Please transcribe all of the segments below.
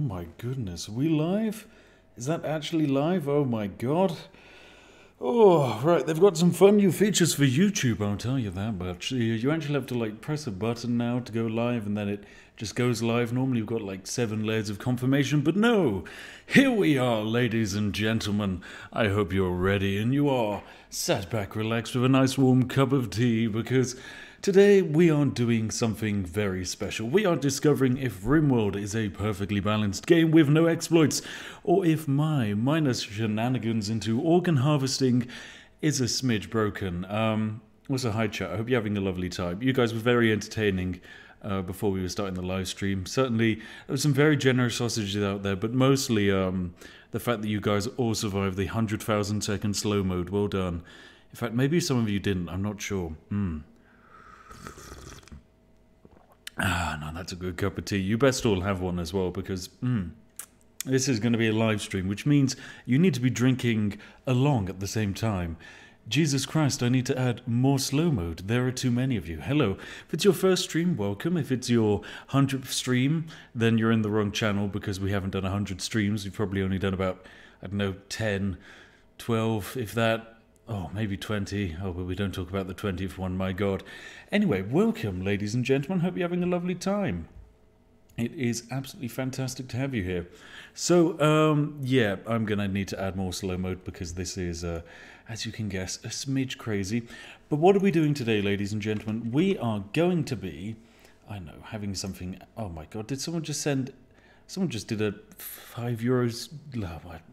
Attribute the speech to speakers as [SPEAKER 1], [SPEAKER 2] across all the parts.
[SPEAKER 1] my goodness, are we live? Is that actually live? Oh my god. Oh, right, they've got some fun new features for YouTube, I'll tell you that, but you actually have to like press a button now to go live and then it just goes live. Normally you've got like 7 layers of confirmation, but no! Here we are, ladies and gentlemen. I hope you're ready and you are sat back relaxed with a nice warm cup of tea because today we are doing something very special. We are discovering if Rimworld is a perfectly balanced game with no exploits, or if my minus shenanigans into organ harvesting is a smidge broken. Also, hi chat, I hope you're having a lovely time. You guys were very entertaining before we were starting the live stream. Certainly, there were some very generous sausages out there, but mostly the fact that you guys all survived the 100,000 second slow mode. Well done. In fact, maybe some of you didn't, I'm not sure. Ah, no, that's a good cup of tea. You best all have one as well because this is going to be a live stream, which means you need to be drinking along at the same time. Jesus Christ, I need to add more slow mode. There are too many of you. Hello. If it's your first stream, welcome. If it's your 100th stream, then you're in the wrong channel because we haven't done 100 streams. We've probably only done about, I don't know, 10, 12, if that. Oh, maybe 20. Oh, but we don't talk about the 20th one, my god. Anyway, welcome, ladies and gentlemen. Hope you're having a lovely time. It is absolutely fantastic to have you here. So, yeah, I'm going to need to add more slow mode because this is, as you can guess, a smidge crazy. But what are we doing today, ladies and gentlemen? We are going to be, I know, having something... Oh, my god, did someone just send... Someone just did a €5...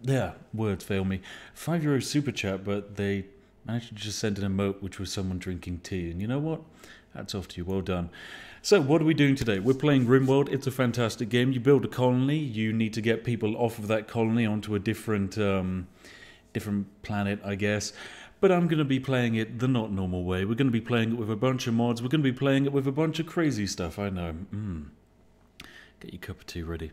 [SPEAKER 1] Yeah, words fail me. €5 super chat, but they managed to just send an emote, which was someone drinking tea. And you know what? Hats off to you. Well done. So, what are we doing today? We're playing Rimworld. It's a fantastic game. You build a colony. You need to get people off of that colony onto a different planet, I guess. But I'm going to be playing it the not normal way. We're going to be playing it with a bunch of mods. We're going to be playing it with a bunch of crazy stuff. I know. Get your cup of tea ready.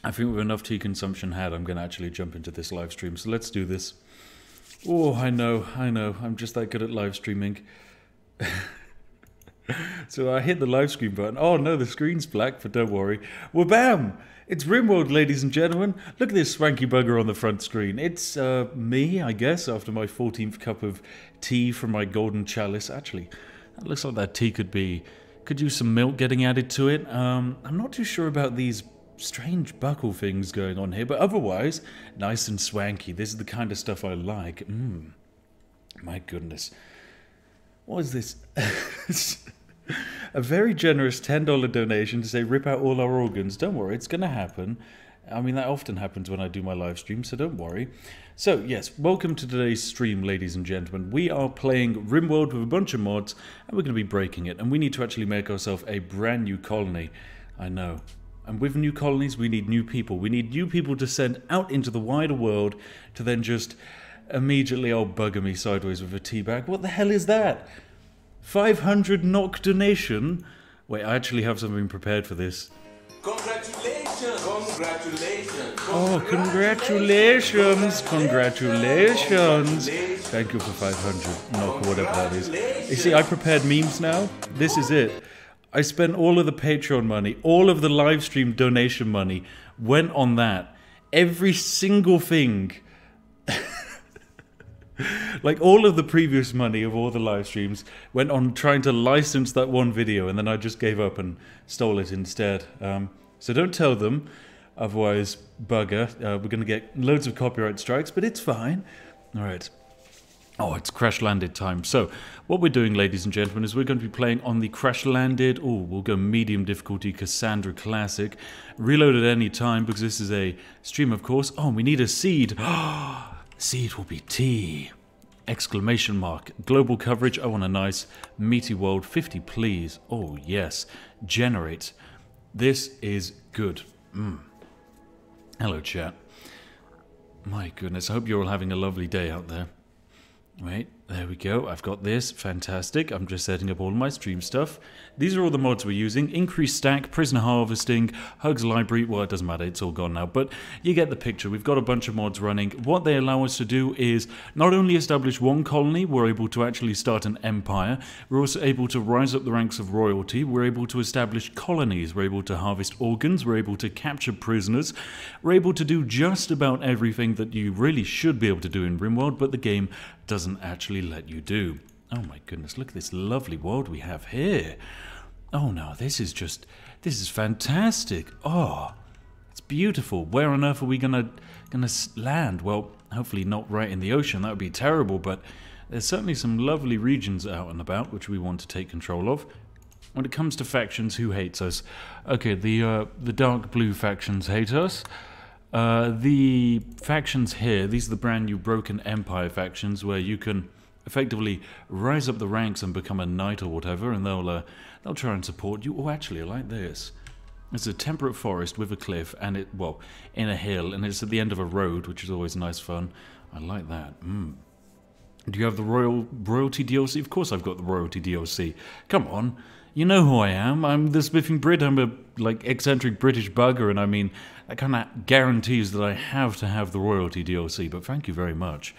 [SPEAKER 1] I think with enough tea consumption had, I'm going to actually jump into this live stream. So let's do this. Oh, I know. I'm just that good at live streaming. So I hit the live stream button. Oh no, the screen's black, but don't worry. Well, bam! It's Rimworld, ladies and gentlemen. Look at this swanky bugger on the front screen. It's me, I guess, after my 14th cup of tea from my golden chalice. Actually, that looks like that tea could use some milk getting added to it. I'm not too sure about these strange buckle things going on here, but otherwise, nice and swanky. This is the kind of stuff I like. My goodness. What is this? A very generous $10 donation to say rip out all our organs. Don't worry, it's going to happen. I mean, that often happens when I do my live stream, so don't worry. So, yes, welcome to today's stream, ladies and gentlemen. We are playing Rimworld with a bunch of mods, and we're going to be breaking it. And we need to actually make ourselves a brand new colony. I know. And with new colonies, we need new people. We need new people to send out into the wider world to then just immediately, bugger me sideways with a tea bag. What the hell is that? 500 NOK donation? Wait, I actually have something prepared for this.
[SPEAKER 2] Congratulations! Congratulations!
[SPEAKER 1] Oh, congratulations! Congratulations! Thank you for 500 NOK, or whatever that is. You see, I prepared memes now. This is it. I spent all of the Patreon money, all of the live stream donation money went on that. Every single thing. Like all of the previous money of all the live streams went on trying to license that one video, and then I just gave up and stole it instead. So don't tell them, otherwise bugger. We're going to get loads of copyright strikes, but it's fine. All right. Oh, it's crash landed time. So what we're doing, ladies and gentlemen, is we're going to be playing on the crash landed. Oh, we'll go medium difficulty Cassandra Classic. Reload at any time because this is a stream, of course. Oh, we need a seed. Seed will be tea! Exclamation mark. Global coverage. I want a nice meaty world. 50, please. Oh, yes. Generate. This is good. Hello, chat. My goodness. I hope you're all having a lovely day out there. Wait. There we go. I've got this. Fantastic. I'm just setting up all my stream stuff. These are all the mods we're using. Increased stack, prisoner harvesting, hugs library. Well, it doesn't matter. It's all gone now. But you get the picture. We've got a bunch of mods running. What they allow us to do is not only establish one colony, we're able to actually start an empire. We're also able to rise up the ranks of royalty. We're able to establish colonies. We're able to harvest organs. We're able to capture prisoners. We're able to do just about everything that you really should be able to do in Rimworld, but the game doesn't actually let you do. Oh my goodness, look at this lovely world we have here. Oh no, this is fantastic. Oh, it's beautiful. Where on earth are we gonna land? Well, hopefully not right in the ocean. That would be terrible, but there's certainly some lovely regions out and about which we want to take control of. When it comes to factions, who hates us? Okay, the dark blue factions hate us. The factions here, these are the brand new Broken Empire factions where you can effectively rise up the ranks and become a knight or whatever, and they'll try and support you. Oh, actually, I like this. It's a temperate forest with a cliff, and in a hill, and it's at the end of a road, which is always nice fun. I like that. Do you have the royalty DLC? Of course I've got the royalty DLC. Come on. You know who I am. I'm the Spiffing Brit. I'm a, eccentric British bugger, and I mean, that kind of guarantees that I have to have the royalty DLC, but thank you very much.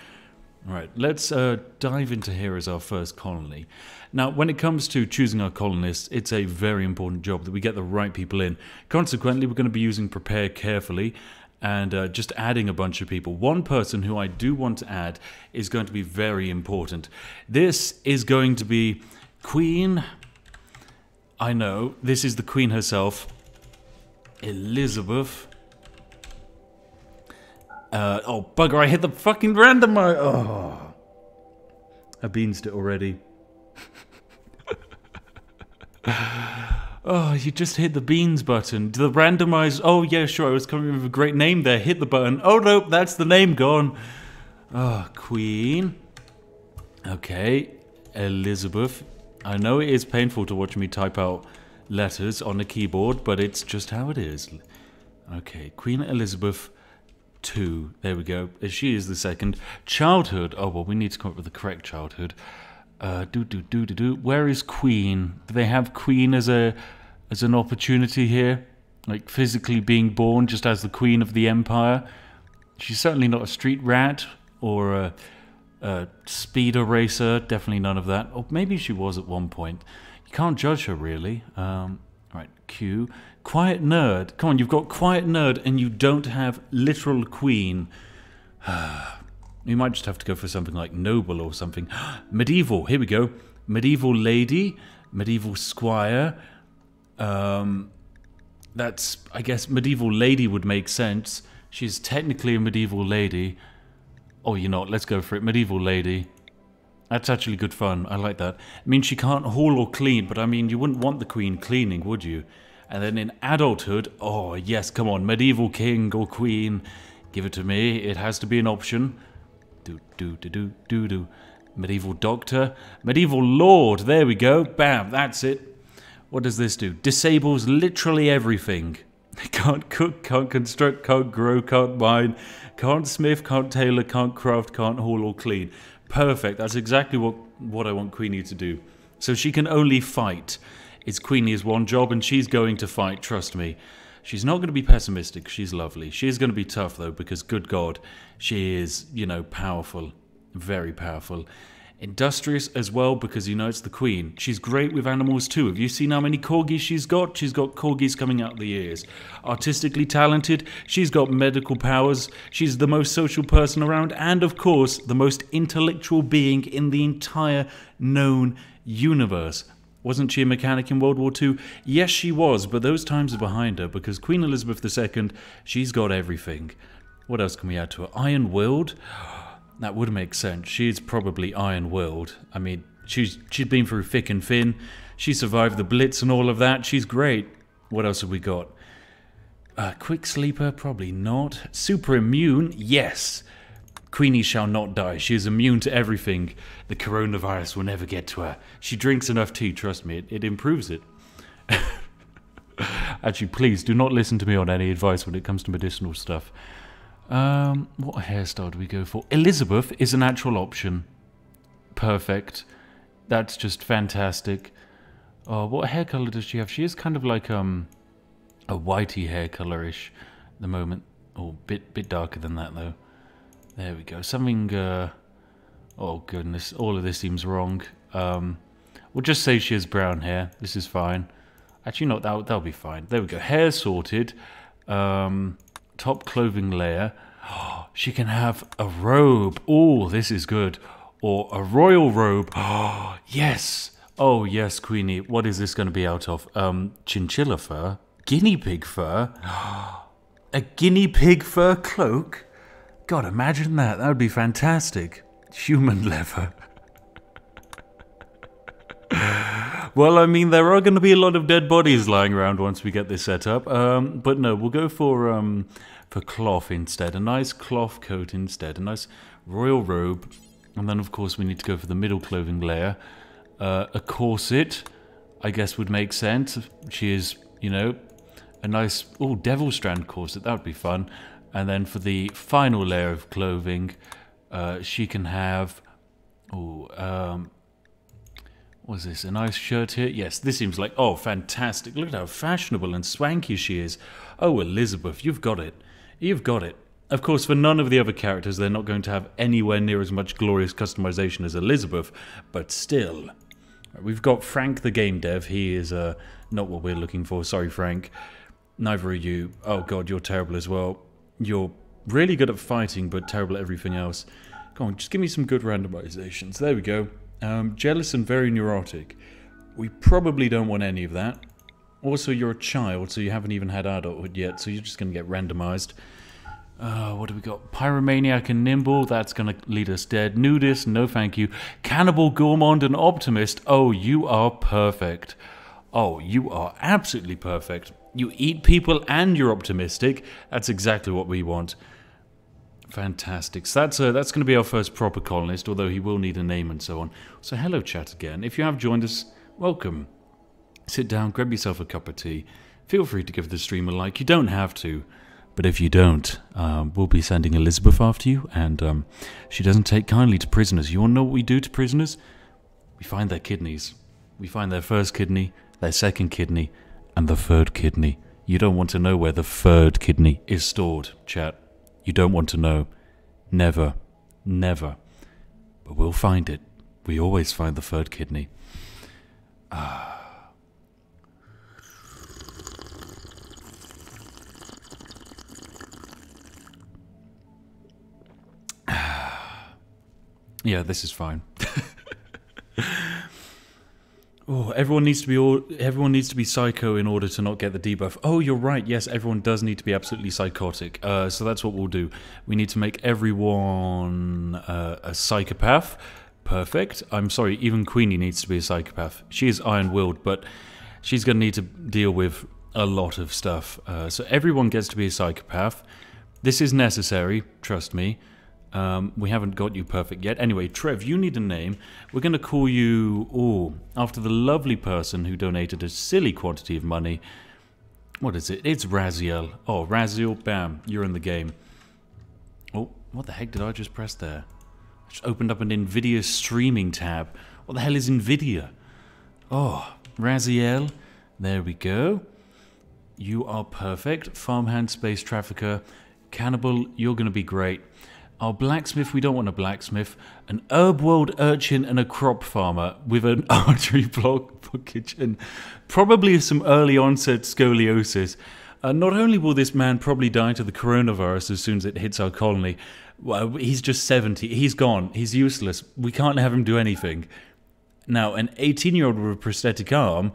[SPEAKER 1] Alright, let's dive into here as our first colony. Now, when it comes to choosing our colonists, it's a very important job that we get the right people in. Consequently, we're going to be using Prepare carefully, and just adding a bunch of people. One person who I do want to add is going to be very important. This is going to be Queen... I know, this is the Queen herself, Elizabeth. Oh, bugger, I hit the fucking randomizer. Oh. I beansed it already. Oh, you just hit the beans button. The randomize. Oh, yeah, sure, I was coming with a great name there. Hit the button. Oh, nope, that's the name gone. Oh, Queen. Okay, Elizabeth. I know it is painful to watch me type out letters on a keyboard, but it's just how it is. Okay, Queen Elizabeth II. There we go. She is the second. Childhood. Oh, well, we need to come up with the correct childhood. Where is Queen? Do they have Queen as an opportunity here? Like physically being born just as the Queen of the Empire? She's certainly not a street rat or a speeder racer, definitely none of that. Or maybe she was at one point. You can't judge her, really. Right, Q. Quiet nerd. Come on, you've got quiet nerd and you don't have literal queen. You might just have to go for something like noble or something. Medieval, here we go. Medieval lady, medieval squire. That's, I guess, medieval lady would make sense. She's technically a medieval lady. Oh, you're not. Let's go for it. Medieval lady. That's actually good fun. I like that. I mean, she can't haul or clean, but I mean, you wouldn't want the queen cleaning, would you? And then in adulthood, oh, yes, come on. Medieval king or queen. Give it to me. It has to be an option. Medieval doctor. Medieval lord. There we go. Bam. That's it. What does this do? Disables literally everything. Can't cook, can't construct, can't grow, can't mine, can't smith, can't tailor, can't craft, can't haul or clean. Perfect. That's exactly what I want Queenie to do. So she can only fight. It's Queenie's one job, and she's going to fight, trust me. She's not going to be pessimistic. She's lovely. She is going to be tough, though, because, good God, she is, you know, powerful. Very powerful. Industrious as well, because, you know, it's the Queen. She's great with animals, too. Have you seen how many corgis she's got? She's got corgis coming out the ears. Artistically talented. She's got medical powers. She's the most social person around. And, of course, the most intellectual being in the entire known universe. Wasn't she a mechanic in World War II? Yes, she was, but those times are behind her, because Queen Elizabeth II, she's got everything. What else can we add to her? Iron-willed? That would make sense. She's probably iron-willed. I mean, she'd been through thick and thin. She survived the Blitz and all of that. She's great. What else have we got? Quick sleeper? Probably not. Super immune? Yes. Queenie shall not die. She is immune to everything. The coronavirus will never get to her. She drinks enough tea, trust me. It improves it. Actually, please, do not listen to me on any advice when it comes to medicinal stuff. What hairstyle do we go for? Elizabeth is a natural option. Perfect. That's just fantastic. Oh, what hair color does she have? She is kind of like a whitey hair colorish at the moment. Oh, bit darker than that though. There we go. Something. Oh goodness, all of this seems wrong. We'll just say she has brown hair. This is fine. Actually, no, that'll be fine. There we go. Hair sorted. Top clothing layer. Oh, she can have a robe. Oh, this is good. Or a royal robe. Oh, yes. Oh, yes, Queenie. What is this going to be out of? Chinchilla fur? Guinea pig fur? A guinea pig fur cloak? God, imagine that. That would be fantastic. Human leather. Well, I mean, there are going to be a lot of dead bodies lying around once we get this set up. But no, we'll go for cloth instead. A nice cloth coat instead. A nice royal robe. And then, of course, we need to go for the middle clothing layer. A corset, I guess, would make sense. She is, you know, a nice... Oh, devil strand corset. That would be fun. And then for the final layer of clothing, she can have... Oh, what is this? A nice shirt here? Yes, this seems like... Oh, fantastic. Look at how fashionable and swanky she is. Oh, Elizabeth, you've got it. You've got it. Of course, for none of the other characters, they're not going to have anywhere near as much glorious customization as Elizabeth, but still. We've got Frank the game dev. He is not what we're looking for. Sorry, Frank. Neither are you. Oh, God, you're terrible as well. You're really good at fighting, but terrible at everything else. Come on, just give me some good randomizations. There we go. Jealous and very neurotic. We probably don't want any of that. Also, you're a child, so you haven't even had adulthood yet, so you're just going to get randomized. What do we got? Pyromaniac and nimble, that's going to lead us dead. Nudist, no thank you. Cannibal, gourmand, and optimist. Oh, you are perfect. Oh, you are absolutely perfect. You eat people and you're optimistic. That's exactly what we want. Fantastic. So that's going to be our first proper colonist, although he will need a name and so on. So hello, chat again. If you have joined us, welcome. Sit down, grab yourself a cup of tea. Feel free to give the stream a like. You don't have to. But if you don't, we'll be sending Elizabeth after you, and she doesn't take kindly to prisoners. You want to know what we do to prisoners? We find their kidneys. We find their first kidney, their second kidney, and the third kidney. You don't want to know where the third kidney is stored, chat. You don't want to know. Never. Never. But we'll find it. We always find the third kidney. Yeah, this is fine. Oh, everyone needs to be psycho in order to not get the debuff. Oh, you're right. Yes, everyone does need to be absolutely psychotic. So that's what we'll do. We need to make everyone a psychopath. Perfect. I'm sorry, even Queenie needs to be a psychopath. She is iron-willed, but she's going to need to deal with a lot of stuff. So everyone gets to be a psychopath. This is necessary, trust me. We haven't got you perfect yet. Anyway, Trev, you need a name. We're going to call you, after the lovely person who donated a silly quantity of money. What is it? It's Raziel. Oh, Raziel, bam, you're in the game. Oh, what the heck did I just press there? I just opened up an NVIDIA streaming tab. What the hell is NVIDIA? Oh, Raziel, there we go. You are perfect. Farmhand, space trafficker, cannibal, you're going to be great. Our blacksmith, we don't want a blacksmith. An herb world urchin and a crop farmer with an artery blockage and probably some early onset scoliosis. Not only will this man probably die to the coronavirus as soon as it hits our colony, well, he's just 70. He's gone. He's useless. We can't have him do anything. Now, an 18-year-old with a prosthetic arm,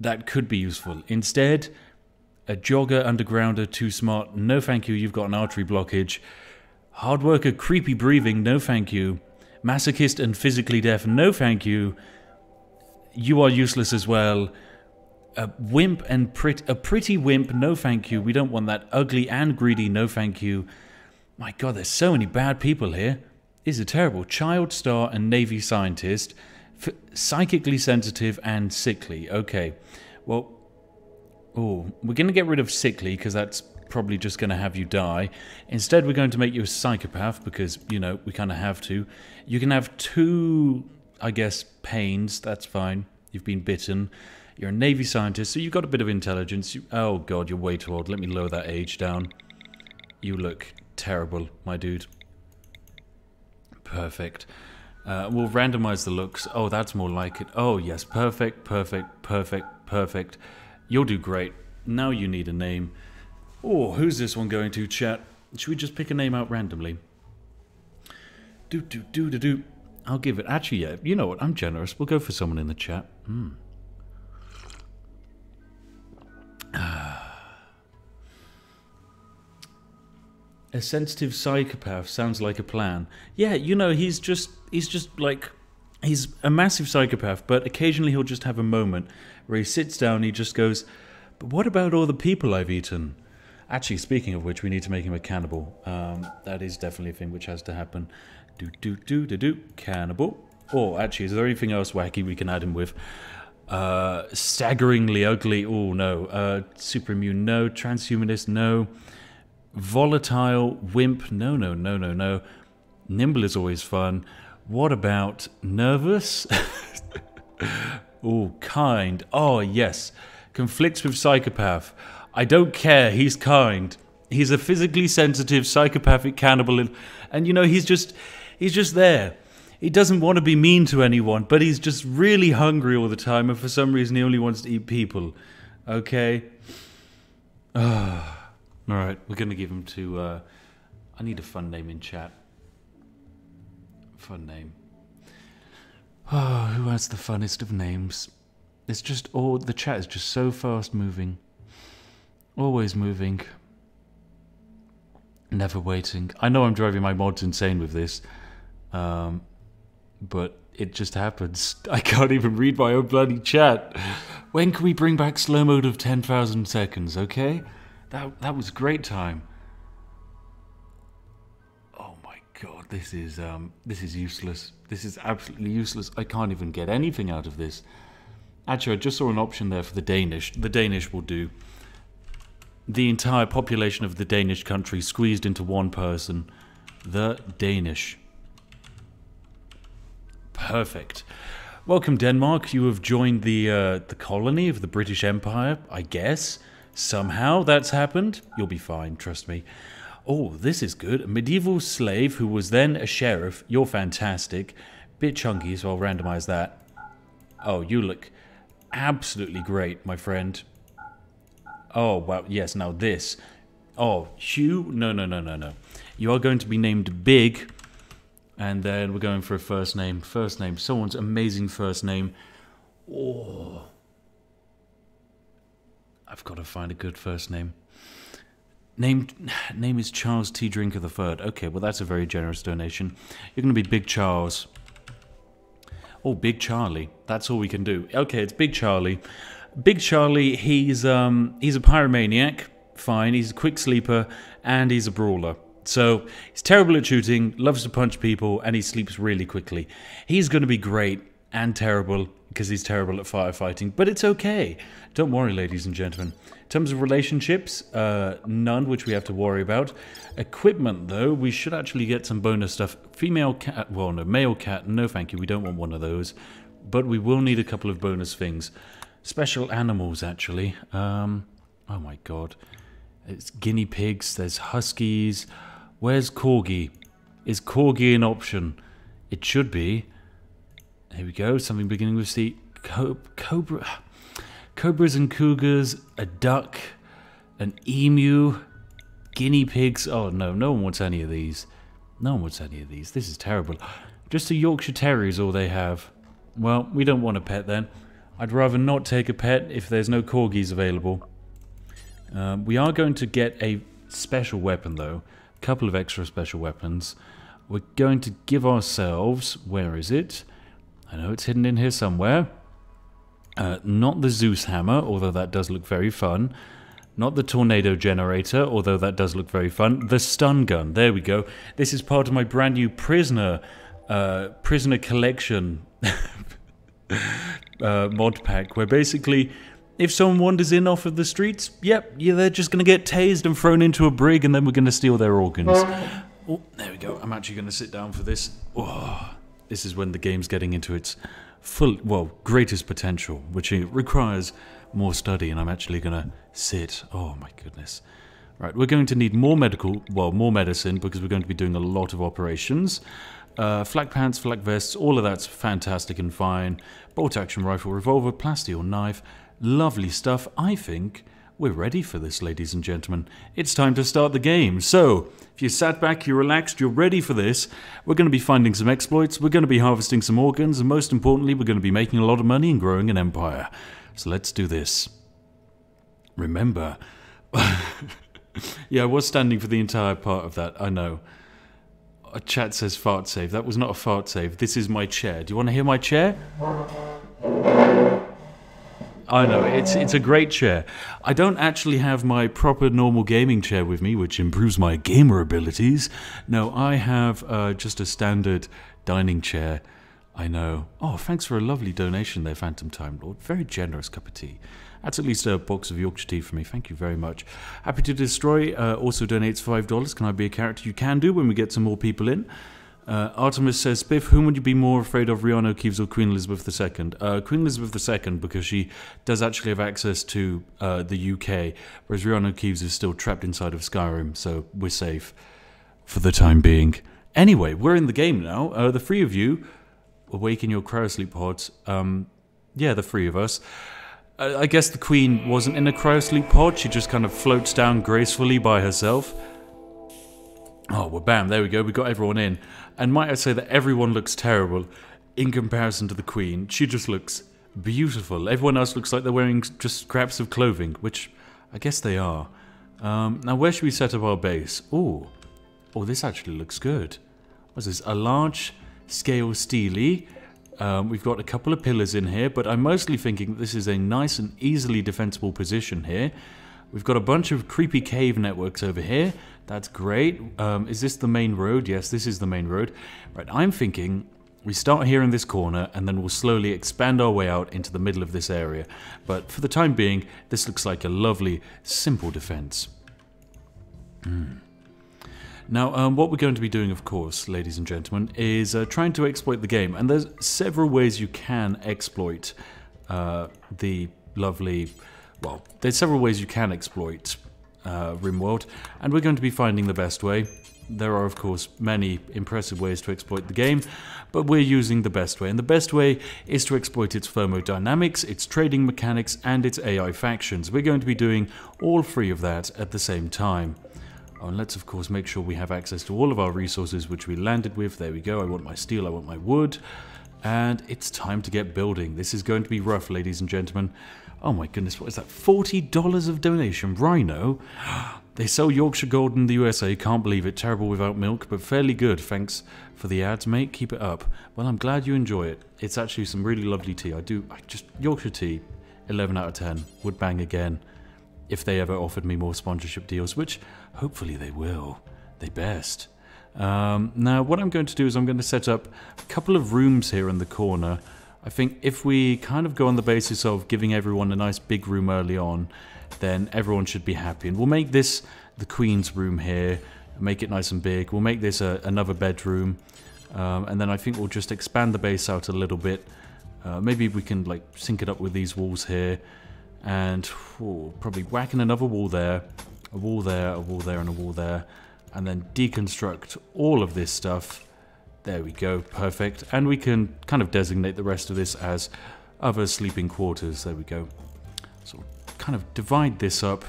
[SPEAKER 1] that could be useful. Instead, a jogger, undergrounder, too smart. No thank you, you've got an artery blockage. Hard worker, creepy breathing, no thank you. Masochist and physically deaf, no thank you. You are useless as well. A wimp and a pretty wimp, no thank you. We don't want that. Ugly and greedy, no thank you. My God, there's so many bad people here. This is terrible. Child star and Navy scientist. Psychically sensitive and sickly. Okay. Well, we're going to get rid of sickly because that's probably just going to have you die. Instead, we're going to make you a psychopath because, you know, we kind of have to. You can have 2, I guess, pains. That's fine. You've been bitten. You're a Navy scientist, so you've got a bit of intelligence. Oh, God, you're way too old. Let me lower that age down. You look terrible, my dude. Perfect. We'll randomize the looks. Oh, that's more like it. Oh, yes. Perfect, perfect, perfect, perfect. You'll do great. Now you need a name. Oh, who's this one going to, chat? Should we just pick a name out randomly? Do. I'll give it. Actually, yeah. You know what? I'm generous. We'll go for someone in the chat. A sensitive psychopath sounds like a plan. Yeah, you know, he's just like, he's a massive psychopath, but occasionally he'll just have a moment where he sits down and he just goes, but what about all the people I've eaten? Actually, speaking of which, we need to make him a cannibal. That is definitely a thing which has to happen. Cannibal. Oh, actually, is there anything else wacky we can add him with? Staggeringly ugly. Oh, no. Super immune, no. Transhumanist, no. Volatile, wimp, no. Nimble is always fun. What about nervous? Oh, kind. Oh, yes. Conflicts with psychopath. I don't care, he's kind. He's a physically sensitive, psychopathic cannibal. And you know, he's just there. He doesn't want to be mean to anyone, but he's just really hungry all the time, and for some reason he only wants to eat people. Okay? Alright, we're going to give him to... I need a fun name in chat. Fun name. Oh, who has the funnest of names? It's just... Oh, the chat is just so fast moving. Always moving. Never waiting. I know I'm driving my mods insane with this. But it just happens. I can't even read my own bloody chat. When can we bring back slow mode of 10,000 seconds, okay? That was a great time. Oh my god, this is useless. This is absolutely useless. I can't even get anything out of this. Actually, I just saw an option there for the Danish. The Danish will do. The entire population of the Danish country squeezed into one person. The Danish. Perfect. Welcome, Denmark. You have joined the colony of the British Empire, I guess. Somehow that's happened. You'll be fine, trust me. Oh, this is good. A medieval slave who was then a sheriff. You're fantastic. Bit chunky, so I'll randomize that. Oh, you look absolutely great, my friend. Oh, well, yes, now this. Oh, Hugh? No. You are going to be named Big. And then we're going for a first name. First name. Someone's amazing first name. Oh. I've got to find a good first name. Name is Charles T. Drinker III. Okay, well, that's a very generous donation. You're going to be Big Charles. Oh, Big Charlie. That's all we can do. Okay, it's Big Charlie. Big Charlie, he's a pyromaniac. Fine, he's a quick sleeper, and he's a brawler. So, he's terrible at shooting, loves to punch people, and he sleeps really quickly. He's going to be great and terrible, because he's terrible at firefighting, but it's okay. Don't worry, ladies and gentlemen. In terms of relationships, none which we have to worry about. Equipment, though, we should actually get some bonus stuff. Female cat, well, no, male cat, no thank you, we don't want one of those. But we will need a couple of bonus things. Special animals, actually. Oh my god. It's guinea pigs, there's huskies. Where's Corgi? Is Corgi an option? It should be. Here we go, something beginning with C. Cobras and cougars, a duck, an emu, guinea pigs. Oh no, no one wants any of these. No one wants any of these. This is terrible. Just a Yorkshire Terrier is all they have. Well, we don't want a pet then. I'd rather not take a pet if there's no corgis available. We are going to get a special weapon though. A couple of extra special weapons. We're going to give ourselves... Where is it? I know it's hidden in here somewhere. Not the Zeus hammer, although that does look very fun. Not the tornado generator, although that does look very fun. The stun gun. There we go. This is part of my brand new prisoner collection mod pack, where basically If someone wanders in off of the streets, yep, yeah, they're just going to get tased and thrown into a brig, and then we're going to steal their organs. Oh, there we go. I'm actually going to sit down for this. Oh, this is when the game's getting into its greatest potential, which requires more study, and I'm actually going to sit. Oh, my goodness. Right, we're going to need more medicine, because we're going to be doing a lot of operations. Flak pants, flak vests, all of that's fantastic and fine. Bolt-action rifle, revolver, plasteel knife. Lovely stuff. I think we're ready for this, ladies and gentlemen. It's time to start the game. So, if you sat back, you're relaxed, you're ready for this, we're going to be finding some exploits, we're going to be harvesting some organs, and most importantly, we're going to be making a lot of money and growing an empire. So let's do this. Remember... yeah, I was standing for the entire part of that, I know. A chat says fart save. That was not a fart save. This is my chair. Do you want to hear my chair? I know, it's a great chair. I don't actually have my proper normal gaming chair with me, which improves my gamer abilities. No, I have just a standard dining chair. I know. Oh, thanks for a lovely donation there, Phantom Time Lord. Very generous cup of tea. That's at least a box of Yorkshire tea for me. Thank you very much. Happy to Destroy also donates $5. Can I be a character? You can do when we get some more people in. Artemis says, Spiff, whom would you be more afraid of, Rihanna O'Keefe or Queen Elizabeth II? Queen Elizabeth II, because she does actually have access to the UK, whereas Rihanna O'Keefe is still trapped inside of Skyrim, so we're safe for the time being. Anyway, we're in the game now. The three of you, awake in your cryosleep pods. Yeah, the three of us. I guess the Queen wasn't in a cryosleep pod. She just kind of floats down gracefully by herself. Oh, well, bam, there we go. We got everyone in. And might I say that everyone looks terrible in comparison to the Queen. She just looks beautiful. Everyone else looks like they're wearing just scraps of clothing, which I guess they are. Now, where should we set up our base? Oh, this actually looks good. What's this? A large scale steely. We've got a couple of pillars in here, but I'm mostly thinking that this is a nice and easily defensible position here. We've got a bunch of creepy cave networks over here. That's great. Is this the main road? Yes, this is the main road. Right, I'm thinking we start here in this corner, and then we'll slowly expand our way out into the middle of this area. But for the time being, this looks like a lovely, simple defense. Now, what we're going to be doing, of course, ladies and gentlemen, is trying to exploit the game. And there's several ways you can exploit the lovely... Well, there's several ways you can exploit Rimworld, and we're going to be finding the best way. There are, of course, many impressive ways to exploit the game, but we're using the best way. And the best way is to exploit its thermodynamics, its trading mechanics, and its AI factions. We're going to be doing all three of that at the same time. Oh, and let's, of course, make sure we have access to all of our resources, which we landed with. There we go. I want my steel, I want my wood. And it's time to get building. This is going to be rough, ladies and gentlemen. Oh my goodness, what is that? $40 of donation. Rhino. They sell Yorkshire Gold in the USA. Can't believe it. Terrible without milk, but fairly good. Thanks for the ads, mate. Keep it up. Well, I'm glad you enjoy it. It's actually some really lovely tea. Yorkshire tea, 11 out of 10. Would bang again if they ever offered me more sponsorship deals, which hopefully they will. They best. Now, what I'm going to do is I'm going to set up a couple of rooms here in the corner. I think if we kind of go on the basis of giving everyone a nice big room early on, then everyone should be happy. And we'll make this the Queen's room here, make it nice and big. We'll make this another bedroom, and then I think we'll just expand the base out a little bit. Maybe we can like sync it up with these walls here, and probably whack in another wall there, a wall there, a wall there, and a wall there, and then deconstruct all of this stuff. There we go, perfect. And we can kind of designate the rest of this as other sleeping quarters. There we go. So kind of divide this up.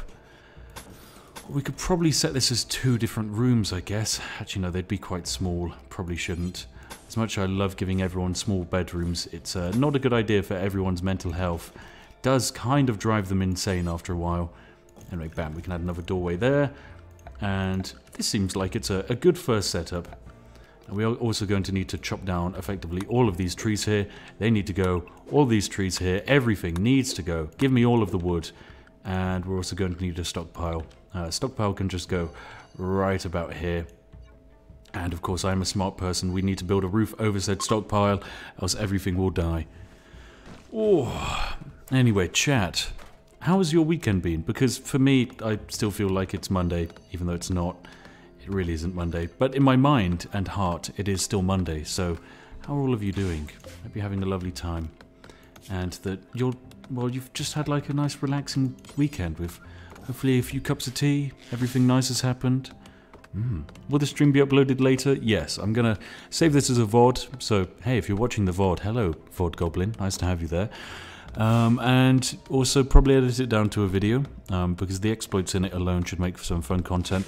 [SPEAKER 1] We could probably set this as 2 different rooms, I guess. Actually, no, they'd be quite small. Probably shouldn't. As much as I love giving everyone small bedrooms, it's not a good idea for everyone's mental health. It does kind of drive them insane after a while. Anyway, bam, we can add another doorway there. And this seems like it's a good first setup. And we are also going to need to chop down effectively all of these trees here. They need to go. All these trees here. Everything needs to go. Give me all of the wood. And we're also going to need a stockpile. Stockpile can just go right about here. And of course, I'm a smart person. We need to build a roof over said stockpile, else everything will die. Oh. Anyway, chat. how has your weekend been? Because for me, I still feel like it's Monday, even though it's not. It really isn't Monday. But in my mind and heart, it is still Monday. So how are all of you doing? Hope you're having a lovely time. And that you've just had like a nice relaxing weekend with hopefully a few cups of tea. Everything nice has happened. Will the stream be uploaded later? Yes, I'm going to save this as a VOD. So, hey, if you're watching the VOD, hello, VOD Goblin. Nice to have you there. And also probably edit it down to a video, because the exploits in it alone should make for some fun content.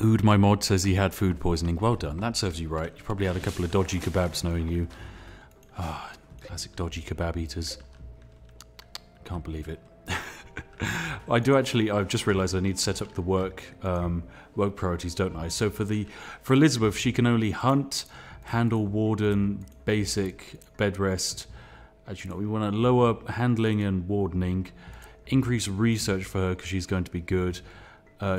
[SPEAKER 1] Ood, my mod, says he had food poisoning. Well done, that serves you right. You probably had a couple of dodgy kebabs knowing you. Ah, classic dodgy kebab eaters. Can't believe it. I've just realised I need to set up the work priorities, don't I? So for Elizabeth, she can only hunt, handle, warden, basic, bed rest. Actually, no, we want to lower handling and wardening, increase research for her because she's going to be good.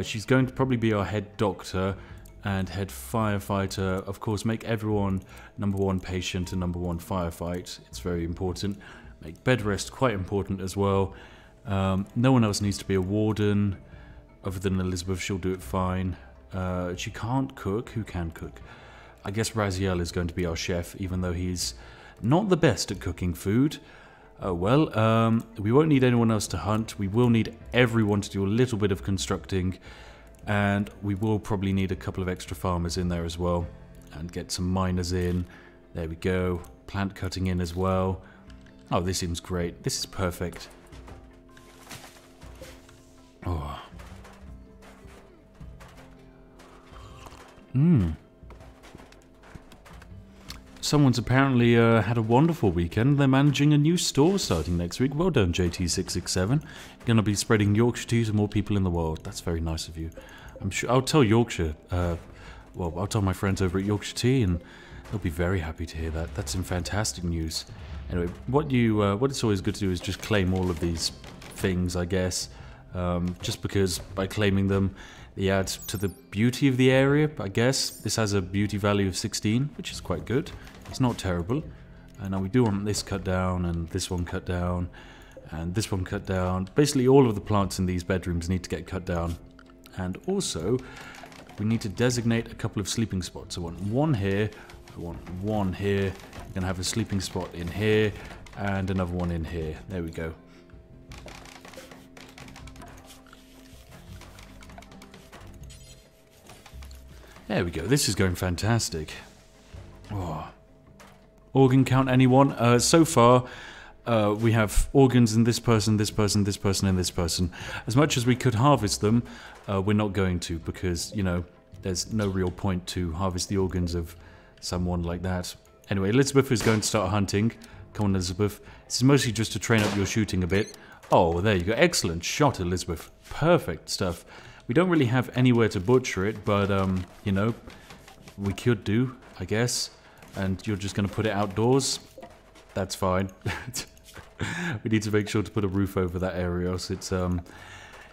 [SPEAKER 1] She's going to probably be our head doctor and head firefighter. Of course, make everyone #1 patient and #1 firefight. It's very important. Make bed rest quite important as well. No one else needs to be a warden other than Elizabeth. She'll do it fine. She can't cook. Who can cook? I guess Raziel is going to be our chef, even though he's not the best at cooking food. Oh well, we won't need anyone else to hunt. We will need everyone to do a little bit of constructing, and we will probably need a couple of extra farmers in there as well, and get some miners in. There we go. Plant cutting in as well. Oh, this seems great. This is perfect. Oh. Someone's apparently had a wonderful weekend. They're managing a new store starting next week. Well done, JT667. You're going to be spreading Yorkshire tea to more people in the world. That's very nice of you. I'm sure I'll tell Yorkshire. I'll tell my friends over at Yorkshire Tea, and they'll be very happy to hear that. That's some fantastic news. Anyway, what it's always good to do is just claim all of these things, I guess. Just because by claiming them, they add to the beauty of the area, I guess. This has a beauty value of 16, which is quite good. It's not terrible. Now we do want this cut down, and this one cut down, and this one cut down. Basically, all of the plants in these bedrooms need to get cut down. And also, we need to designate a couple of sleeping spots. I want one here, I want one here. We're going to have a sleeping spot in here, and another one in here. There we go. There we go, this is going fantastic. Oh. Organ count, anyone? So far, we have organs in this person, this person, this person, and this person. As much as we could harvest them, we're not going to, because, you know, there's no real point to harvest the organs of someone like that. Anyway, Elizabeth is going to start hunting. Come on, Elizabeth. This is mostly just to train up your shooting a bit. Oh, there you go. Excellent shot, Elizabeth. Perfect stuff. We don't really have anywhere to butcher it, but, you know, we could do, I guess. And you're just going to put it outdoors? That's fine. We need to make sure to put a roof over that area, else it's,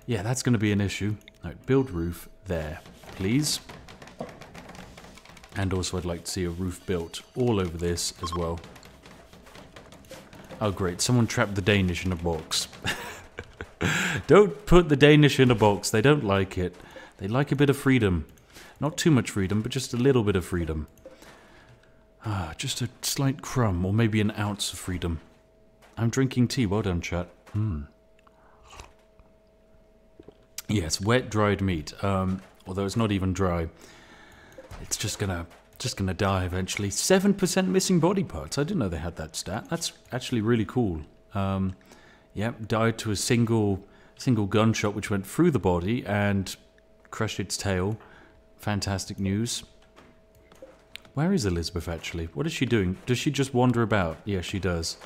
[SPEAKER 1] yeah, that's going to be an issue. Right, build roof there, please. And also I'd like to see a roof built all over this as well. Oh, great. Someone trapped the Danish in a box. Don't put the Danish in a box. They don't like it. They like a bit of freedom. Not too much freedom, but just a little bit of freedom. Just a slight crumb, or maybe an ounce of freedom. I'm drinking tea. Well done, chat. Yes, wet, dried meat. Although it's not even dry. It's just gonna die eventually. 7% missing body parts. I didn't know they had that stat. That's actually really cool. Yep, died to a single gunshot which went through the body and crushed its tail. Fantastic news. Where is Elizabeth actually? What is she doing? Does she just wander about? Yes, she does.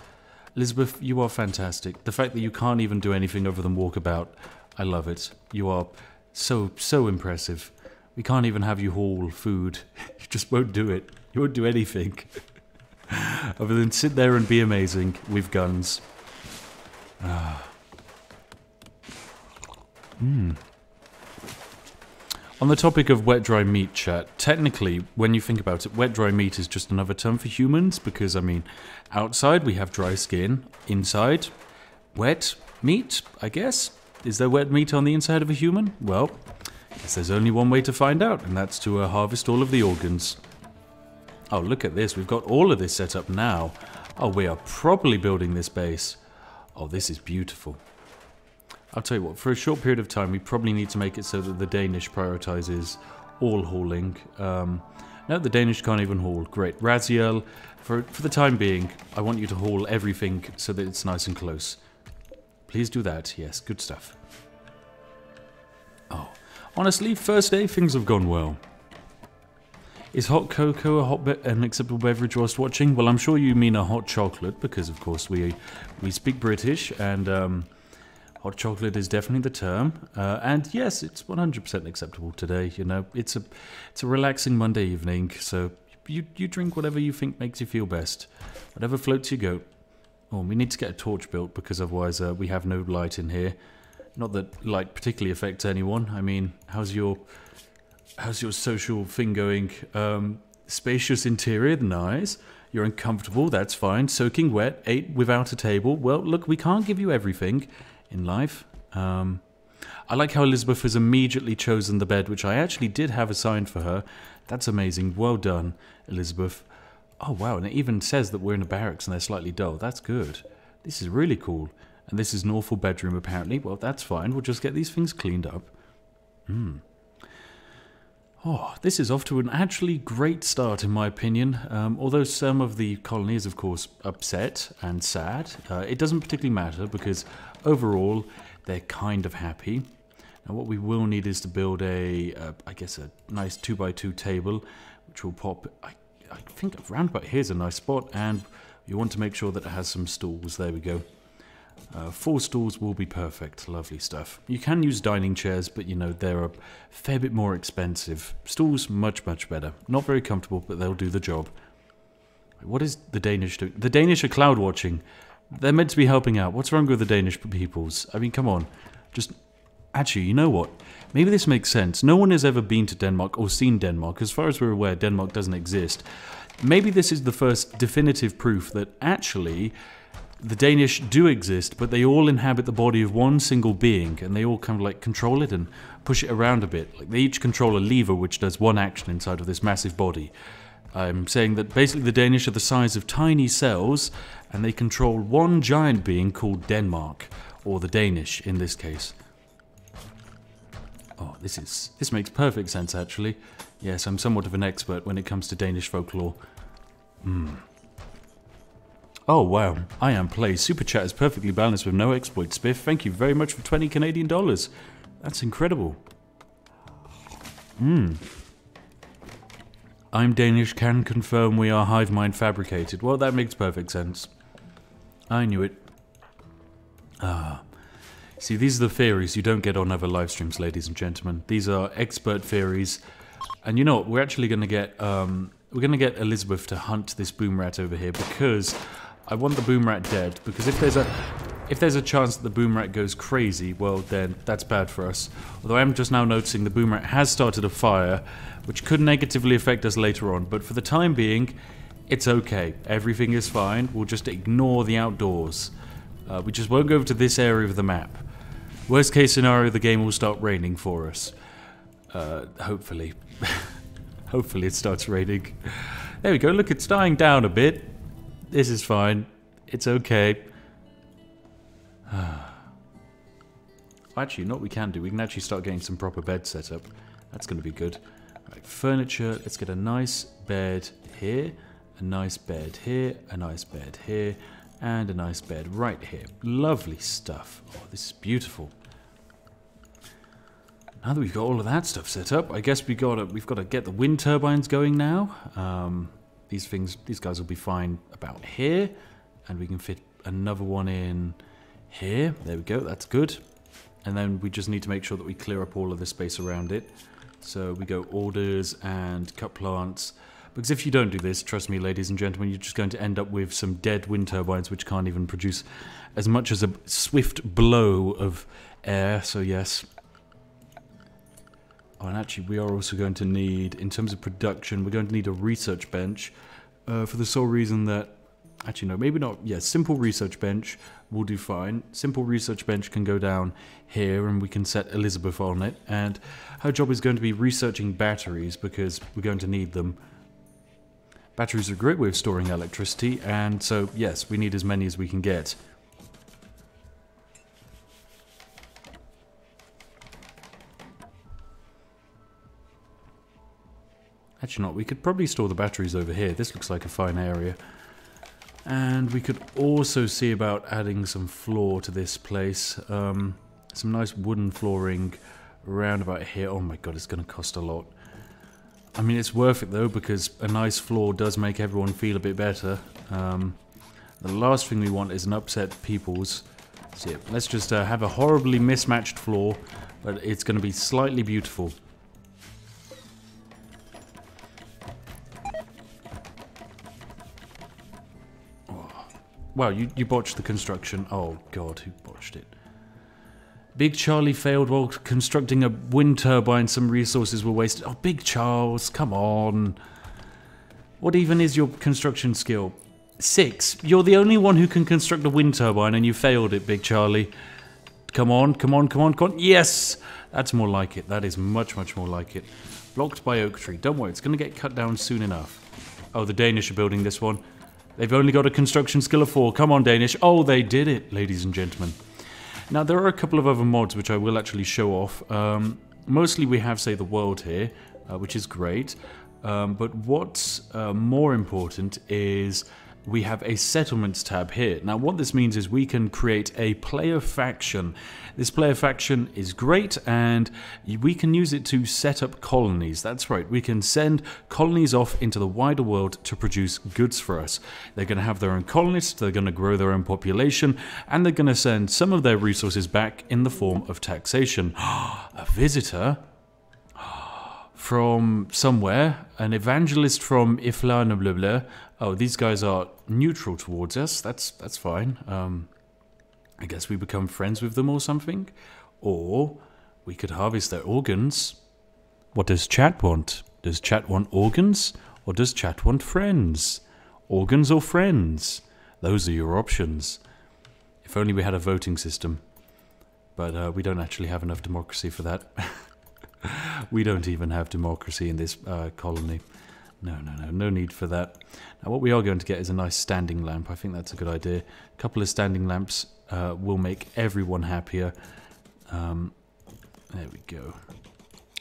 [SPEAKER 1] Elizabeth, you are fantastic. The fact that you can't even do anything other than walk about, I love it. You are so impressive. We can't even have you haul food. You just won't do it. You won't do anything. Other than sit there and be amazing with guns. On the topic of wet-dry meat, chat, technically, when you think about it, wet-dry meat is just another term for humans, because, I mean, outside we have dry skin, inside, wet meat, I guess? Is there wet meat on the inside of a human? Well, I guess there's only one way to find out, and that's to harvest all of the organs. Oh, look at this, we've got all of this set up now. Oh, we are properly building this base. Oh, this is beautiful. I'll tell you what, for a short period of time, we probably need to make it so that the Danish prioritizes all hauling. No, the Danish can't even haul. Great. Raziel, for the time being, I want you to haul everything so that it's nice and close. Please do that. Yes, good stuff. Oh, honestly, first day, things have gone well. Is hot cocoa an acceptable beverage whilst watching? Well, I'm sure you mean a hot chocolate, because, of course, we speak British, and... hot chocolate is definitely the term, and yes, it's 100% acceptable today. You know, it's a relaxing Monday evening, so you drink whatever you think makes you feel best, whatever floats your goat. Oh, we need to get a torch built because otherwise we have no light in here. Not that light particularly affects anyone. I mean, how's your social thing going? Spacious interior, nice. You're uncomfortable, that's fine. Soaking wet, ate without a table. Well, look, we can't give you everything in life. I like how Elizabeth has immediately chosen the bed, which I actually did have assigned for her. That's amazing. Well done, Elizabeth. Oh, wow, and it even says that we're in a barracks and they're slightly dull. That's good. This is really cool. And this is an awful bedroom, apparently. Well, that's fine. We'll just get these things cleaned up. Oh, this is off to an actually great start, in my opinion. Although some of the colony is, of course, upset and sad, it doesn't particularly matter because overall they're kind of happy. Now, what we will need is to build I guess, a nice 2x2 table, which will pop. I think around about here's a nice spot, and you want to make sure that it has some stools. There we go. 4 stools will be perfect. Lovely stuff. You can use dining chairs, but you know, they're a fair bit more expensive. Stools, much, much better. Not very comfortable, but they'll do the job. What is the Danish doing? The Danish are cloud watching. They're meant to be helping out. What's wrong with the Danish peoples? I mean, come on. Just, actually, you know what? Maybe this makes sense. No one has ever been to Denmark or seen Denmark. As far as we're aware, Denmark doesn't exist. Maybe this is the first definitive proof that actually the Danish do exist, but they all inhabit the body of one single being, and they all kind of like control it and push it around a bit. Like they each control a lever which does one action inside of this massive body. I'm saying that basically the Danish are the size of tiny cells, and they control one giant being called Denmark, or the Danish in this case. Oh, this makes perfect sense actually. Yes, I'm somewhat of an expert when it comes to Danish folklore. Oh wow, I am play. Super chat is perfectly balanced with no exploits. Spiff, thank you very much for 20 Canadian dollars. That's incredible. I'm Danish, can confirm we are hive mind fabricated. Well, that makes perfect sense. I knew it. See, these are the theories you don't get on other live streams, ladies and gentlemen. These are expert theories. And you know what, we're actually going to get Elizabeth to hunt this boom rat over here because I want the boom rat dead, because if there's a chance that the boom rat goes crazy, well then that's bad for us. Although I am just now noticing the boom rat has started a fire, which could negatively affect us later on, but for the time being, it's okay. Everything is fine. We'll just ignore the outdoors. We just won't go over to this area of the map. Worst case scenario, the game will start raining for us. Hopefully. Hopefully it starts raining. There we go, look, it's dying down a bit. This is fine. It's okay. Actually, you know what we can do? We can actually start getting some proper beds set up. That's going to be good. Right, furniture. Let's get a nice bed here. A nice bed here. A nice bed here. And a nice bed right here. Lovely stuff. Oh, this is beautiful. Now that we've got all of that stuff set up, I guess we've got to get the wind turbines going now. These guys will be fine about here, and we can fit another one in here. There we go, that's good. And then we just need to make sure that we clear up all of the space around it. So we go orders and cut plants. Because if you don't do this, trust me, ladies and gentlemen, you're just going to end up with some dead wind turbines which can't even produce as much as a swift blow of air. So yes. Oh, and actually we are also going to need, in terms of production, we're going to need a research bench. For the sole reason that, actually no, maybe not, yeah, simple research bench will do fine. Simple research bench can go down here and we can set Elizabeth on it. And her job is going to be researching batteries because we're going to need them. Batteries are a great way of storing electricity, and so yes, we need as many as we can get. Actually not, we could probably store the batteries over here. This looks like a fine area. And we could also see about adding some floor to this place. Some nice wooden flooring around about here. Oh my god, it's going to cost a lot. I mean, it's worth it though, because a nice floor does make everyone feel a bit better. The last thing we want is an upset people's. So yeah, let's just have a horribly mismatched floor, but it's going to be slightly beautiful. Wow, you botched the construction. Oh god, who botched it? Big Charlie failed while constructing a wind turbine. Some resources were wasted. Oh, Big Charles, come on. What even is your construction skill? 6. You're the only one who can construct a wind turbine and you failed it, Big Charlie. Come on, come on, come on, come on. Yes! That's more like it. That is much, much more like it. Blocked by oak tree. Don't worry, it's going to get cut down soon enough. Oh, the Danish are building this one. They've only got a construction skill of 4. Come on, Danish. Oh, they did it, ladies and gentlemen. Now, there are a couple of other mods which I will actually show off. Mostly we have, say, the world here, which is great. But what's more important is we have a settlements tab here. Now, what this means is we can create a player faction. This player faction is great, and we can use it to set up colonies. That's right, we can send colonies off into the wider world to produce goods for us. They're going to have their own colonists, they're going to grow their own population, and they're going to send some of their resources back in the form of taxation. A visitor? From somewhere, an evangelist from Iflana blah blah. Oh, these guys are neutral towards us. That's fine. I guess we become friends with them or something. Or we could harvest their organs. What does chat want? Does chat want organs? Or does chat want friends? Organs or friends? Those are your options. If only we had a voting system. But we don't actually have enough democracy for that. We don't even have democracy in this colony. No need for that. Now what we are going to get is a nice standing lamp. I think that's a good idea. A couple of standing lamps will make everyone happier. There we go.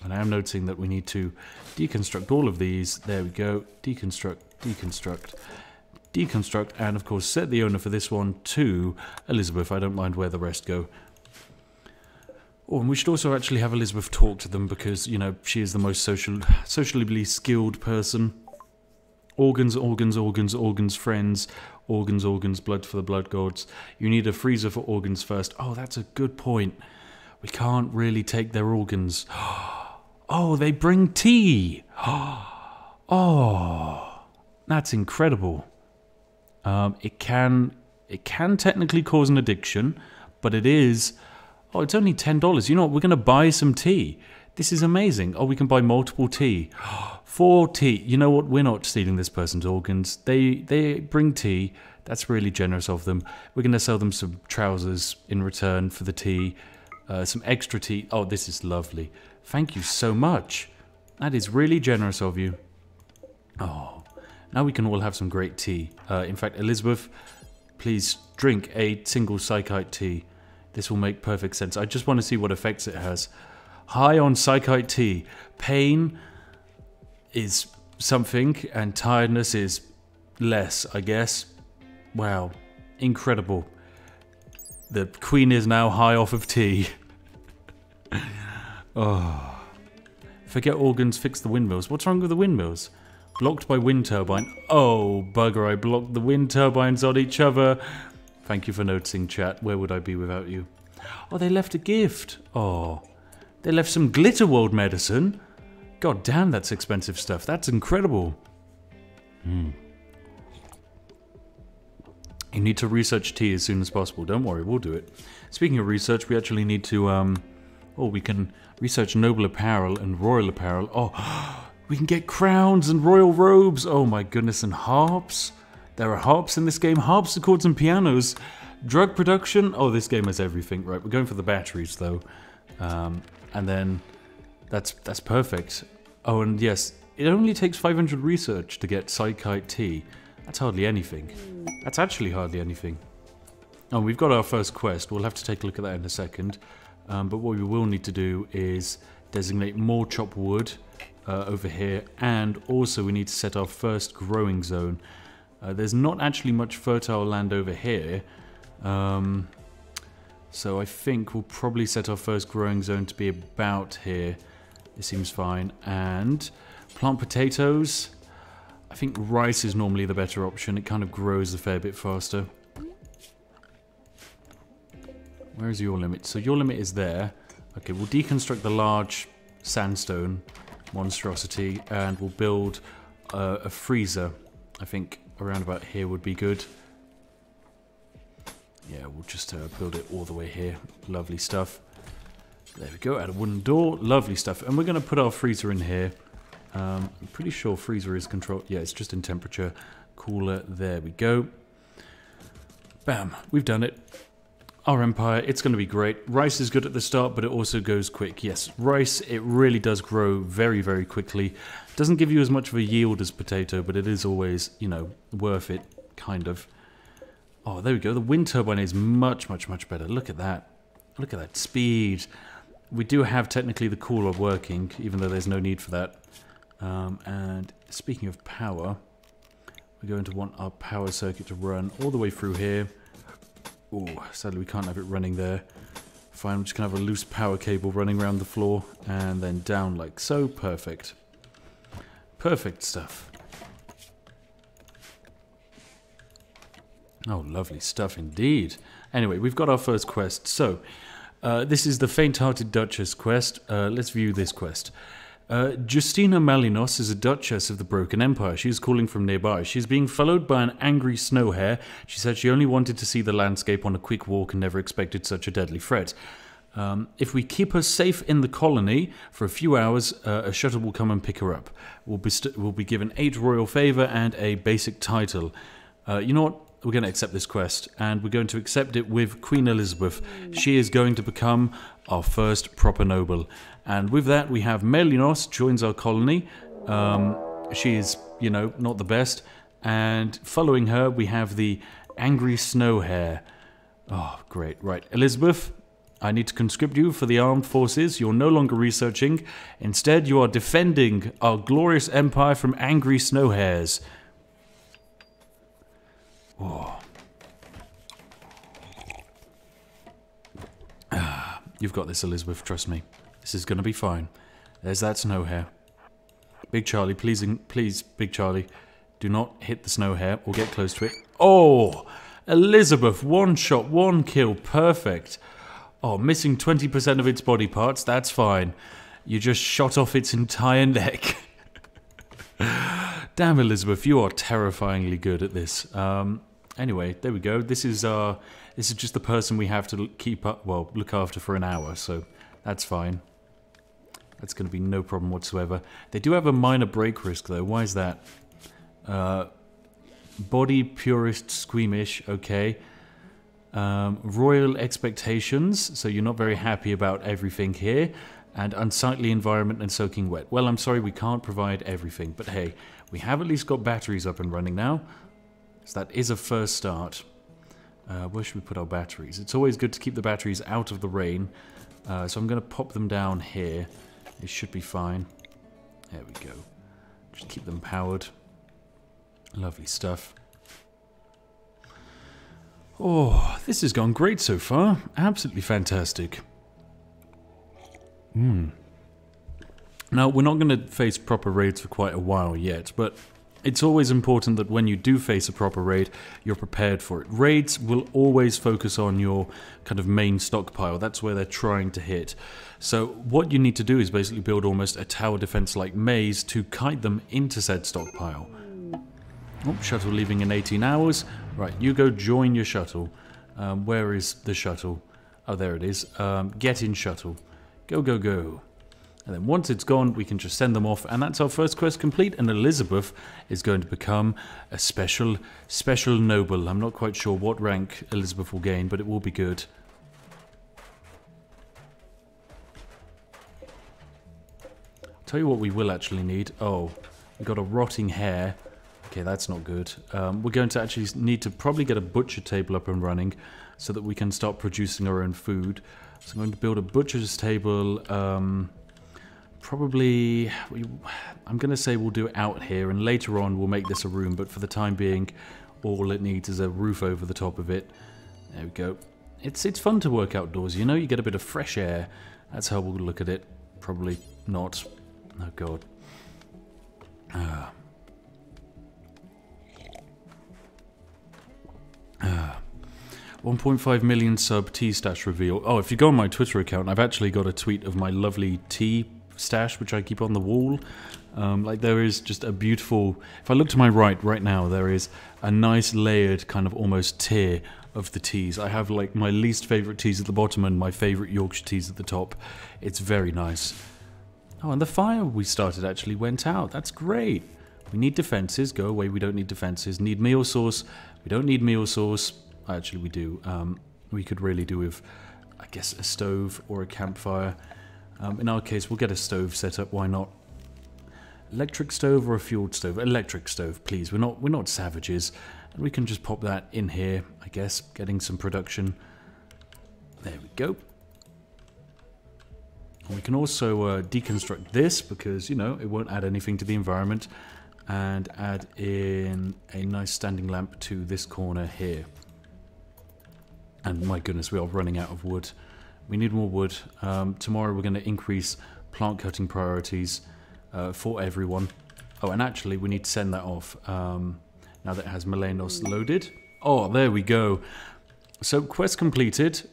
[SPEAKER 1] And I am noticing that we need to deconstruct all of these. There we go. Deconstruct, deconstruct, deconstruct, and of course set the owner for this one to Elizabeth. I don't mind where the rest go. Oh, and we should also actually have Elizabeth talk to them because, you know, she is the most socially skilled person. Organs, organs, organs, organs, friends. Organs, organs, blood for the blood gods. You need a freezer for organs first. Oh, that's a good point. We can't really take their organs. Oh, they bring tea. Oh, that's incredible. It can technically cause an addiction, but it is... Oh, it's only $10. You know what? We're going to buy some tea. This is amazing. Oh, we can buy multiple tea. 4 tea. You know what? We're not stealing this person's organs. They bring tea. That's really generous of them. We're going to sell them some trousers in return for the tea. Some extra tea. Oh, this is lovely. Thank you so much. That is really generous of you. Oh, now we can all have some great tea. In fact, Elizabeth, please drink a single psychite tea. This will make perfect sense. I just want to see what effects it has. High on psychite tea. Pain is something, and tiredness is less, I guess. Wow. Incredible. The queen is now high off of tea. Oh. Forget organs, fix the windmills. What's wrong with the windmills? Blocked by wind turbine. Oh, bugger, I blocked the wind turbines on each other. Thank you for noticing, chat. Where would I be without you? Oh, they left a gift. Oh, they left some Glitter World medicine. God damn, that's expensive stuff. That's incredible. You need to research tea as soon as possible. Don't worry, we'll do it. Speaking of research, we actually need to Oh, we can research noble apparel and royal apparel. Oh, we can get crowns and royal robes. Oh my goodness, and harps. There are harps in this game. Harpsichords and pianos. Drug production. Oh, this game has everything. Right, we're going for the batteries though. And then that's perfect. Oh, and yes, it only takes 500 research to get Psychite Tea. That's hardly anything. That's actually hardly anything. Oh, we've got our first quest. We'll have to take a look at that in a second. But what we will need to do is designate more chopped wood over here. And also we need to set our first growing zone. There's not actually much fertile land over here. So I think we'll probably set our first growing zone to be about here. It seems fine. And plant potatoes. I think rice is normally the better option. It kind of grows a fair bit faster. Where is your limit? So your limit is there. Okay, we'll deconstruct the large sandstone monstrosity and we'll build a freezer. I think around about here would be good. Yeah, we'll just build it all the way here. Lovely stuff. There we go, add a wooden door. Lovely stuff. And we're going to put our freezer in here. I'm pretty sure freezer is controlled. Yeah, it's just in temperature. Cooler. There we go. Bam. We've done it. Our empire, it's going to be great. Rice is good at the start, but it also goes quick. Yes, rice, it really does grow very, very quickly. Doesn't give you as much of a yield as potato, but it is always, you know, worth it, kind of. Oh, there we go. The wind turbine is much, much, much better. Look at that. Look at that speed. We do have technically the cooler working, even though there's no need for that. And speaking of power, we're going to want our power circuit to run all the way through here. Oh, sadly we can't have it running there. Fine, I'm just going to have a loose power cable running around the floor and then down like so. Perfect. Perfect stuff. Oh, lovely stuff indeed. Anyway, we've got our first quest. So, this is the Faint-Hearted Duchess quest. Let's view this quest. Justina Malinos is a duchess of the Broken Empire. She is calling from nearby. She is being followed by an angry snow hare. She said she only wanted to see the landscape on a quick walk and never expected such a deadly threat. If we keep her safe in the colony for a few hours, a shuttle will come and pick her up. We'll be given 8 royal favour and a basic title. You know what? We're going to accept this quest, and we're going to accept it with Queen Elizabeth. She is going to become our first proper noble. And with that, we have Melinos joins our colony. She is, you know, not the best. And following her, we have the angry snow hare. Oh, great. Right. Elizabeth, I need to conscript you for the armed forces. You're no longer researching. Instead, you are defending our glorious empire from angry snow hares. Oh. You've got this, Elizabeth, trust me. This is going to be fine. There's that snow hare. Big Charlie, please, Big Charlie, do not hit the snow hare or get close to it. Oh, Elizabeth, 1 shot, 1 kill, perfect. Oh, missing 20% of its body parts, that's fine. You just shot off its entire neck. Damn, Elizabeth, you are terrifyingly good at this. Anyway, there we go. This is just the person we have to keep up, well, look after for an hour, so that's fine. That's going to be no problem whatsoever. They do have a minor break risk, though. Why is that? Body purist squeamish, okay. Royal expectations, so you're not very happy about everything here. And unsightly environment and soaking wet. Well, I'm sorry, we can't provide everything, but hey, we have at least got batteries up and running now. So that is a first start. Where should we put our batteries? It's always good to keep the batteries out of the rain. So I'm going to pop them down here. It should be fine. There we go. Just keep them powered. Lovely stuff. Oh, this has gone great so far. Absolutely fantastic. Now, we're not going to face proper raids for quite a while yet, but it's always important that when you do face a proper raid, you're prepared for it. Raids will always focus on your kind of main stockpile. That's where they're trying to hit. So what you need to do is basically build almost a tower defense-like maze to kite them into said stockpile. Oh, shuttle leaving in 18 hours. Right, you go join your shuttle. Where is the shuttle? Oh, there it is. Get in shuttle. Go, go, go. And then once it's gone, we can just send them off, and that's our first quest complete, and Elizabeth is going to become a special noble. I'm not quite sure what rank Elizabeth will gain, but it will be good. I'll tell you what we will actually need. Oh, we've got a rotting hare. Okay, that's not good. We're going to actually need to probably get a butcher table up and running so that we can start producing our own food. So I'm going to build a butcher's table. Probably, I'm going to say we'll do it out here, and later on we'll make this a room, but for the time being, all it needs is a roof over the top of it. There we go. It's fun to work outdoors, you know, you get a bit of fresh air. That's how we'll look at it. Probably not. Oh, God. 1.5 million sub tea stash reveal. Oh, if you go on my Twitter account, I've actually got a tweet of my lovely tea stash, which I keep on the wall. Like, there is just a beautiful... If I look to my right now, there is a nice layered kind of almost tier of the teas. I have, like, my least favourite teas at the bottom and my favourite Yorkshire teas at the top. It's very nice. Oh, and the fire we started actually went out. That's great. We need defences. Go away, we don't need defences. Need meal sauce. We don't need meal sauce. Actually, we do. We could really do with, I guess, a stove or a campfire. In our case, we'll get a stove set up. Why not? Electric stove or a fueled stove? Electric stove, please. We're not savages. And we can just pop that in here, I guess, getting some production. There we go. And we can also deconstruct this because, you know, it won't add anything to the environment. And add in a nice standing lamp to this corner here. And my goodness, we are running out of wood. We need more wood. Tomorrow we're going to increase plant cutting priorities for everyone. Oh, and actually we need to send that off now that it has Melenos loaded. Oh, there we go. So quest completed.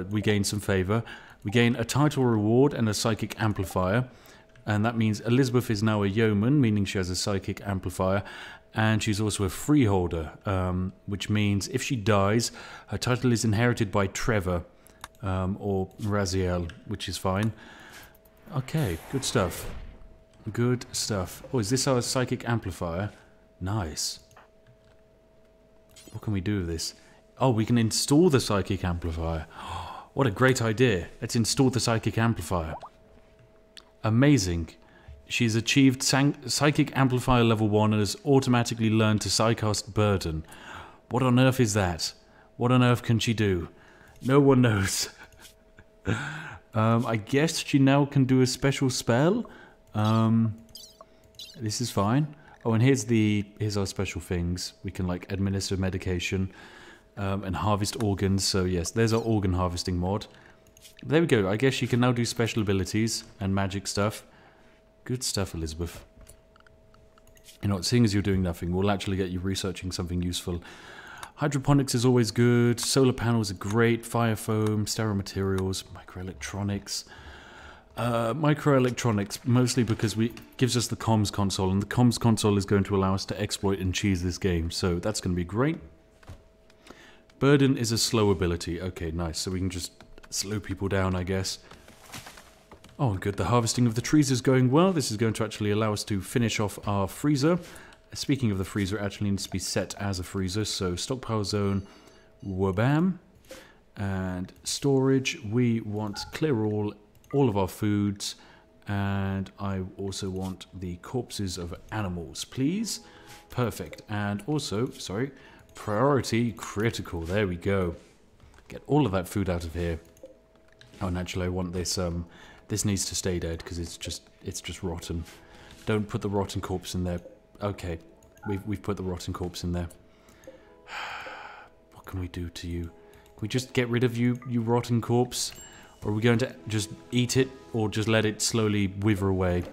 [SPEAKER 1] We gain some favour. We gain a title reward and a psychic amplifier. And that means Elizabeth is now a yeoman, meaning she has a psychic amplifier. And she's also a freeholder, which means if she dies, her title is inherited by Trevor. Or Raziel, which is fine. Okay, good stuff. Good stuff. Oh, is this our psychic amplifier? Nice. What can we do with this? Oh, we can install the psychic amplifier. What a great idea. Let's install the psychic amplifier. Amazing. She's achieved psychic amplifier level 1 and has automatically learned to psycast burden. What on earth is that? What on earth can she do? No one knows. I guess she now can do a special spell. This is fine. Oh, and here's our special things. We can, like, administer medication and harvest organs. So yes, there's our organ harvesting mod. There we go. I guess she can now do special abilities and magic stuff. Good stuff, Elizabeth. You know what, seeing as you're doing nothing, we'll actually get you researching something useful. Hydroponics is always good. Solar panels are great. Fire foam, sterile materials, microelectronics. Microelectronics, mostly because gives us the comms console, and the comms console is going to allow us to exploit and cheese this game, so that's going to be great. Burden is a slow ability. Okay, nice. So we can just slow people down, I guess. Oh, good. The harvesting of the trees is going well. This is going to actually allow us to finish off our freezer. Speaking of the freezer, it actually needs to be set as a freezer. So stockpile zone, wabam. And storage, we want clear all of our foods. And I also want the corpses of animals, please. Perfect. And also, sorry, priority critical. There we go. Get all of that food out of here. Oh, and actually I want this, this needs to stay dead because it's just rotten. Don't put the rotten corpse in there. Okay, we've put the rotten corpse in there. What can we do to you? Can we just get rid of you rotten corpse? Or are we going to just eat it or just let it slowly wither away?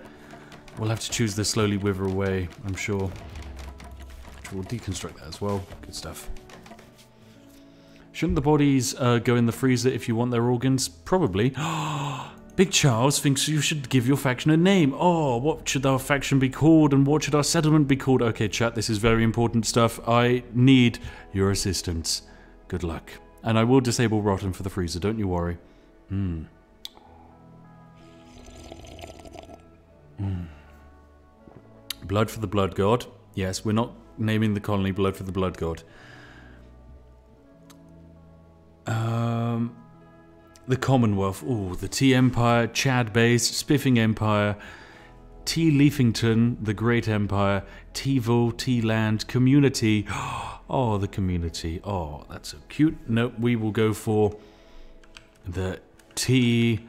[SPEAKER 1] We'll have to choose the slowly wither away, I'm sure. We'll deconstruct that as well. Good stuff. Shouldn't the bodies go in the freezer if you want their organs? Probably. Big Charles thinks you should give your faction a name. Oh, what should our faction be called and what should our settlement be called? Okay, chat, this is very important stuff. I need your assistance. Good luck. And I will disable Rotten for the freezer, don't you worry. Blood for the Blood God. Yes, we're not naming the colony Blood for the Blood God. The Commonwealth. Ooh, the Tea Empire, Chad Base, Spiffing Empire, Tea Leafington, the Great Empire, Teeville, Tea Land, Community. Oh, the Community. Oh, that's so cute. Nope, we will go for the Tea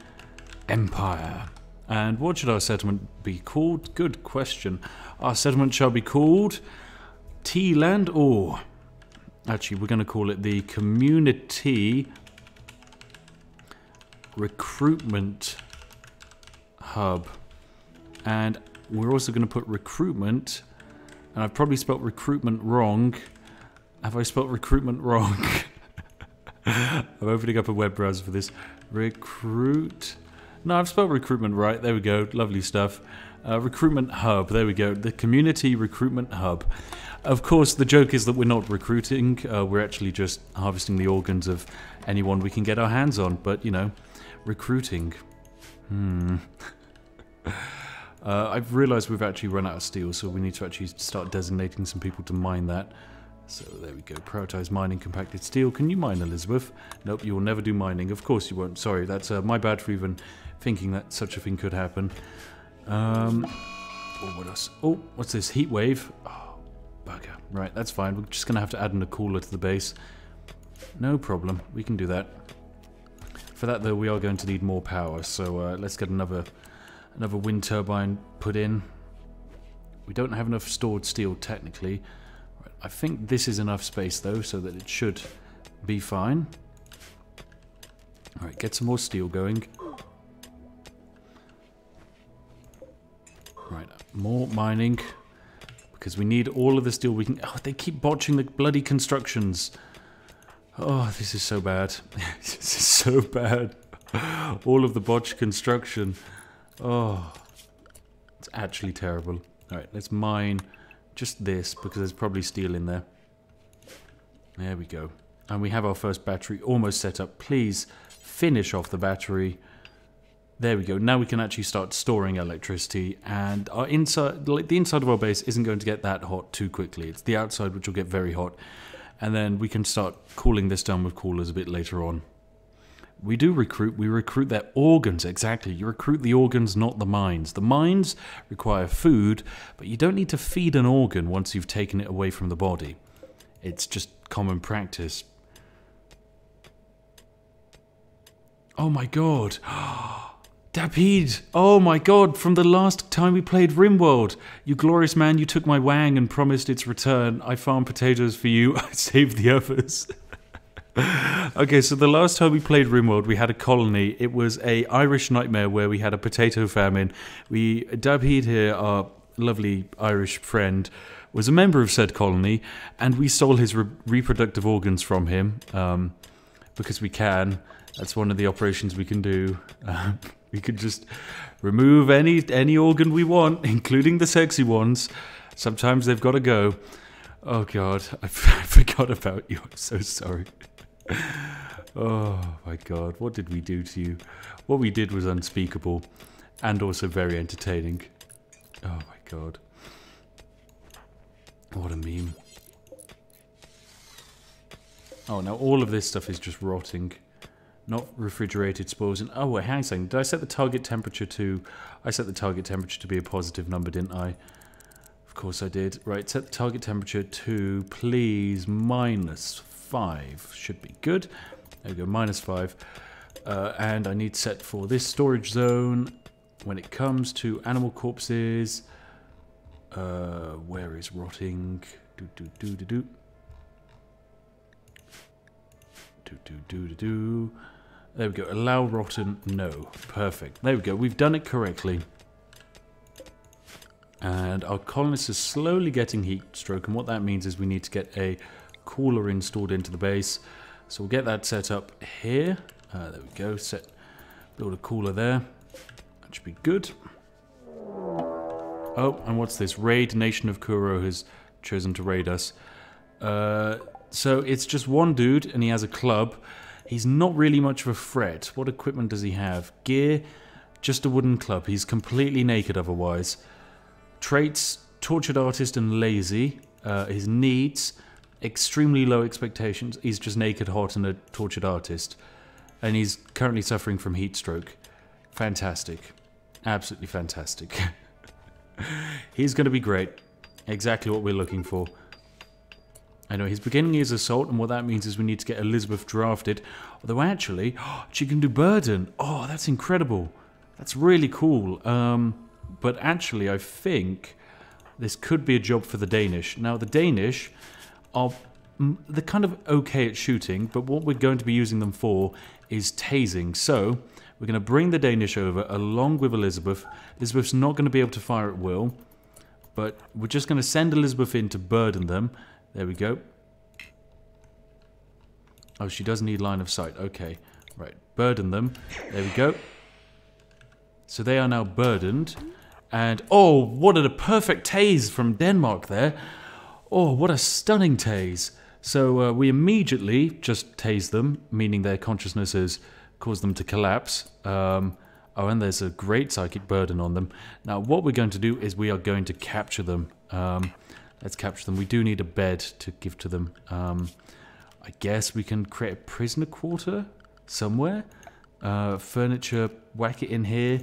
[SPEAKER 1] Empire. And what should our settlement be called? Good question. Our settlement shall be called Tea Land, or actually we're going to call it the Community Recruitment Hub. And we're also going to put recruitment, and I've probably spelt recruitment wrong. Have I spelt recruitment wrong? I'm opening up a web browser for this. No, I've spelled recruitment right. There we go. Lovely stuff. Recruitment Hub. There we go. The Community Recruitment Hub. Of course, the joke is that we're not recruiting. We're actually just harvesting the organs of anyone we can get our hands on. But, you know, recruiting. I've realised we've actually run out of steel, so we need to actually start designating some people to mine that. So there we go. Prioritise mining compacted steel. Can you mine, Elizabeth? Nope, you will never do mining. Of course you won't. Sorry, that's my bad for even thinking that such a thing could happen. Oh, what else? Oh, what's this? Heat wave. Oh, bugger. Right, that's fine. We're just going to have to add in a cooler to the base. No problem. We can do that. For that, though, we are going to need more power. So let's get another wind turbine put in. We don't have enough stored steel, technically. Right, I think this is enough space, though, so that it should be fine. Alright, get some more steel going. Right, more mining. Because we need all of the steel we can... Oh, they keep botching the bloody constructions. Oh, this is so bad. This is so bad. All of the botched construction. Oh, it's actually terrible. Alright, let's mine just this, because there's probably steel in there. There we go. And we have our first battery almost set up. Please finish off the battery. There we go. Now we can actually start storing electricity, and our inside, like the inside of our base isn't going to get that hot too quickly. It's the outside which will get very hot, and then we can start cooling this down with coolers a bit later on. We do recruit. We recruit their organs, exactly. You recruit the organs, not the minds. The minds require food, but you don't need to feed an organ once you've taken it away from the body. It's just common practice. Oh my god. Dapid! Oh my god, from the last time we played Rimworld! You glorious man, you took my wang and promised its return. I farmed potatoes for you, I saved the others. Okay, so the last time we played Rimworld, we had a colony. It was a Irish nightmare where we had a potato famine. Dapid here, our lovely Irish friend, was a member of said colony, and we stole his reproductive organs from him, because we can. That's one of the operations we can do. We could just remove any organ we want, including the sexy ones. Sometimes they've got to go. Oh god, I forgot about you. I'm so sorry. Oh my god, what did we do to you? What we did was unspeakable, and also very entertaining. Oh my god. What a meme. Oh, now all of this stuff is just rotting. Not refrigerated spores. And oh, wait, hang on a second. Did I set the target temperature to... I set the target temperature to be a positive number, didn't I? Of course I did. Right, set the target temperature to, please, -5. Should be good. There we go, -5. And I need set for this storage zone. When it comes to animal corpses... where is rotting? There we go. Allow rotten. No. Perfect. There we go. We've done it correctly. And our colonists are slowly getting heat stroke. And what that means is we need to get a cooler installed into the base. So we'll get that set up here. There we go. Build a cooler there. That should be good. Oh, and what's this? Raid. Nation of Kuro has chosen to raid us. So it's just one dude, and he has a club. He's not really much of a threat. What equipment does he have? Gear, Just a wooden club. He's completely naked otherwise. Traits, tortured artist and lazy. His needs, extremely low expectations. He's just naked, hot, and a tortured artist. And he's currently suffering from heat stroke. Fantastic. Absolutely fantastic. He's going to be great. Exactly what we're looking for. I know, he's beginning his assault, and what that means is we need to get Elizabeth drafted. Although actually, she can do burden. Oh, that's incredible. That's really cool. But actually, I think this could be a job for the Danish. Now, the Danish are... they're kind of okay at shooting, but what we're going to be using them for is tasing. So, we're going to bring the Danish over along with Elizabeth. Elizabeth's not going to be able to fire at will, but we're just going to send Elizabeth in to burden them. There we go. Oh, she does need line of sight. Okay, right. Burden them. There we go. So they are now burdened. And, oh, what a perfect tase from Denmark there. Oh, what a stunning tase. So we immediately just tase them, meaning their consciousness has caused them to collapse. Oh, and there's a great psychic burden on them. Now, what we're going to do is we are going to capture them. Let's capture them. We do need a bed to give to them. I guess we can create a prisoner quarter somewhere. Furniture, whack it in here.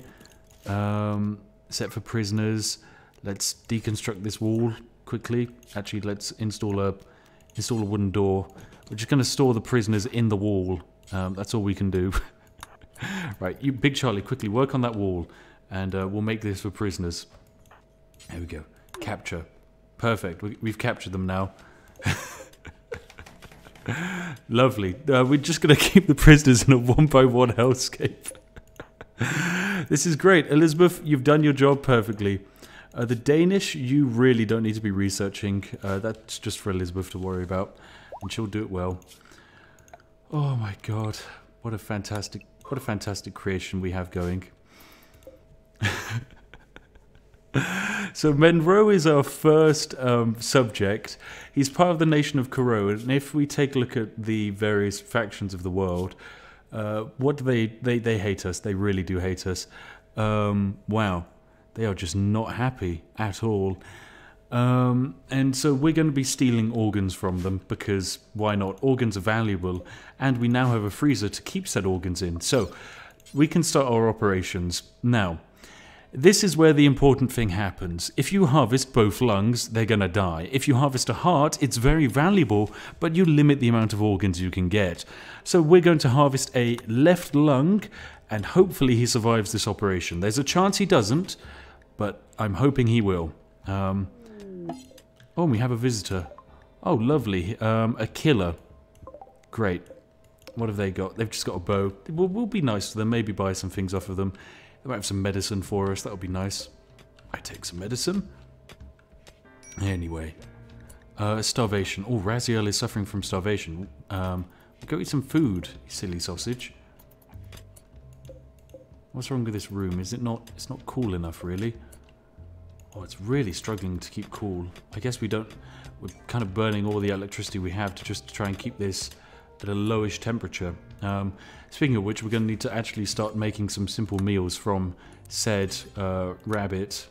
[SPEAKER 1] Set for prisoners. Let's deconstruct this wall quickly. Actually, let's install a wooden door. We're just going to store the prisoners in the wall. That's all we can do. Right, you, Big Charlie, quickly work on that wall, and we'll make this for prisoners. There we go. Capture. Perfect. We've captured them now. Lovely. We're just going to keep the prisoners in a one-by-one hellscape. This is great. Elizabeth, you've done your job perfectly. The Danish, you really don't need to be researching. That's just for Elizabeth to worry about, and she'll do it well. Oh my god. What a fantastic creation we have going. So Monroe is our first subject. He's part of the nation of Karo, and if we take a look at the various factions of the world, what do they hate us. They really do hate us. Wow. They are just not happy at all. And so we're going to be stealing organs from them, because why not? Organs are valuable, and we now have a freezer to keep said organs in. So we can start our operations. Now, this is where the important thing happens. If you harvest both lungs, they're going to die. If you harvest a heart, it's very valuable, but you limit the amount of organs you can get. So we're going to harvest a left lung, and hopefully he survives this operation. There's a chance he doesn't, but I'm hoping he will. Oh, we have a visitor. Oh, lovely. A killer. Great. What have they got? They've just got a bow. We'll be nice to them. Maybe buy some things off of them. They might have some medicine for us. That would be nice. I take some medicine. Anyway. Starvation. Oh, Raziel is suffering from starvation. Go eat some food, you silly sausage. What's wrong with this room? Is it not... It's not cool enough, really. Oh, it's really struggling to keep cool. I guess we don't... We're kind of burning all the electricity we have to just try and keep this at a lowish temperature. Speaking of which, we're going to need to actually start making some simple meals from said rabbit.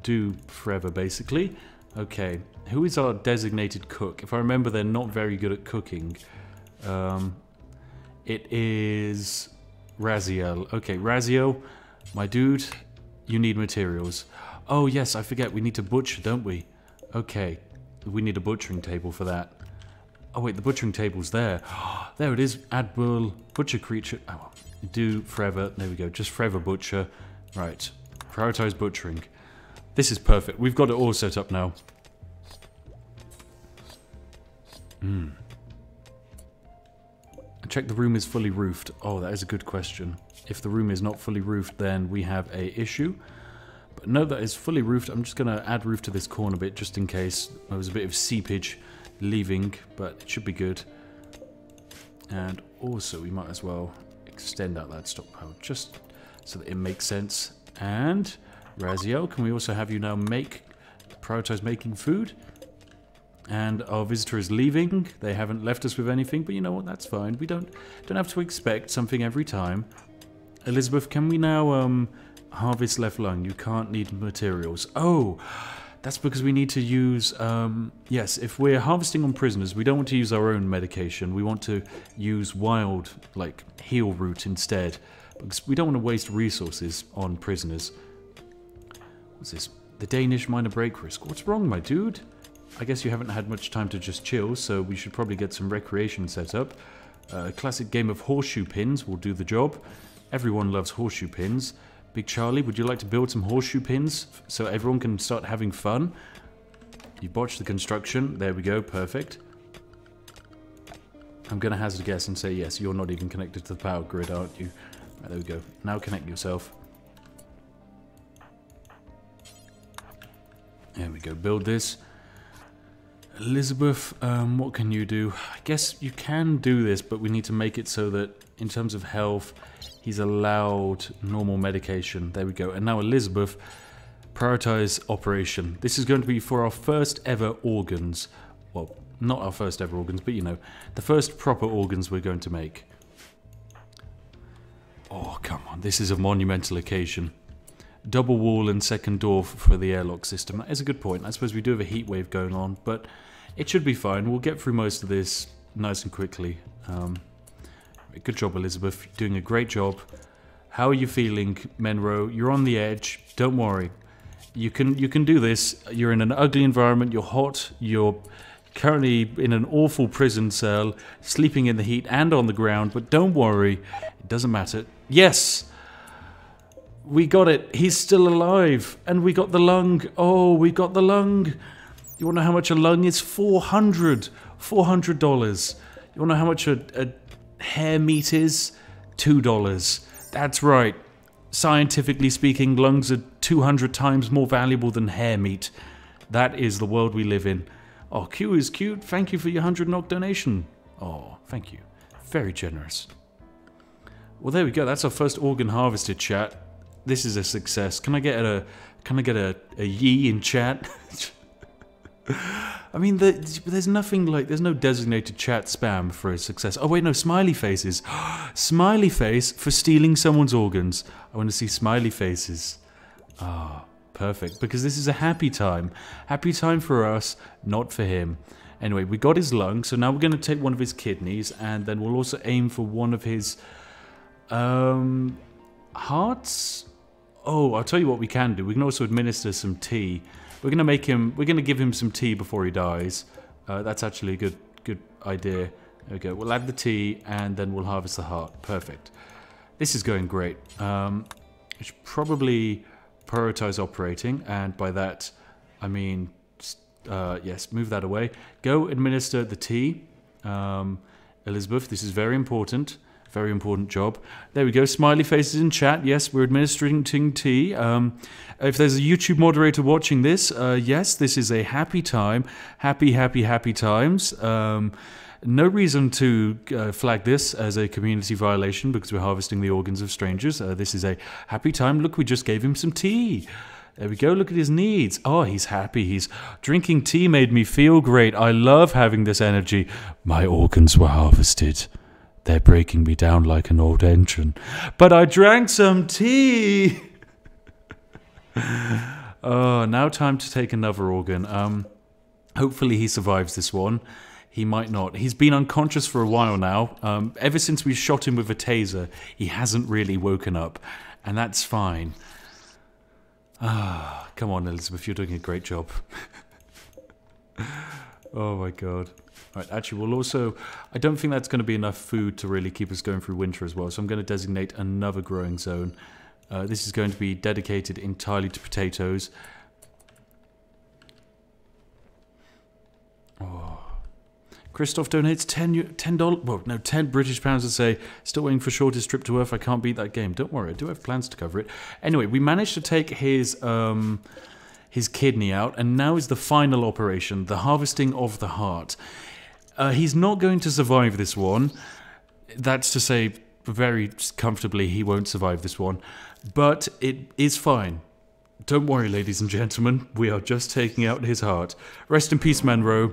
[SPEAKER 1] Do forever, basically. Okay, who is our designated cook? If I remember, they're not very good at cooking. It is Raziel. Okay, Raziel, my dude, you need materials. Oh yes, I forget, we need to butcher, don't we? Okay, we need a butchering table for that. Oh wait, the butchering table's there. There it is, Admiral Butcher Creature. Oh, do forever, there we go, just forever butcher. Right, prioritize butchering. This is perfect, we've got it all set up now. Check the room is fully roofed. Oh, that is a good question. If the room is not fully roofed, then we have a issue. But no, that is fully roofed. I'm just going to add roof to this corner bit just in case there was a bit of seepage leaving, but it should be good. And also, we might as well extend out that stockpile just so that it makes sense. And Raziel, can we also have you now prioritize making food? And our visitor is leaving. They haven't left us with anything, but you know what? That's fine. We don't have to expect something every time. Elizabeth, can we now harvest left lung? You can't need materials. Oh, that's because we need to use... yes, if we're harvesting on prisoners, we don't want to use our own medication. We want to use wild, like, heal root instead. Because we don't want to waste resources on prisoners. What's this? The Danish minor break risk. What's wrong, my dude? I guess you haven't had much time to just chill, so we should probably get some recreation set up. A classic game of horseshoe pins will do the job. Everyone loves horseshoe pins. Big Charlie, would you like to build some horseshoe pins so everyone can start having fun? You botched the construction. There we go. Perfect. I'm going to hazard a guess and say yes, you're not even connected to the power grid, aren't you? Right, there we go. Now connect yourself. There we go. Build this. Elizabeth, what can you do? I guess you can do this, but we need to make it so that in terms of health, he's allowed normal medication. There we go. And now Elizabeth, prioritize operation. This is going to be for our first ever organs. Well, not our first ever organs, but you know, the first proper organs we're going to make. Oh, come on. This is a monumental occasion. Double wall and second door for the airlock system. That is a good point. I suppose we do have a heat wave going on, but it should be fine. We'll get through most of this nice and quickly. Good job, Elizabeth. You're doing a great job. How are you feeling, Menro? You're on the edge. Don't worry. You can do this. You're in an ugly environment. You're hot. You're currently in an awful prison cell, sleeping in the heat and on the ground, but don't worry. It doesn't matter. Yes! We got it. He's still alive. And we got the lung. Oh, we got the lung. You want to know how much a lung is? $400. $400. You want to know how much a hair meat is? $2. That's right. Scientifically speaking, lungs are 200 times more valuable than hair meat. That is the world we live in. Oh, Q is cute. Thank you for your 100 NOK donation. Oh, thank you. Very generous. Well, there we go. That's our first organ harvested, chat. This is a success. Can I get a yee in chat? I mean, there's nothing like, there's no designated chat spam for a success. Oh wait, no, smiley faces. Smiley face for stealing someone's organs. I want to see smiley faces. Ah, perfect. Because this is a happy time. Happy time for us, not for him. Anyway, we got his lung, so now we're going to take one of his kidneys, and then we'll also aim for one of his hearts. Oh, I'll tell you what we can do. We can also administer some tea. We're gonna give him some tea before he dies. That's actually a good idea. There we go. We'll add the tea and then we'll harvest the heart. Perfect. This is going great. I should probably prioritize operating, and by that I mean yes, move that away. Go administer the tea. Elizabeth, this is very important. Very important job. There we go. Smiley faces in chat. Yes, we're administering tea. If there's a YouTube moderator watching this, yes, this is a happy time. Happy times. No reason to flag this as a community violation because we're harvesting the organs of strangers. This is a happy time. Look, we just gave him some tea. There we go. Look at his needs. Oh, he's happy. He's drinking tea made me feel great. I love having this energy. My organs were harvested. They're breaking me down like an old engine. But I drank some tea! Oh, now time to take another organ. Hopefully he survives this one. He might not. He's been unconscious for a while now. Ever since we shot him with a taser, he hasn't really woken up. And that's fine. Ah, come on, Elizabeth. You're doing a great job. Oh my god. Right, actually, we'll also... I don't think that's going to be enough food to really keep us going through winter as well, so I'm going to designate another growing zone. This is going to be dedicated entirely to potatoes. Oh. Christoph donates $10... Well, no, 10 British pounds to say, still waiting for shortest trip to Earth, I can't beat that game. Don't worry, I do have plans to cover it. Anyway, we managed to take his kidney out, and now is the final operation, the harvesting of the heart. He's not going to survive this one. That's to say, very comfortably, he won't survive this one. But it is fine. Don't worry, ladies and gentlemen. We are just taking out his heart. Rest in peace, Manro.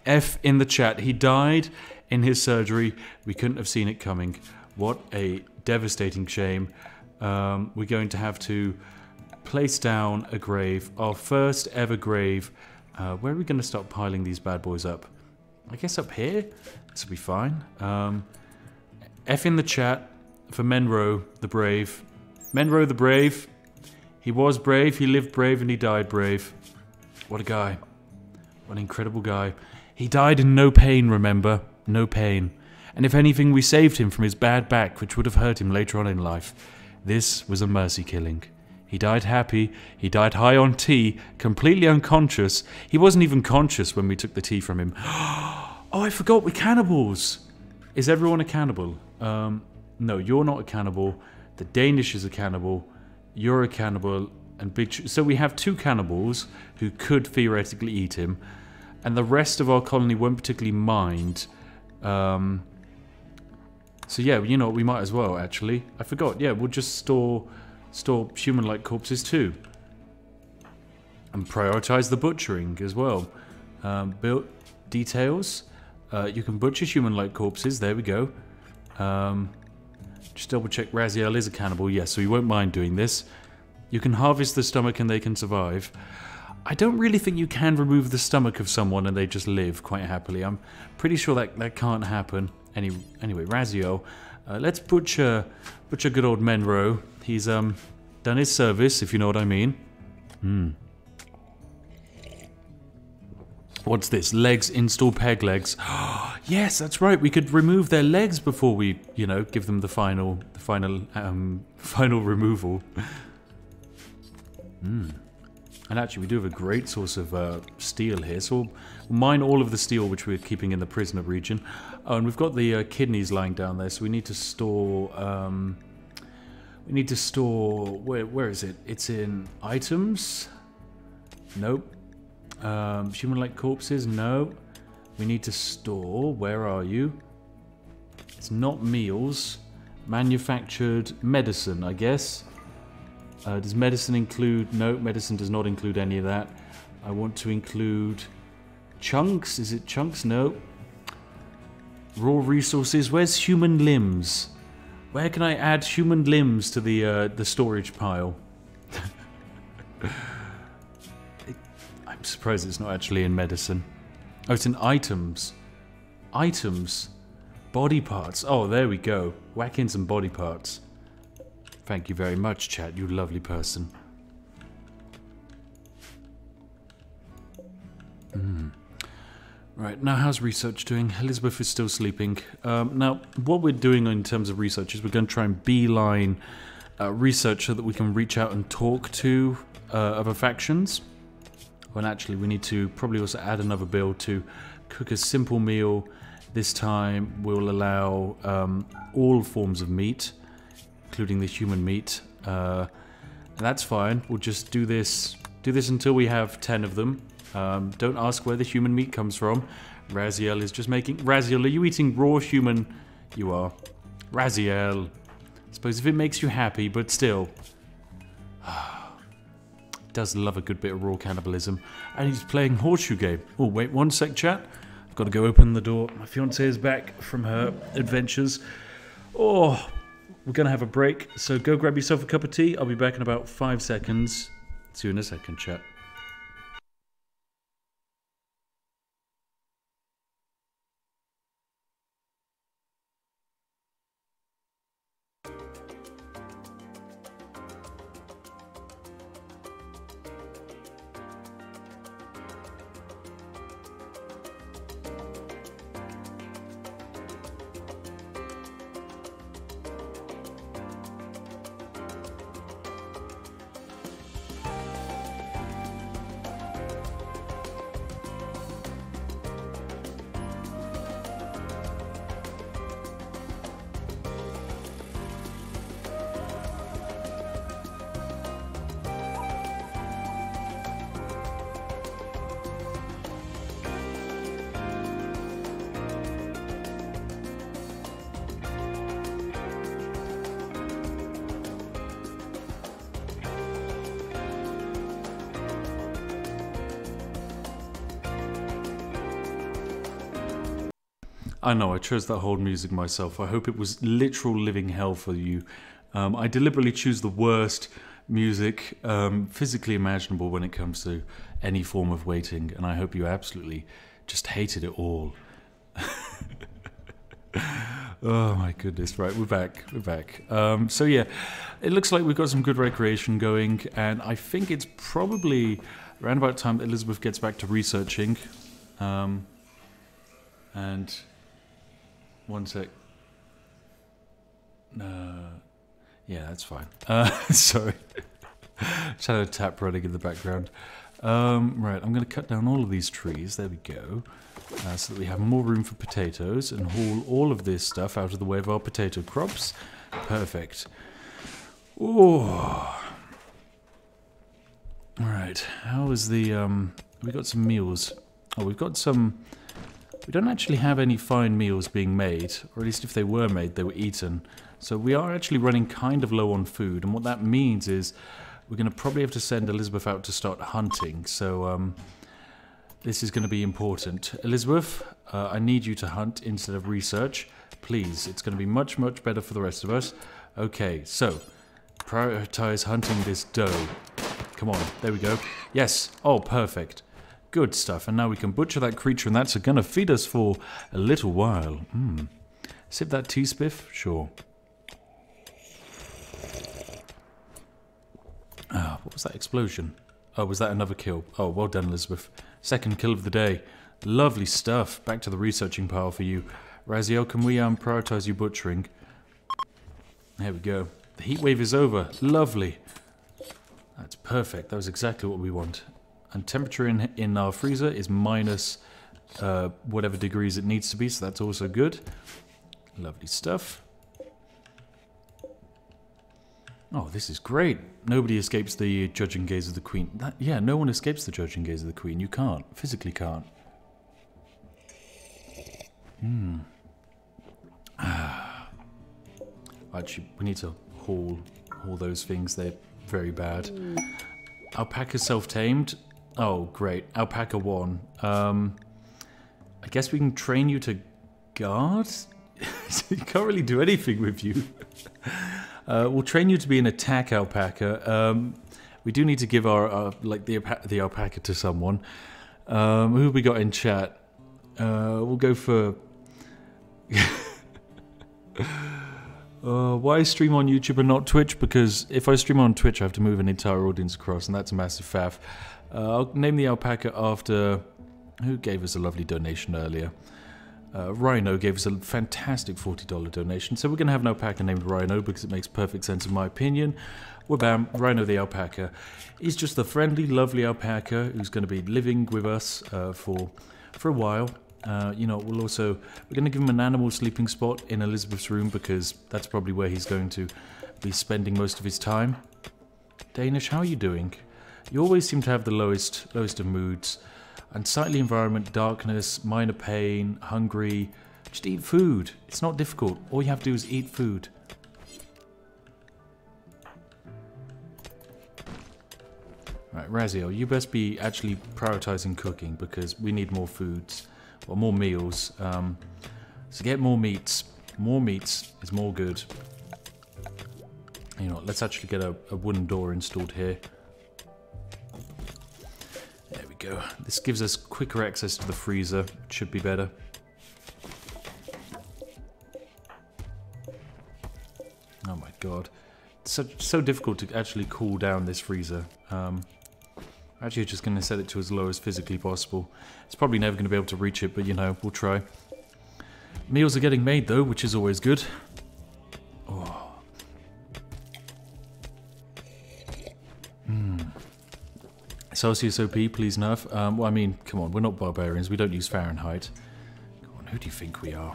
[SPEAKER 1] F in the chat. He died in his surgery. We couldn't have seen it coming. What a devastating shame. we're going to have to place down a grave, our first ever grave. Where are we going to start piling these bad boys up? I guess up here? This will be fine. F in the chat for Menro the Brave. Menro the Brave. He was brave, he lived brave, and he died brave. What a guy. What an incredible guy. He died in no pain, remember? No pain. And if anything, we saved him from his bad back, which would have hurt him later on in life. This was a mercy killing. He died happy, he died high on tea, completely unconscious. He wasn't even conscious when we took the tea from him. Oh, I forgot, we're cannibals! Is everyone a cannibal? No, you're not a cannibal. The Danish is a cannibal. You're a cannibal. And so we have 2 cannibals who could theoretically eat him. And the rest of our colony won't particularly mind. So yeah, you know what, we might as well, actually. I forgot, yeah, we'll just store human-like corpses too. And prioritize the butchering as well. Build details. You can butcher human-like corpses, there we go. Just double-check Raziel is a cannibal, yes, so we won't mind doing this. You can harvest the stomach and they can survive. I don't really think you can remove the stomach of someone and they just live quite happily. I'm pretty sure that can't happen. Anyway, Raziel, let's butcher good old Menro. He's done his service, if you know what I mean. What's this? Legs, install peg legs. Yes, that's right. We could remove their legs before we, you know, give them the final removal. And actually, we do have a great source of steel here, so we'll mine all of the steel which we're keeping in the prisoner region. Oh, and we've got the kidneys lying down there, so we need to store. Where is it? It's in items. Nope. Human-like corpses. No. We need to store. Where are you? It's not meals. Manufactured medicine, I guess. Does medicine include... No, medicine does not include any of that. I want to include chunks. Is it chunks? No. Raw resources. Where's human limbs? Where can I add human limbs to the storage pile? I'm surprised it's not actually in medicine. Oh, it's in items. Items. Body parts. Oh, there we go. Whack in some body parts. Thank you very much, chat, you lovely person. Right, now how's research doing? Elizabeth is still sleeping. Now, what we're doing in terms of research is we're going to try and beeline research so that we can reach out and talk to other factions. Well, actually, we need to probably also add another build to cook a simple meal. This time, we'll allow all forms of meat, including the human meat. And that's fine. We'll just do this until we have 10 of them. Don't ask where the human meat comes from. Raziel is just making... Raziel, are you eating raw human? You are. Raziel. I suppose if it makes you happy, but still. Does love a good bit of raw cannibalism. And he's playing horseshoe game. Oh, wait, one sec, chat. I've got to go open the door. My fiancée is back from her adventures. Oh... We're going to have a break, so go grab yourself a cup of tea. I'll be back in about 5 seconds. See you in a second, chat. I know, I chose that hold music myself. I hope it was literal living hell for you I deliberately choose the worst music physically imaginable when it comes to any form of waiting, and I hope you absolutely just hated it all. Oh my goodness, right, we're back. So yeah, it looks like we've got some good recreation going, and I think it's probably around about time Elizabeth gets back to researching. And one sec. Yeah, that's fine. Sorry. Just had a tap running in the background. Right, I'm going to cut down all of these trees. There we go. So that we have more room for potatoes and haul all of this stuff out of the way of our potato crops. Perfect. Oh. Alright, how is the... we got some meals. Oh, we've got some... We don't actually have any fine meals being made, or at least if they were made, they were eaten. So we are actually running kind of low on food, and what that means is we're going to probably have to send Elizabeth out to start hunting. So this is going to be important. Elizabeth, I need you to hunt instead of research. Please, it's going to be much, much better for the rest of us. Okay, so prioritize hunting this doe. Come on, there we go. Yes, oh, perfect. Good stuff, and now we can butcher that creature, and that's going to feed us for a little while. Sip that tea, Spiff? Sure. What was that explosion? Oh, was that another kill? Oh, well done, Elizabeth. Second kill of the day. Lovely stuff. Back to the researching pile for you. Raziel, can we prioritize you butchering? There we go. The heat wave is over. Lovely. That's perfect. That was exactly what we want. And temperature in our freezer is minus whatever degrees it needs to be, so that's also good. Lovely stuff. Oh, this is great. Nobody escapes the judging gaze of the Queen. Yeah, no one escapes the judging gaze of the Queen. You can't. Physically can't. Actually, we need to haul those things. They're very bad. Alpaca self-tamed. Oh, great. Alpaca 1. I guess we can train you to guard? You can't really do anything with you. We'll train you to be an attack alpaca. We do need to give our the alpaca to someone. Who have we got in chat? We'll go for... why stream on YouTube and not Twitch? Because if I stream on Twitch, I have to move an entire audience across, and that's a massive faff. I'll name the alpaca after... Who gave us a lovely donation earlier? Rhino gave us a fantastic $40 donation, so we're going to have an alpaca named Rhino because it makes perfect sense in my opinion. Well, bam, Rhino the alpaca. He's just a friendly, lovely alpaca who's going to be living with us for a while. You know, we're going to give him an animal sleeping spot in Elizabeth's room because that's probably where he's going to be spending most of his time. Danish, how are you doing? You always seem to have the lowest of moods. Unsightly environment, darkness, minor pain, hungry. Just eat food. It's not difficult. All you have to do is eat food. Right, Raziel, you best be actually prioritizing cooking because we need more foods, or more meals. So get more meats. More meats is more good. You know what, let's actually get a wooden door installed here. There we go. This gives us quicker access to the freezer. It should be better. Oh my god. It's so difficult to actually cool down this freezer. Actually, just going to set it to as low as physically possible. It's probably never going to be able to reach it, but you know, we'll try. Meals are getting made though, which is always good. Oh. Celsius OP, please nerf. Well, I mean, come on, we're not barbarians. We don't use Fahrenheit. Come on, who do you think we are?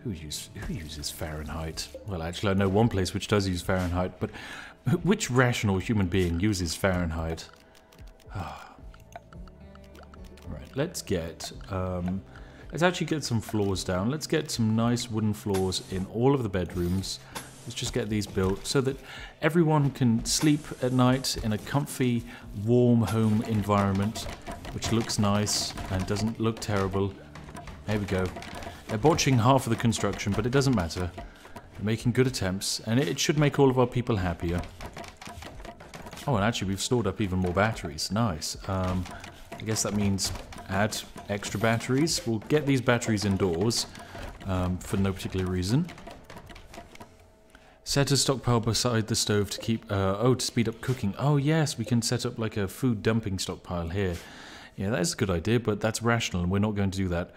[SPEAKER 1] Who uses Fahrenheit? Well, actually, I know one place which does use Fahrenheit, but which rational human being uses Fahrenheit? Right, let's actually get some floors down. Let's get some nice wooden floors in all of the bedrooms. Let's just get these built so that everyone can sleep at night in a comfy, warm home environment, which looks nice and doesn't look terrible. There we go. They're botching half of the construction, but it doesn't matter. We're making good attempts, and it should make all of our people happier. Oh, and actually we've stored up even more batteries. Nice. I guess that means add extra batteries. We'll get these batteries indoors for no particular reason. Set a stockpile beside the stove to keep... to speed up cooking. Oh, yes, we can set up like a food dumping stockpile here. Yeah, that is a good idea, but that's rational, and we're not going to do that.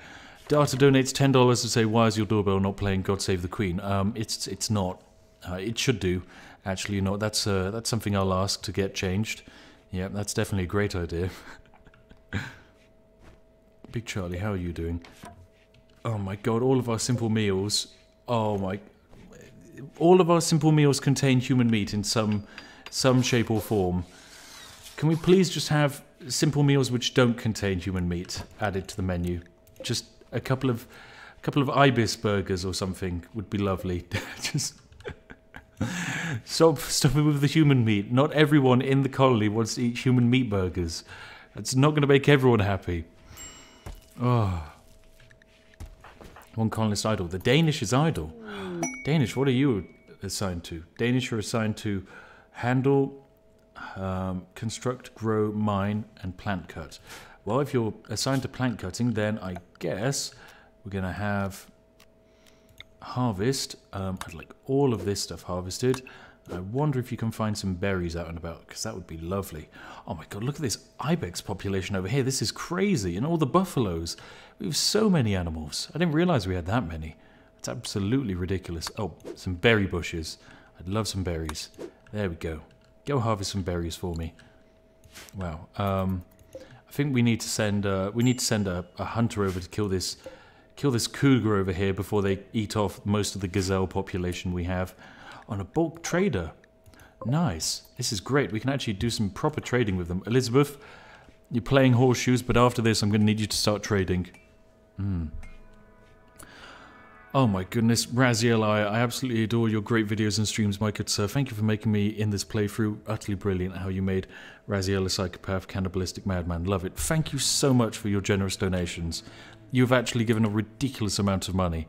[SPEAKER 1] Data donates $10 to say, why is your doorbell not playing God Save the Queen? It's not. It should do. Actually, you know, that's something I'll ask to get changed. Yeah, that's definitely a great idea. Big Charlie, how are you doing? Oh my god, all of our simple meals... Oh my... All of our simple meals contain human meat in some shape or form. Can we please just have simple meals which don't contain human meat added to the menu? Just a couple of ibis burgers or something would be lovely. Just stop it with the human meat. Not everyone in the colony wants to eat human meat burgers. That's not going to make everyone happy. Oh. One colonist idle. The Danish is idle. Danish, what are you assigned to? Danish are assigned to handle, construct, grow, mine, and plant cut. Well, if you're assigned to plant cutting, then I guess we're going to have harvest. I'd like all of this stuff harvested. I wonder if you can find some berries out and about, because that would be lovely. Oh my god, look at this ibex population over here. This is crazy. And all the buffaloes. We have so many animals. I didn't realize we had that many. It's absolutely ridiculous. Oh, some berry bushes. I'd love some berries. There we go. Go harvest some berries for me. Wow. I think we need to send a hunter over to kill this cougar over here before they eat off most of the gazelle population we have. On a bulk trader. Nice. This is great. We can actually do some proper trading with them. Elizabeth, you're playing horseshoes, but after this I'm going to need you to start trading. Oh my goodness, Raziel, I absolutely adore your great videos and streams, my good sir. Thank you for making me in this playthrough. Utterly brilliant how you made Raziel a psychopath, cannibalistic madman. Love it. Thank you so much for your generous donations. You've actually given a ridiculous amount of money.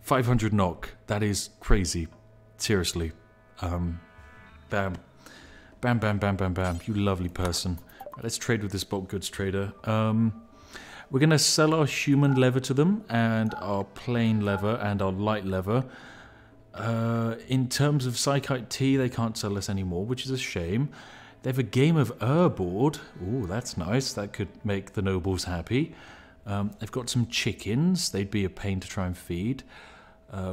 [SPEAKER 1] 500 NOK. That is crazy. Seriously. Bam. Bam, bam, bam, bam, bam. You lovely person. Right, let's trade with this bulk goods trader. We're going to sell our human leather to them, and our plain leather, and our light leather. In terms of Psychite tea, they can't sell us anymore, which is a shame. They have a game of board. Ooh, that's nice. That could make the nobles happy. They've got some chickens. They'd be a pain to try and feed.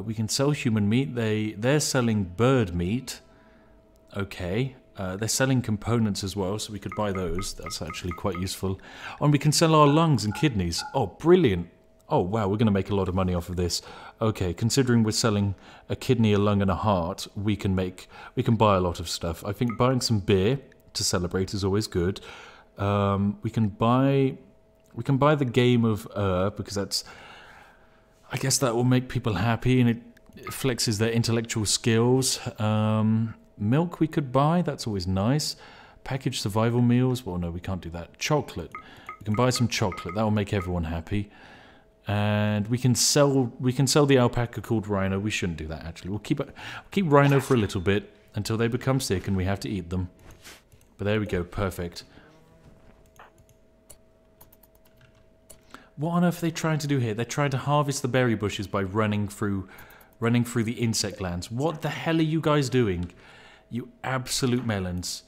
[SPEAKER 1] We can sell human meat. They're selling bird meat. Okay. They're selling components as well, so we could buy those. That's actually quite useful. And we can sell our lungs and kidneys. Oh, brilliant. Oh, wow, we're going to make a lot of money off of this. Okay, considering we're selling a kidney, a lung, and a heart, we can buy a lot of stuff. I think buying some beer to celebrate is always good. We can buy the game of because that's... I guess that will make people happy, and it flexes their intellectual skills. Milk we could buy, that's always nice. Packaged survival meals, well no, we can't do that. Chocolate, we can buy some chocolate, that will make everyone happy. And we can sell the alpaca called Rhino. We shouldn't do that actually. We'll keep Rhino for a little bit until they become sick and we have to eat them. But there we go, perfect. What on earth are they trying to do here? They're trying to harvest the berry bushes by running through the insect lands. What the hell are you guys doing? You absolute melons.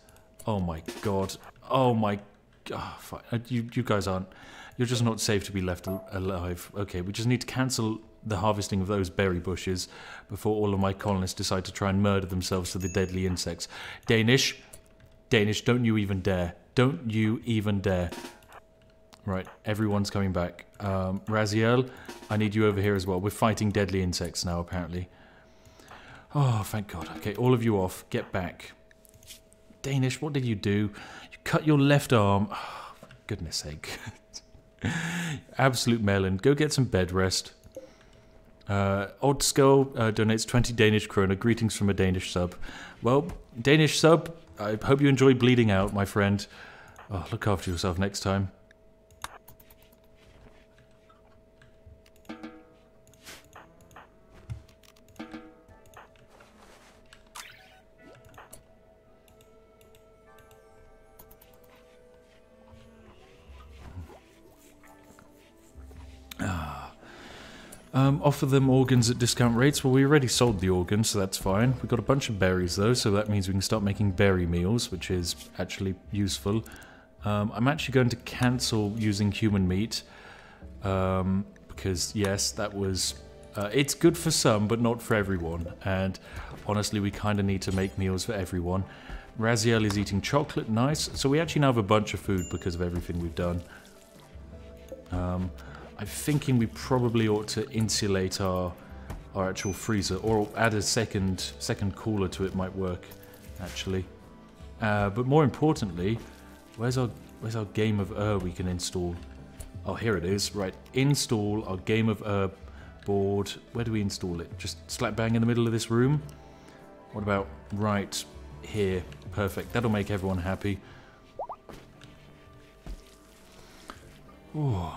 [SPEAKER 1] Oh my god. Oh my god. You guys aren't... You're just not safe to be left alive. Okay, we just need to cancel the harvesting of those berry bushes before all of my colonists decide to try and murder themselves to the deadly insects. Danish, don't you even dare. Don't you even dare. Right, everyone's coming back. Raziel, I need you over here as well. We're fighting deadly insects now, apparently. Oh, thank God. Okay, all of you off. Get back. Danish, what did you do? You cut your left arm. Oh, for goodness sake. Absolute melon. Go get some bed rest. Odd Skull donates 20 Danish kroner. Greetings from a Danish sub. Well, Danish sub, I hope you enjoy bleeding out, my friend. Oh, look after yourself next time. Offer them organs at discount rates. Well, we already sold the organs, so that's fine. We've got a bunch of berries, though, so that means we can start making berry meals, which is actually useful. I'm actually going to cancel using human meat, because, yes, that was... it's good for some, but not for everyone, and honestly, we kind of need to make meals for everyone. Raziel is eating chocolate, nice. So we actually now have a bunch of food because of everything we've done. I'm thinking we probably ought to insulate our actual freezer, or add a second cooler to it might work, actually. But more importantly, where's our Game of Herb we can install? Oh, here it is. Right, install our Game of Herb board. Where do we install it? Just slap bang in the middle of this room? What about right here? Perfect. That'll make everyone happy. Ooh.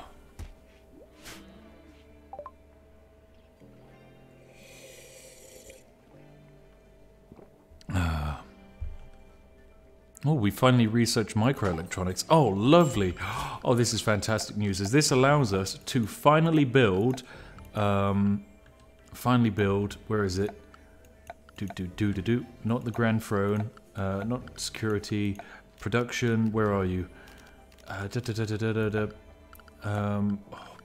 [SPEAKER 1] Oh, we finally researched microelectronics. Oh, lovely. Oh, this is fantastic news. As this allows us to finally build... where is it? Not the Grand Throne. Not security. Production. Where are you?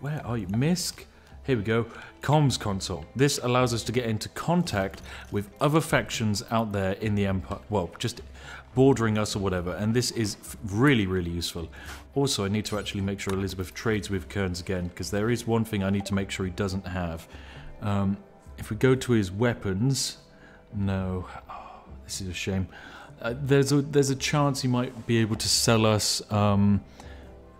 [SPEAKER 1] Where are you? MISC? Here we go. Comms console. This allows us to get into contact with other factions out there in the Empire. Well, just bordering us or whatever. And this is really, really useful. Also, I need to actually make sure Elizabeth trades with Kearns again, because there is one thing I need to make sure he doesn't have. If we go to his weapons... No. Oh, this is a shame. There's a chance he might be able to sell us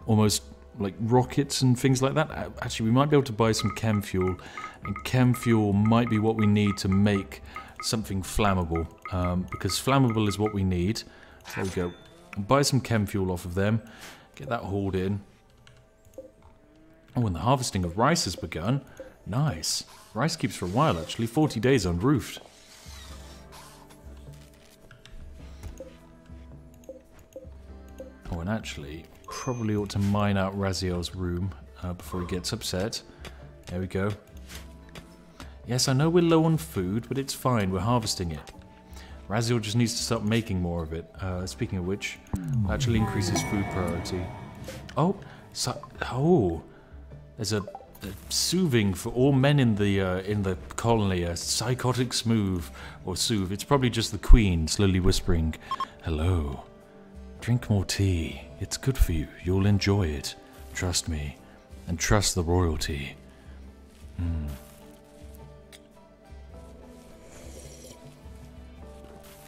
[SPEAKER 1] almost like rockets and things like that. Actually, we might be able to buy some chem fuel, and chem fuel might be what we need to make something flammable, because flammable is what we need. There we go. Buy some chem fuel off of them, get that hauled in. Oh, and the harvesting of rice has begun. Nice. Rice keeps for a while, actually. 40 days unroofed. Oh, and actually, probably ought to mine out Raziel's room before he gets upset. There we go. Yes, I know we're low on food, but it's fine. We're harvesting it. Raziel just needs to start making more of it. Speaking of which, we'll actually increase his food priority. Oh, there's a soothing for all men in the colony. A psychotic smooth or soothe. It's probably just the Queen slowly whispering, "Hello. Drink more tea. It's good for you. You'll enjoy it. Trust me. And trust the royalty."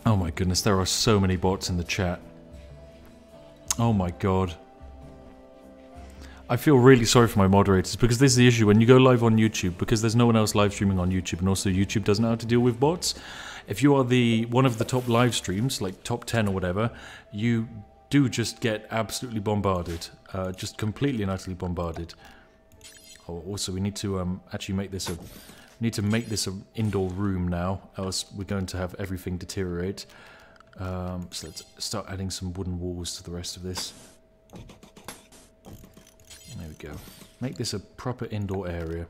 [SPEAKER 1] Oh my goodness, there are so many bots in the chat. Oh my god. I feel really sorry for my moderators, because this is the issue when you go live on YouTube, because there's no one else live streaming on YouTube, and also YouTube doesn't know how to deal with bots. If you are one of the top live streams, like top 10 or whatever, you do just get absolutely bombarded. Just completely and utterly bombarded. Oh, also, we need to actually make this an indoor room now, else we're going to have everything deteriorate. So let's start adding some wooden walls to the rest of this. There we go. Make this a proper indoor area.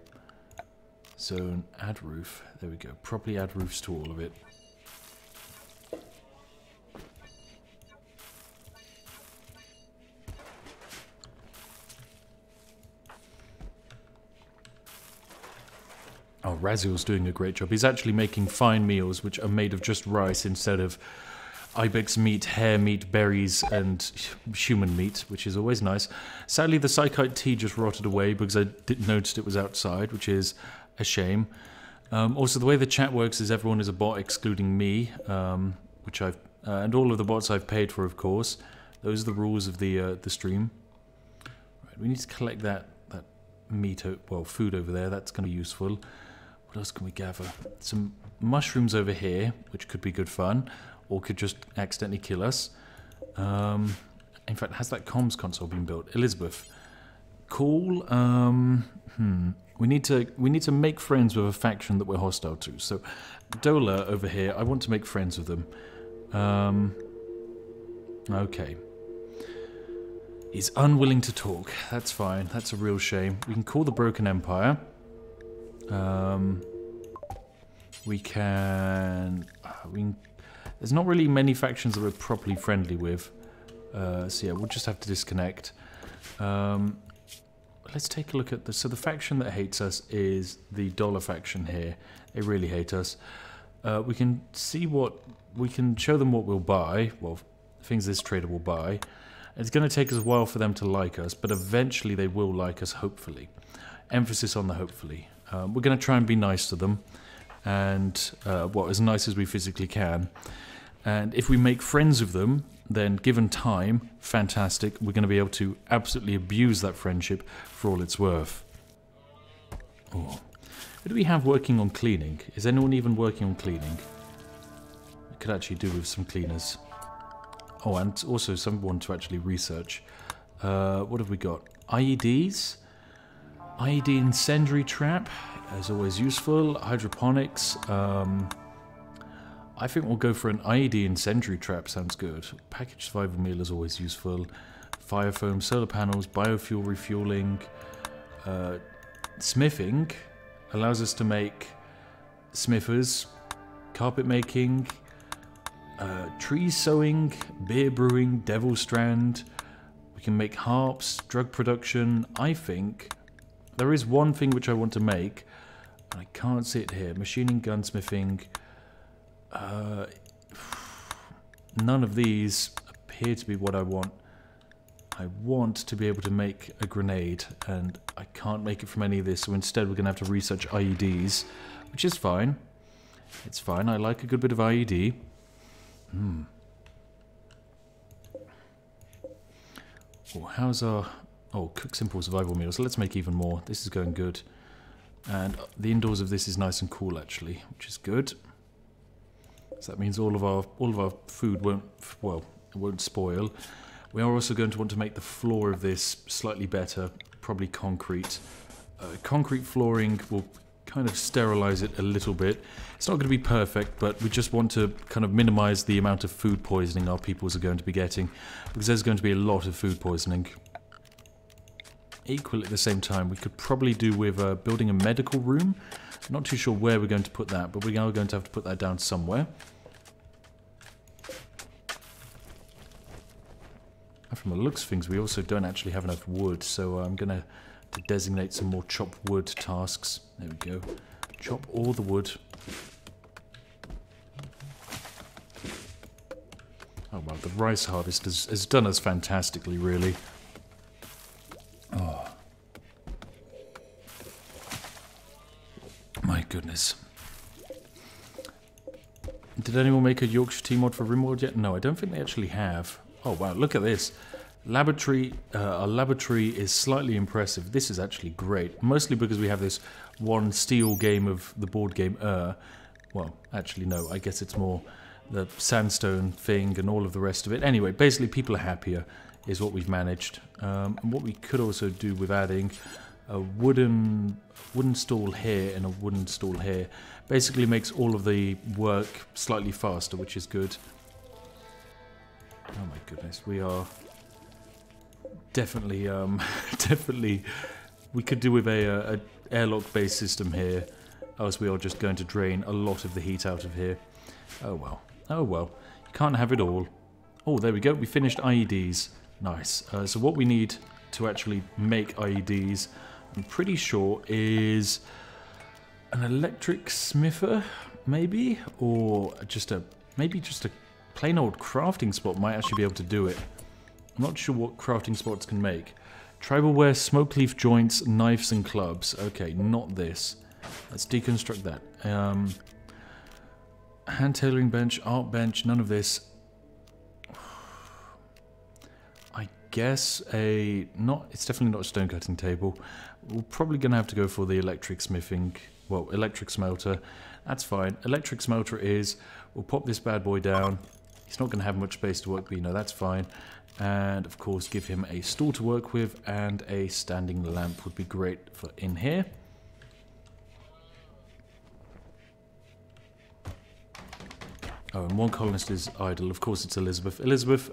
[SPEAKER 1] Zone, add roof. There we go. Properly add roofs to all of it. Oh, Raziel's doing a great job. He's actually making fine meals which are made of just rice instead of ibex meat, hare meat, berries, and human meat, which is always nice. Sadly, the psychite tea just rotted away because I didn't notice it was outside, which is a shame. Also, the way the chat works is everyone is a bot excluding me, which I've and all of the bots I've paid for, of course. Those are the rules of the stream. Right, we need to collect that meat, food over there. That's going to be useful. What else can we gather? Some mushrooms over here, which could be good fun, or could just accidentally kill us. In fact, has that comms console been built? Elizabeth, cool. We need to make friends with a faction that we're hostile to. So, Dola over here, I want to make friends with them. Okay. He's unwilling to talk. That's fine. That's a real shame. We can call the Broken Empire. We can... there's not really many factions that we're properly friendly with. So yeah, we'll just have to disconnect. Let's take a look at the... So the faction that hates us is the dollar faction here. They really hate us. We can see what... We can show them what we'll buy. Well, things this trader will buy. It's going to take us a while for them to like us, but eventually they will like us, hopefully. Emphasis on the hopefully. We're going to try and be nice to them. And, well, as nice as we physically can. And if we make friends with them, then given time, fantastic, we're going to be able to absolutely abuse that friendship for all it's worth. Oh. Who do we have working on cleaning? Is anyone even working on cleaning? I could actually do with some cleaners. Oh, and also someone to actually research. What have we got? IEDs? IED incendiary trap, as always useful. Hydroponics. I think we'll go for an IED incendiary trap, sounds good. Packaged survival meal is always useful. Fire foam, solar panels, biofuel refueling. Smithing allows us to make smithers, carpet making, tree sewing, beer brewing, devil strand. We can make harps, drug production. I think there is one thing which I want to make. I can't see it here. Machining, gunsmithing. None of these appear to be what I want. I want to be able to make a grenade, and I can't make it from any of this, so instead we're going to have to research IEDs, which is fine. It's fine, I like a good bit of IED. Oh, how's our... Oh, cook simple survival meals. Let's make even more. This is going good. And the indoors of this is nice and cool, actually, which is good. So that means all of our food won't, well, it won't spoil. We are also going to want to make the floor of this slightly better, probably concrete. Concrete flooring will kind of sterilize it a little bit. It's not going to be perfect, but we just want to kind of minimize the amount of food poisoning our peoples are going to be getting, because there's going to be a lot of food poisoning. Equally at the same time, we could probably do with building a medical room. Not too sure where we're going to put that, but we are going to have to put that down somewhere. And from the looks of things, we also don't actually have enough wood, so I'm going to designate some more chop wood tasks. There we go. Chop all the wood. Oh well, the rice harvest has done us fantastically, really. Oh. My goodness. Did anyone make a Yorkshire tea mod for Rimworld yet? No, I don't think they actually have. Oh wow, look at this. Laboratory, our laboratory is slightly impressive. This is actually great, mostly because we have this one steel game of the board game well, actually no, I guess it's more the sandstone thing and all of the rest of it. Anyway, basically people are happier is what we've managed. And what we could also do with adding a wooden stall here and a wooden stall here basically makes all of the work slightly faster, which is good. Oh my goodness, we are definitely, definitely, we could do with a airlock-based system here, else we are just going to drain a lot of the heat out of here. Oh well, you can't have it all. Oh, there we go, we finished IEDs. Nice. So what we need to actually make IEDs, I'm pretty sure, is an electric smither, maybe, or maybe just a plain old crafting spot might actually be able to do it. I'm not sure what crafting spots can make. Tribal ware, smoke leaf joints, knives and clubs. Okay, not this. Let's deconstruct that. Hand tailoring bench, art bench, none of this. I guess it's definitely not a stone cutting table. We're probably going to have to go for the electric smithing, well, electric smelter. That's fine. Electric smelter is, we'll pop this bad boy down. He's not going to have much space to work, but you know, that's fine. And of course, give him a stool to work with, and a standing lamp would be great for in here. Oh, and one colonist is idle. Of course, it's Elizabeth. Elizabeth,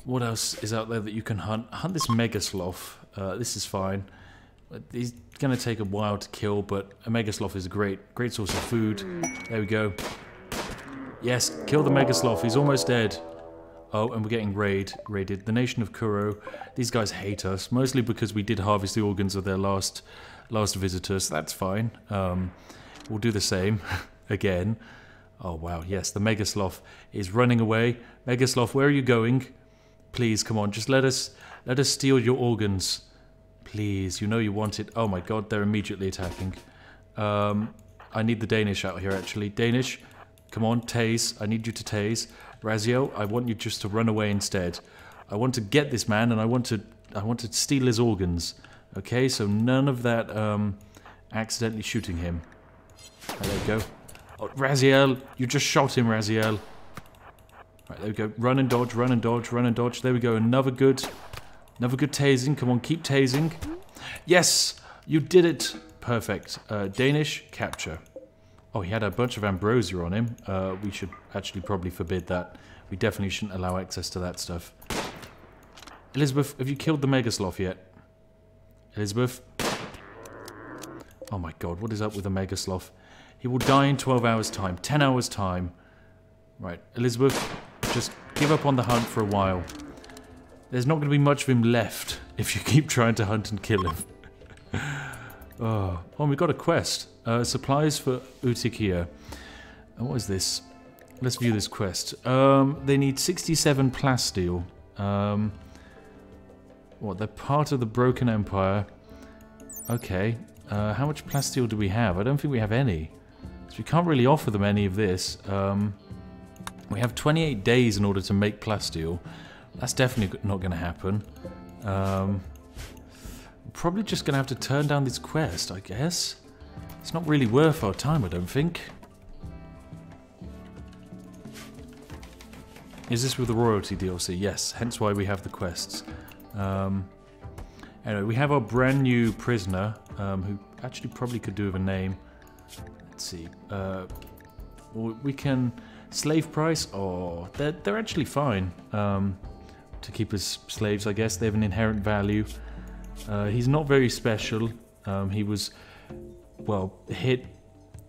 [SPEAKER 1] what else is out there that you can hunt? Hunt this mega sloth. This is fine. He's going to take a while to kill, but a Mega Sloth is a great source of food. There we go. Yes, kill the Mega Sloth. He's almost dead. Oh, and we're getting raided. The nation of Kuro. These guys hate us, mostly because we did harvest the organs of their last visitors. So that's fine. We'll do the same again. Oh wow, yes, the Mega Sloth is running away. Mega Sloth, where are you going? Please, come on, just let us steal your organs. Please, you know you want it. Oh my god, they're immediately attacking. I need the Danish out here, actually. Danish, come on, tase. I need you to tase. Raziel, I want you just to run away instead. I want to get this man, and I want to steal his organs. Okay, so none of that accidentally shooting him. There we go. Oh, Raziel, you just shot him, Raziel. Right, there we go. Run and dodge, run and dodge, run and dodge. There we go. Another good tasing. Come on, keep tasing. Yes, you did it. Perfect. Danish capture. Oh, he had a bunch of ambrosia on him. We should actually probably forbid that. We definitely shouldn't allow access to that stuff. Elizabeth, have you killed the Mega Sloth yet? Elizabeth? Oh my god, what is up with the Mega Sloth? He will die in 12 hours' time. 10 hours' time. Right, Elizabeth, just give up on the hunt for a while. There's not going to be much of him left if you keep trying to hunt and kill him. Oh, we got a quest. Supplies for Utikia. What is this? Let's view this quest. They need 67 plasteel. What, they're part of the Broken Empire. Okay. How much plasteel do we have? I don't think we have any. So we can't really offer them any of this. We have 28 days in order to make plasteel. That's definitely not going to happen. Probably just going to have to turn down this quest, I guess. It's not really worth our time, I don't think. Is this with the royalty DLC? Yes, hence why we have the quests. Anyway, we have our brand new prisoner, who actually probably could do with a name. Let's see. We can... Slave price? Oh, they're actually fine. To keep as slaves, I guess. They have an inherent value. He's not very special. He was, well, hit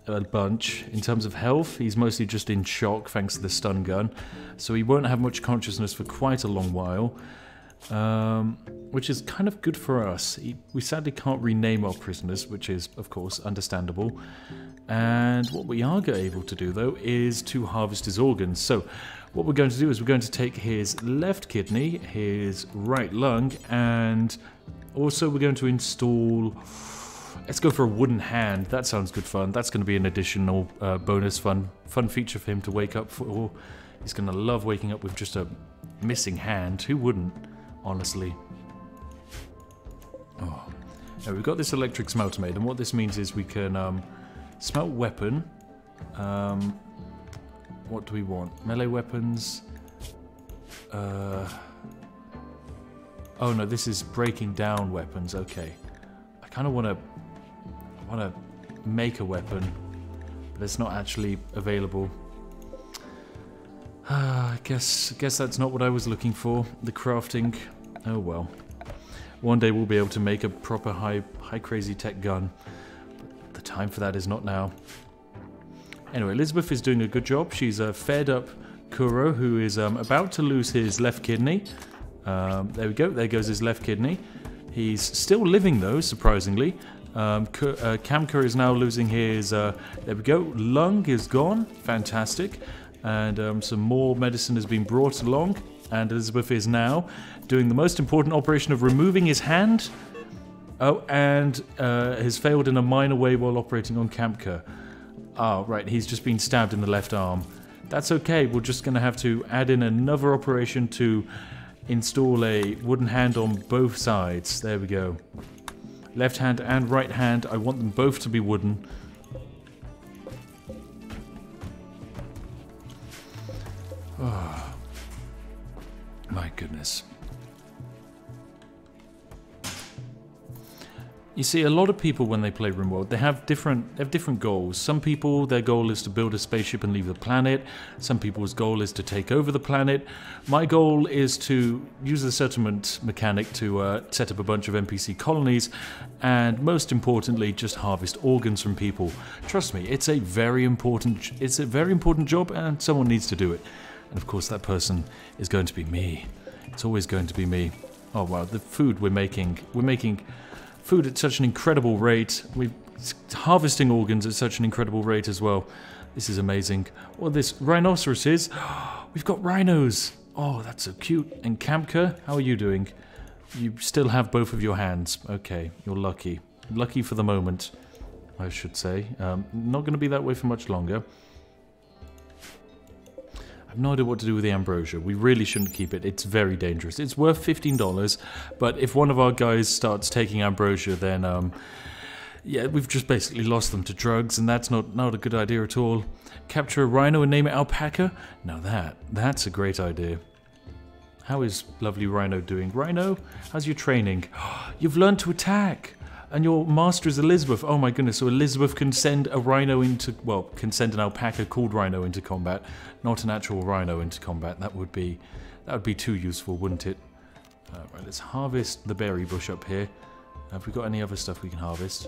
[SPEAKER 1] a bunch. In terms of health, he's mostly just in shock thanks to the stun gun. So he won't have much consciousness for quite a long while. Which is kind of good for us. We sadly can't rename our prisoners, which is, of course, understandable. And what we are able to do, though, is to harvest his organs. So what we're going to do is we're going to take his left kidney, his right lung, and also we're going to install... Let's go for a wooden hand. That sounds good fun. That's going to be an additional bonus fun feature for him to wake up for. He's going to love waking up with just a missing hand. Who wouldn't, honestly? Oh. Now, we've got this electric smelter made, and what this means is we can smelt weapon. What do we want? Melee weapons. Oh no, this is breaking down weapons. Okay. I kind of want to make a weapon, but it's not actually available. I guess that's not what I was looking for. The crafting. Oh well. One day we'll be able to make a proper high crazy tech gun. But the time for that is not now. Anyway, Elizabeth is doing a good job. She's fed up Kuro, who is about to lose his left kidney. There we go. There goes his left kidney. He's still living though, surprisingly. Kamka is now losing his... there we go. Lung is gone. Fantastic. And some more medicine has been brought along. And Elizabeth is now doing the most important operation of removing his hand. Oh, and has failed in a minor way while operating on Kamka. Ah, right. He's just been stabbed in the left arm. That's okay. We're just going to have to add in another operation to install a wooden hand on both sides. There we go. Left hand and right hand. I want them both to be wooden. Oh, my goodness. You see, a lot of people when they play Rimworld, they have different goals. Some people, their goal is to build a spaceship and leave the planet. Some people's goal is to take over the planet. My goal is to use the settlement mechanic to set up a bunch of NPC colonies, and most importantly, just harvest organs from people. Trust me, it's a very important job, and someone needs to do it. And of course, that person is going to be me. It's always going to be me. Oh wow, the food we're making food at such an incredible rate. We're harvesting organs at such an incredible rate as well. This is amazing. Well, this rhinoceros is. We've got rhinos. Oh, that's so cute. And Kamka, how are you doing? You still have both of your hands. Okay, you're lucky. Lucky for the moment, I should say. Not going to be that way for much longer. I have no idea what to do with the ambrosia. We really shouldn't keep it. It's very dangerous. It's worth $15, but if one of our guys starts taking ambrosia, then yeah, we've just basically lost them to drugs, and that's not a good idea at all. Capture a rhino and name it Alpaca? Now that's a great idea. How is lovely Rhino doing? Rhino, how's your training? You've learned to attack! And your master is Elizabeth. Oh my goodness, so Elizabeth can send a rhino into... Well, can send an alpaca called Rhino into combat, not an actual rhino into combat. That would be too useful, wouldn't it? Right, let's harvest the berry bush up here. Have we got any other stuff we can harvest?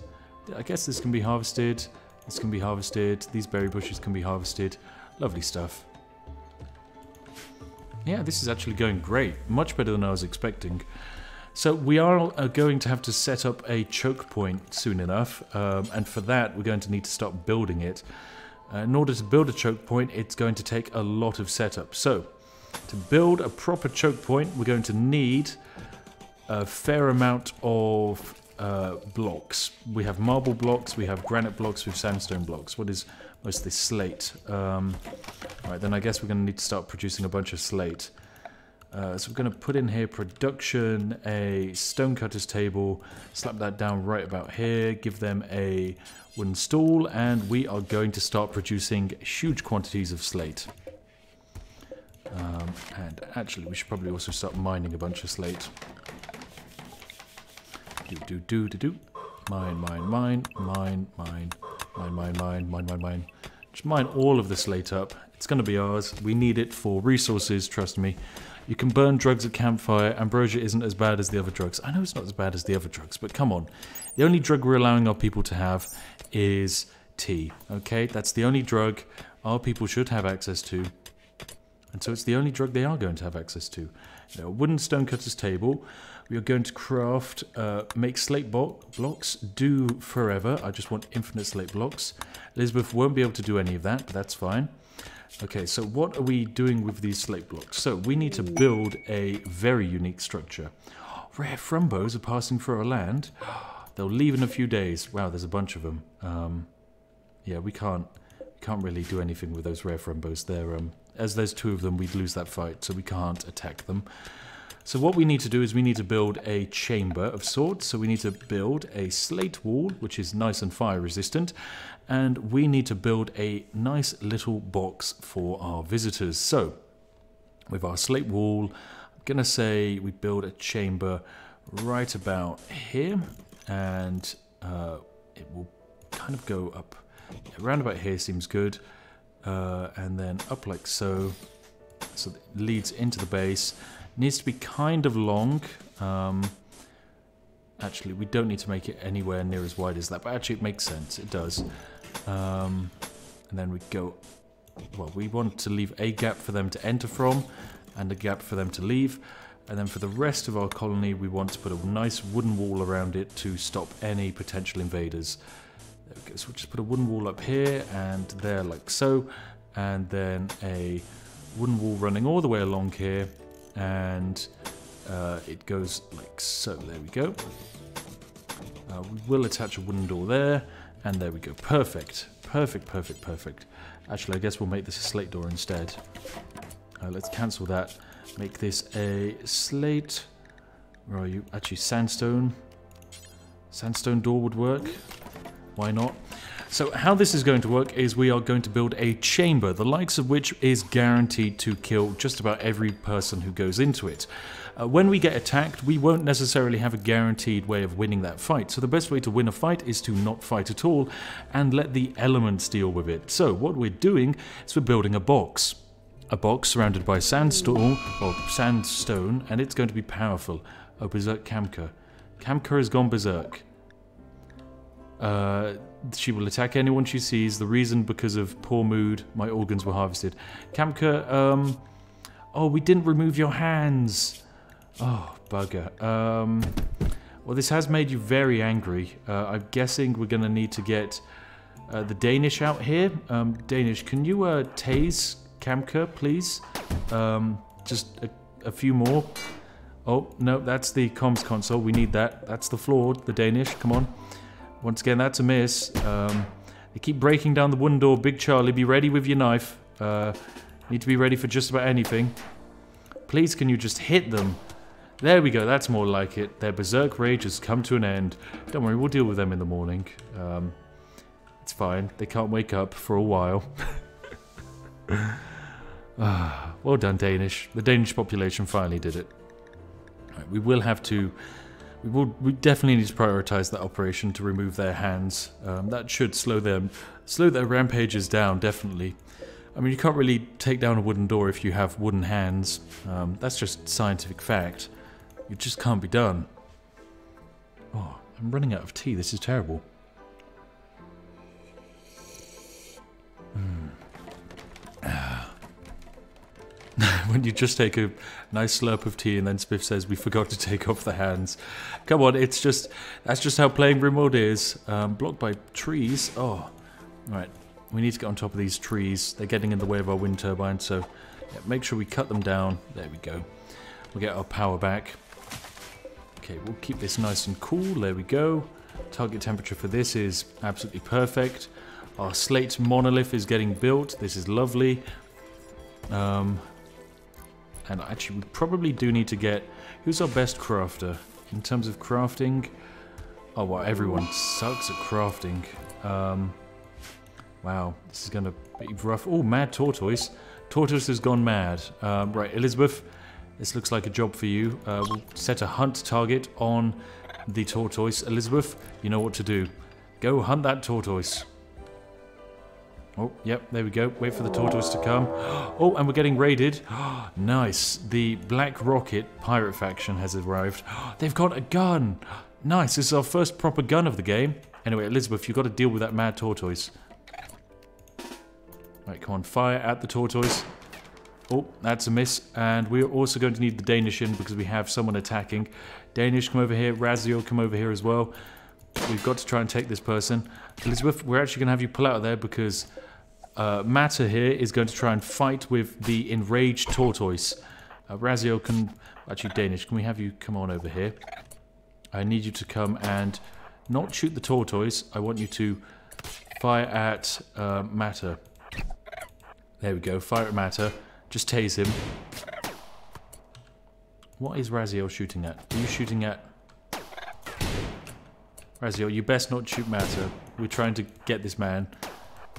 [SPEAKER 1] I guess this can be harvested. This can be harvested. These berry bushes can be harvested. Lovely stuff. Yeah, this is actually going great. Much better than I was expecting. So we are going to have to set up a choke point soon enough, and for that we're going to need to start building it. In order to build a choke point, it's going to take a lot of setup. So to build a proper choke point, we're going to need a fair amount of blocks. We have marble blocks, we have granite blocks, we have sandstone blocks. What is most of this? Slate. Right, then I guess we're going to need to start producing a bunch of slate. So we're going to put in here production, a stonecutter's table, slap that down right about here, give them a wooden stool, and we are going to start producing huge quantities of slate. And actually we should probably also start mining a bunch of slate. Mine. Just mine all of the slate up. It's going to be ours. We need it for resources, trust me. You can burn drugs at campfire. Ambrosia isn't as bad as the other drugs. I know it's not as bad as the other drugs, but come on. The only drug we're allowing our people to have is tea, okay? That's the only drug our people should have access to. And so it's the only drug they are going to have access to. Now, a wooden stonecutter's table. We are going to craft, make slate blocks, do forever. I just want infinite slate blocks. Elizabeth won't be able to do any of that, but that's fine. Okay, so what are we doing with these slate blocks? So we need to build a very unique structure. Rare frumbos are passing through our land. They'll leave in a few days. Wow, there's a bunch of them. Yeah, we can't really do anything with those rare frumbos. They're as there's two of them, we'd lose that fight, so we can't attack them. So what we need to do is we need to build a chamber of sorts. So we need to build a slate wall, which is nice and fire resistant. And we need to build a nice little box for our visitors. So with our slate wall, I'm going to say we build a chamber right about here. And it will kind of go up. Yeah, around about here seems good. And then up like so. So it leads into the base. Needs to be kind of long. Actually, we don't need to make it anywhere near as wide as that, but actually it makes sense. It does. And then we go... Well, we want to leave a gap for them to enter from, and a gap for them to leave. And then for the rest of our colony, we want to put a nice wooden wall around it to stop any potential invaders. There we go. So we'll just put a wooden wall up here and there like so. And then a wooden wall running all the way along here. And it goes like so. There we go. We will attach a wooden door there. And there we go. Perfect. Perfect. Actually, I guess we'll make this a slate door instead. Let's cancel that. Make this a slate. Where are you? Actually, sandstone. Sandstone door would work. Why not? So how this is going to work is we are going to build a chamber, the likes of which is guaranteed to kill just about every person who goes into it. When we get attacked, we won't necessarily have a guaranteed way of winning that fight. So the best way to win a fight is to not fight at all and let the elements deal with it. So what we're doing is we're building a box. A box surrounded by sandstone, and it's going to be powerful. Oh, Berserk Kamka. Kamka has gone berserk. She will attack anyone she sees. The reason, because of poor mood, my organs were harvested. Kamka, oh, we didn't remove your hands. Oh, bugger. Well, this has made you very angry. I'm guessing we're going to need to get the Danish out here. Danish, can you tase Kamka, please? Just a few more. Oh, no, that's the comms console. We need that. That's the floor, the Danish. Come on. Once again, that's a miss. They keep breaking down the wooden door. Big Charlie, be ready with your knife. Need to be ready for just about anything. Please, can you just hit them? There we go, that's more like it. Their berserk rage has come to an end. Don't worry, we'll deal with them in the morning. It's fine, they can't wake up for a while. Well done, Danish. The Danish population finally did it. Right, we will have to... We definitely need to prioritize that operation to remove their hands. That should slow their rampages down, definitely. I mean, you can't really take down a wooden door if you have wooden hands. That's just scientific fact. It just can't be done. Oh, I'm running out of tea. This is terrible. When you just take a nice slurp of tea and then Spiff says we forgot to take off the hands. Come on, that's just how playing Rimworld is. Blocked by trees. Oh, right. We need to get on top of these trees. They're getting in the way of our wind turbine, so yeah, make sure we cut them down. There we go. We'll get our power back. Okay, we'll keep this nice and cool. There we go. Target temperature for this is absolutely perfect. Our slate monolith is getting built. This is lovely. And actually, we probably do need to get... Who's our best crafter? In terms of crafting... Oh, well, everyone sucks at crafting. Wow, this is going to be rough. Oh, Mad Tortoise. Tortoise has gone mad. Right, Elizabeth, this looks like a job for you. We'll set a hunt target on the tortoise. Elizabeth, you know what to do. Go hunt that tortoise. Oh, yep, there we go. Wait for the tortoise to come. Oh, and we're getting raided. Nice. The Black Rocket pirate faction has arrived. They've got a gun. Nice. This is our first proper gun of the game. Anyway, Elizabeth, you've got to deal with that mad tortoise. Right, come on. Fire at the tortoise. Oh, that's a miss. And we're also going to need the Danish in because we have someone attacking. Danish, come over here. Razio, come over here as well. We've got to try and take this person. Elizabeth, we're actually going to have you pull out of there because Matter here is going to try and fight with the enraged tortoise. Razio can... Actually, Danish, can we have you come on over here? I need you to come and not shoot the tortoise. I want you to fire at Matter. There we go, fire at Matter. Just tase him. What is Razio shooting at? Are you shooting at... Razio, you best not shoot Matter. We're trying to get this man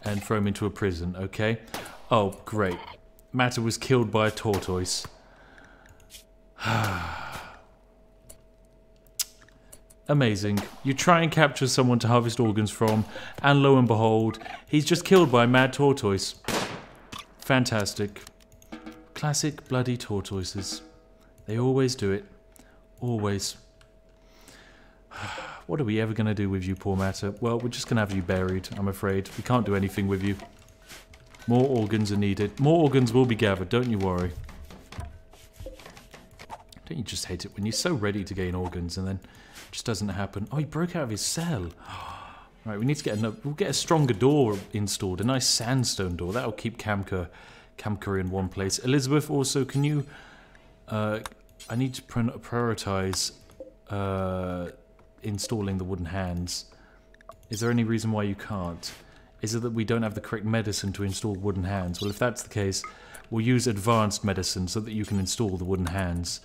[SPEAKER 1] and throw him into a prison, okay? Oh, great. Matter was killed by a tortoise. Amazing. You try and capture someone to harvest organs from, and lo and behold, he's just killed by a mad tortoise. Fantastic. Classic bloody tortoises. They always do it. Always. What are we ever going to do with you, poor Matter? Well, we're just going to have you buried, I'm afraid. We can't do anything with you. More organs are needed. More organs will be gathered, don't you worry. Don't you just hate it when you're so ready to gain organs and then it just doesn't happen? Oh, he broke out of his cell. Right, we need to get we'll get a stronger door installed. A nice sandstone door. That'll keep Kamka in one place. Elizabeth, also, can you... I need to prioritize... installing the wooden hands. Is there any reason why you can't? Is it that we don't have the correct medicine to install wooden hands? Well, if that's the case, we'll use advanced medicine so that you can install the wooden hands.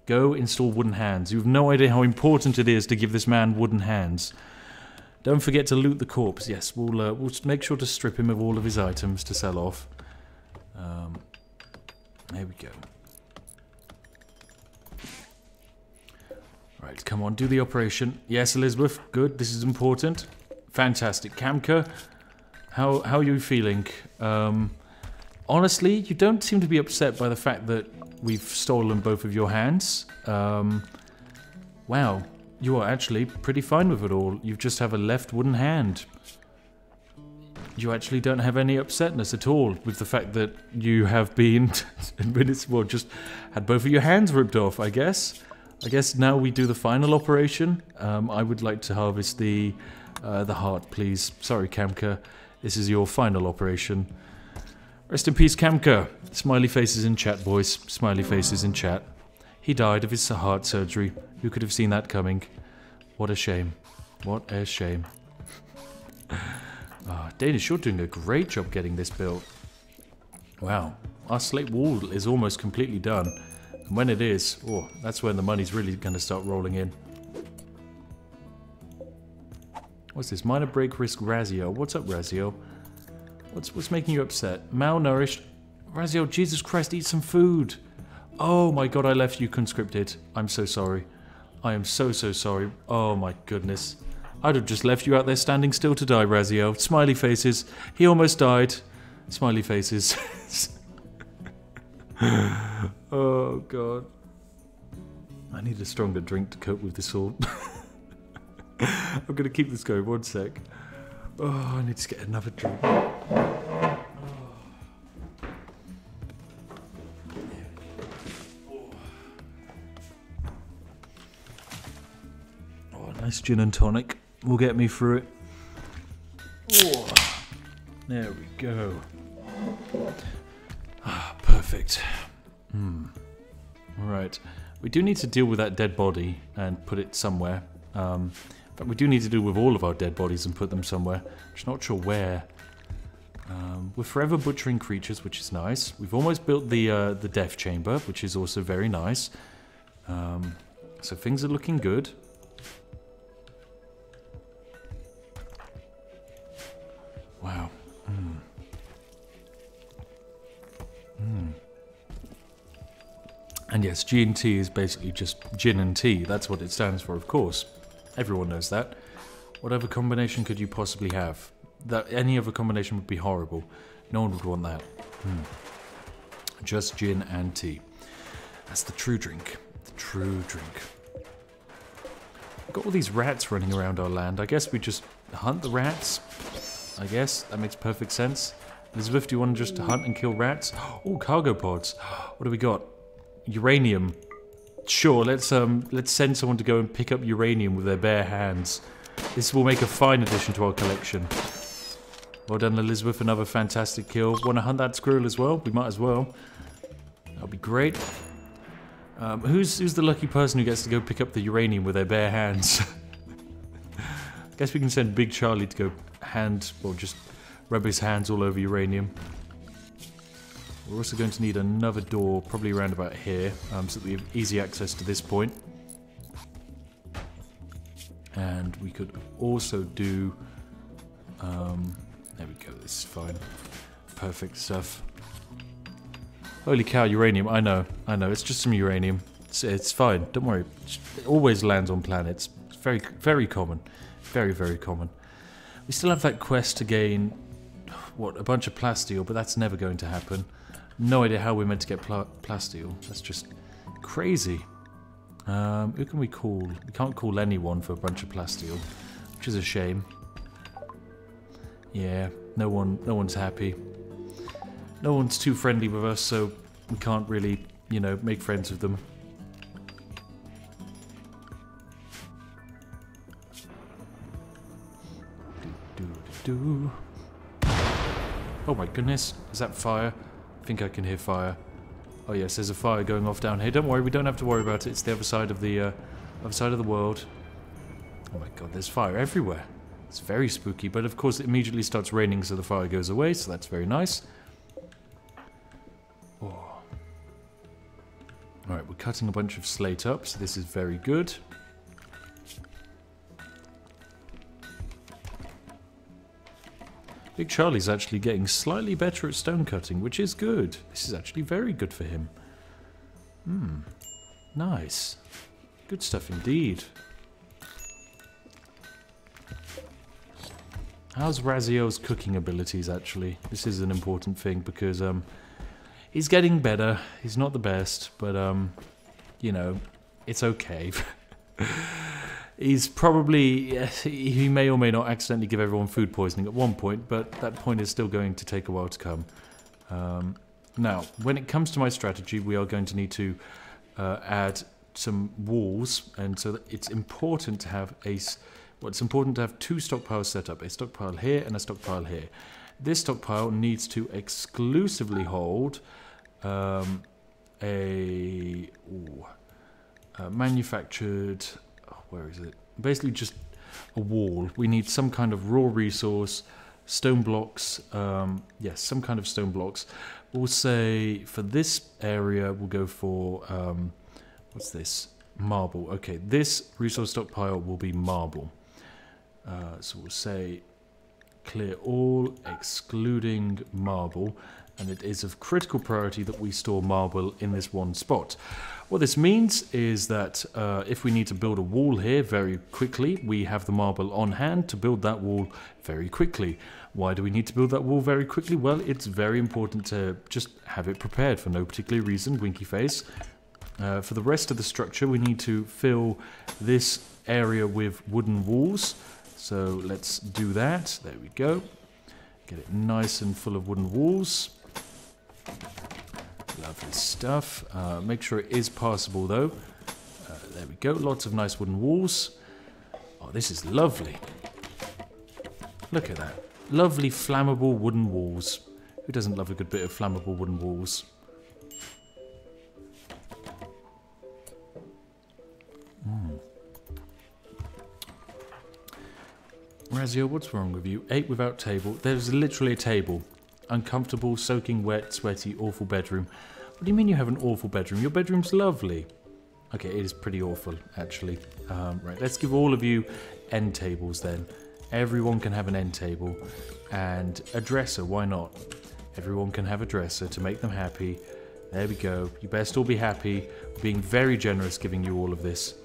[SPEAKER 1] Go install wooden hands. You have no idea how important it is to give this man wooden hands. Don't forget to loot the corpse. Yes, we'll make sure to strip him of all of his items to sell off. There we go. Right, come on, do the operation. Yes, Elizabeth, good. This is important. Fantastic. Kamka, how are you feeling? Honestly, you don't seem to be upset by the fact that we've stolen both of your hands. Wow, you are actually pretty fine with it all. You just have a left wooden hand. You actually don't have any upsetness at all with the fact that you have been, well, just had both of your hands ripped off, I guess. I guess now we do the final operation. I would like to harvest the heart, please. Sorry, Kamka. This is your final operation. Rest in peace, Kamka. Smiley faces in chat, boys. Smiley faces in chat. He died of his heart surgery. Who could have seen that coming? What a shame. What a shame. Danish, you're doing a great job getting this built. Wow. Our slate wall is almost completely done. And when it is, oh, that's when the money's really going to start rolling in. What's this? Minor break risk Razio. What's up, Razio? What's making you upset? Malnourished? Razio, Jesus Christ, eat some food. Oh my god, I left you conscripted. I'm so sorry. I am so sorry. Oh my goodness. I'd have just left you out there standing still to die, Razio. Smiley faces. He almost died. Smiley faces. Oh god. I need a stronger drink to cope with this all. I'm going to keep this going. One sec. Oh, I need to get another drink. Nice gin and tonic will get me through it. Oh, there we go. Perfect. Right. We do need to deal with that dead body and put it somewhere. But we do need to deal with all of our dead bodies and put them somewhere. Just not sure where. We're forever butchering creatures, which is nice. We've almost built the death chamber, which is also very nice. So things are looking good. Wow. And yes, G&T is basically just gin and tea. That's what it stands for, of course. Everyone knows that. Whatever combination could you possibly have? Any other combination would be horrible. No one would want that. Just gin and tea. That's the true drink. The true drink. We've got all these rats running around our land. I guess we just hunt the rats. I guess that makes perfect sense. Elizabeth, do you want to just hunt and kill rats? Oh, cargo pods. What do we got? Uranium. Sure, let's send someone to go and pick up uranium with their bare hands. This will make a fine addition to our collection. Well done, Elizabeth. Another fantastic kill. Want to hunt that squirrel as well? We might as well. That'll be great. Who's the lucky person who gets to go pick up the uranium with their bare hands? Guess we can send Big Charlie to go just rub his hands all over uranium. We're also going to need another door, probably around about here, so that we have easy access to this point. And we could also do... there we go, this is fine. Perfect stuff. Holy cow, uranium, I know, it's just some uranium. It's fine, don't worry. It always lands on planets. It's very, very common. Very, very common. We still have that quest to gain, a bunch of plasteel, but that's never going to happen. No idea how we're meant to get plasteel. That's just crazy. Who can we call? We can't call anyone for a bunch of plasteel, which is a shame. Yeah, no one's happy. No one's too friendly with us, so we can't really, make friends with them. Oh my goodness, is that fire? I think I can hear fire. Oh yes, there's a fire going off down here. Don't worry, we don't have to worry about it. It's the other side of the world. Oh my god, there's fire everywhere. It's very spooky, but of course it immediately starts raining, so the fire goes away. So that's very nice. Oh. All right, we're cutting a bunch of slate up, so this is very good. Big Charlie's actually getting slightly better at stone cutting, which is good. This is actually very good for him. Nice. Good stuff indeed. How's Razio's cooking abilities, actually? This is an important thing, because he's getting better. He's not the best, but, you know, it's okay. He's probably... he may or may not accidentally give everyone food poisoning at one point, but that point is still going to take a while to come. Now, when it comes to my strategy, we are going to need to add some walls, and so it's important to have it's important to have two stockpiles set up, a stockpile here and a stockpile here. This stockpile needs to exclusively hold manufactured, where is it? Basically just a wall. We need some kind of raw resource, stone blocks, yes, some kind of stone blocks. We'll say for this area we'll go for, what's this? Marble. Okay, this resource stockpile will be marble. So we'll say clear all excluding marble, and it is of critical priority that we store marble in this one spot. What this means is that if we need to build a wall here very quickly, we have the marble on hand to build that wall very quickly. Why do we need to build that wall very quickly? Well, it's very important to just have it prepared for no particular reason, winky face. For the rest of the structure, we need to fill this area with wooden walls. So let's do that. There we go. Get it nice and full of wooden walls. Lovely stuff. Make sure it is passable though. There we go. Lots of nice wooden walls. Oh, this is lovely. Look at that. Lovely flammable wooden walls. Who doesn't love a good bit of flammable wooden walls? Razio, what's wrong with you? 8 without table. There's literally a table. Uncomfortable, soaking wet, sweaty, awful bedroom. What do you mean you have an awful bedroom? Your bedroom's lovely. Okay, it is pretty awful, actually. Right, let's give all of you end tables then. Everyone can have an end table. And a dresser, why not? Everyone can have a dresser to make them happy. There we go. You best all be happy. We're being very generous giving you all of this.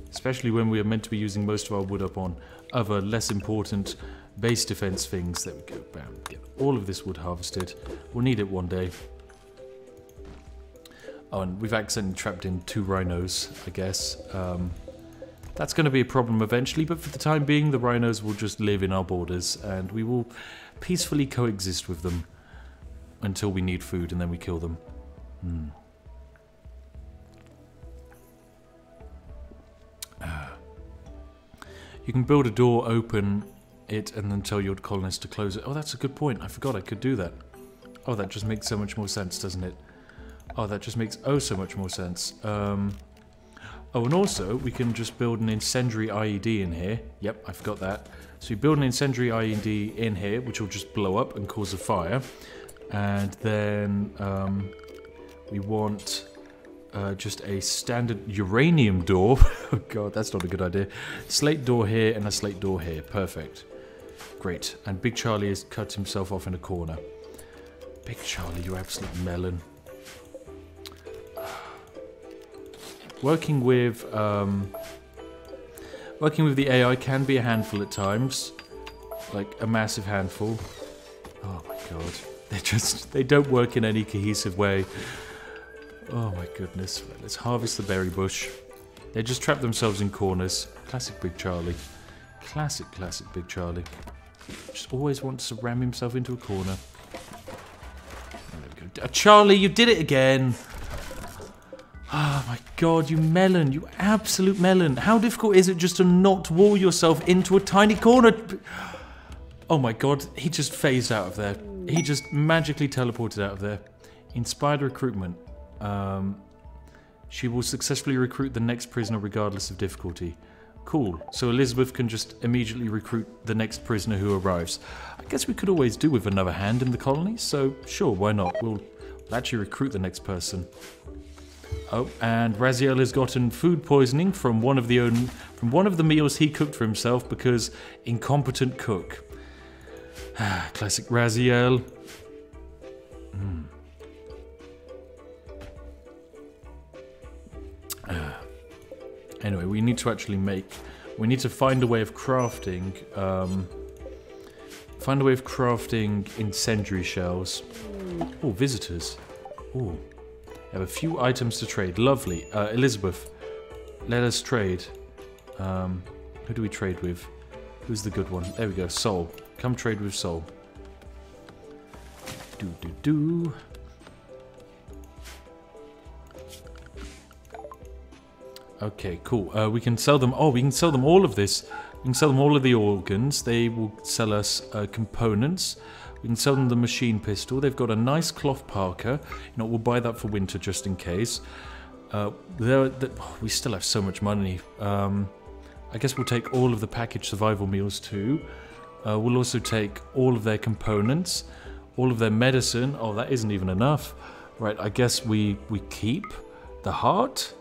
[SPEAKER 1] Especially when we are meant to be using most of our wood up on other less important base defense things. There we go. Bam. Get all of this wood harvested. We'll need it one day. Oh, and we've accidentally trapped in 2 rhinos, I guess. That's going to be a problem eventually, but for the time being, the rhinos will just live in our borders, and we will peacefully coexist with them until we need food, and then we kill them. You can build a door, open it, and then tell your colonists to close it. Oh, that's a good point. I forgot I could do that. Oh, that just makes so much more sense, doesn't it? Oh, that just makes so much more sense. Oh, and also, we can just build an incendiary IED in here. Yep, I forgot that. So we build an incendiary IED in here, which will just blow up and cause a fire. And then we want... just a standard uranium door. Oh god, that's not a good idea. Slate door here and a slate door here. Perfect. Great. And Big Charlie has cut himself off in a corner. Big Charlie, you absolute melon. Working with the AI can be a handful at times. Like a massive handful. Oh my god. They don't work in any cohesive way. Oh my goodness. Right, let's harvest the berry bush. They just trap themselves in corners. Classic Big Charlie. Classic Big Charlie. Just always wants to ram himself into a corner. There we go. Charlie, you did it again! Oh my god, you melon. You absolute melon. How difficult is it just to not wall yourself into a tiny corner? Oh my god, he just phased out of there. He just magically teleported out of there. Inspired recruitment. She will successfully recruit the next prisoner regardless of difficulty. Cool. So Elizabeth can just immediately recruit the next prisoner who arrives. I guess we could always do with another hand in the colony, so sure, why not? We'll actually recruit the next person. Oh, and Raziel has gotten food poisoning from one of the meals he cooked for himself because incompetent cook. Classic Raziel. Anyway, we need to actually find a way of crafting. Find a way of crafting incendiary shells. Oh, visitors. Oh. Have a few items to trade. Lovely. Elizabeth, let us trade. Who do we trade with? Who's the good one? There we go. Sol. Come trade with Sol. Do. Okay, cool. We can sell them. Oh, we can sell them all of this. We can sell them all of the organs. They will sell us components. We can sell them the machine pistol. They've got a nice cloth parka. You know, we'll buy that for winter just in case. We still have so much money. I guess we'll take all of the packaged survival meals too. We'll also take all of their components, all of their medicine. Oh, that isn't even enough. Right, I guess we keep the heart.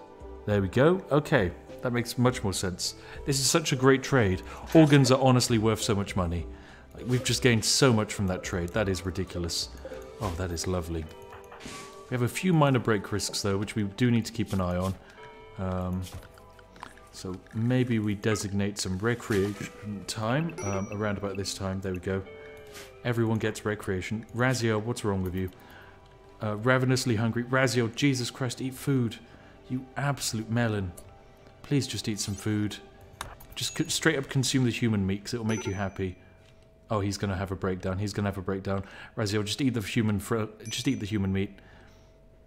[SPEAKER 1] There we go. Okay, that makes much more sense. This is such a great trade. Organs are honestly worth so much money. We've just gained so much from that trade. That is ridiculous. Oh, that is lovely. We have a few minor break risks, though, which we do need to keep an eye on. So maybe we designate some recreation time around about this time. There we go. Everyone gets recreation. Raziel, what's wrong with you? Ravenously hungry. Raziel, Jesus Christ, eat food. You absolute melon. Please just eat some food. Just straight up consume the human meat, because it will make you happy. Oh, he's going to have a breakdown. He's going to have a breakdown. Raziel, just eat the human meat.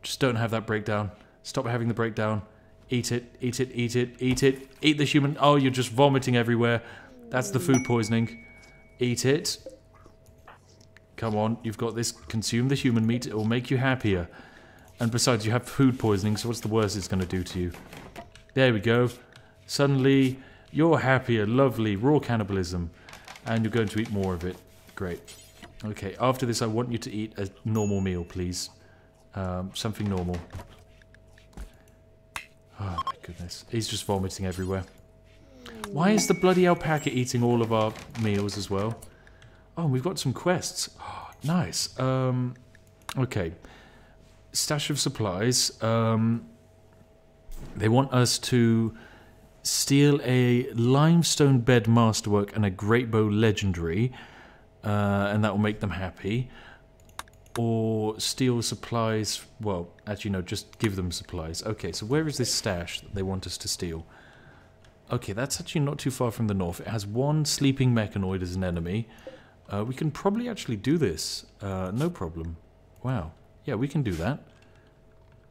[SPEAKER 1] Just don't have that breakdown. Stop having the breakdown. Eat it, eat it, eat it, eat it. Eat the human... Oh, you're just vomiting everywhere. That's the food poisoning. Eat it. Come on, you've got this. Consume the human meat. It will make you happier. And besides, you have food poisoning, so what's the worst it's going to do to you? There we go. Suddenly, you're happier. Lovely. Raw cannibalism. And you're going to eat more of it. Great. Okay, after this, I want you to eat a normal meal, please. Something normal. Oh, my goodness. He's just vomiting everywhere. Why is the bloody alpaca eating all of our meals as well? Oh, we've got some quests. Oh, nice. Okay. Stash of supplies. They want us to steal a limestone bed masterwork and a great bow legendary, and that will make them happy. Or steal supplies. Well, actually no, just give them supplies. Okay, so where is this stash that they want us to steal? Okay, that's actually not too far from the north. It has one sleeping mechanoid as an enemy. We can probably actually do this. No problem. Wow. Yeah, we can do that.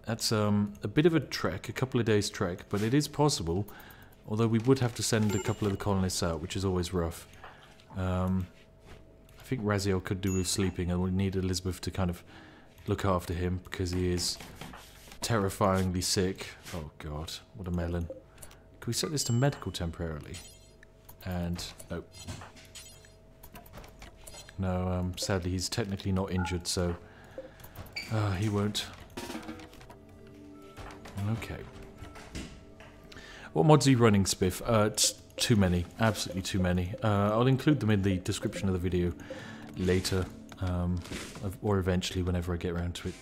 [SPEAKER 1] That's a bit of a trek, a couple of days trek, but it is possible. Although we would have to send a couple of the colonists out, which is always rough. I think Raziel could do with sleeping, and we need Elizabeth to kind of look after him, because he is terrifyingly sick. Oh god, what a melon. Can we set this to medical temporarily? And, nope. No, sadly he's technically not injured, so he won't. Okay. What mods are you running, Spiff? Too many. Absolutely too many. I'll include them in the description of the video later, or eventually whenever I get around to it.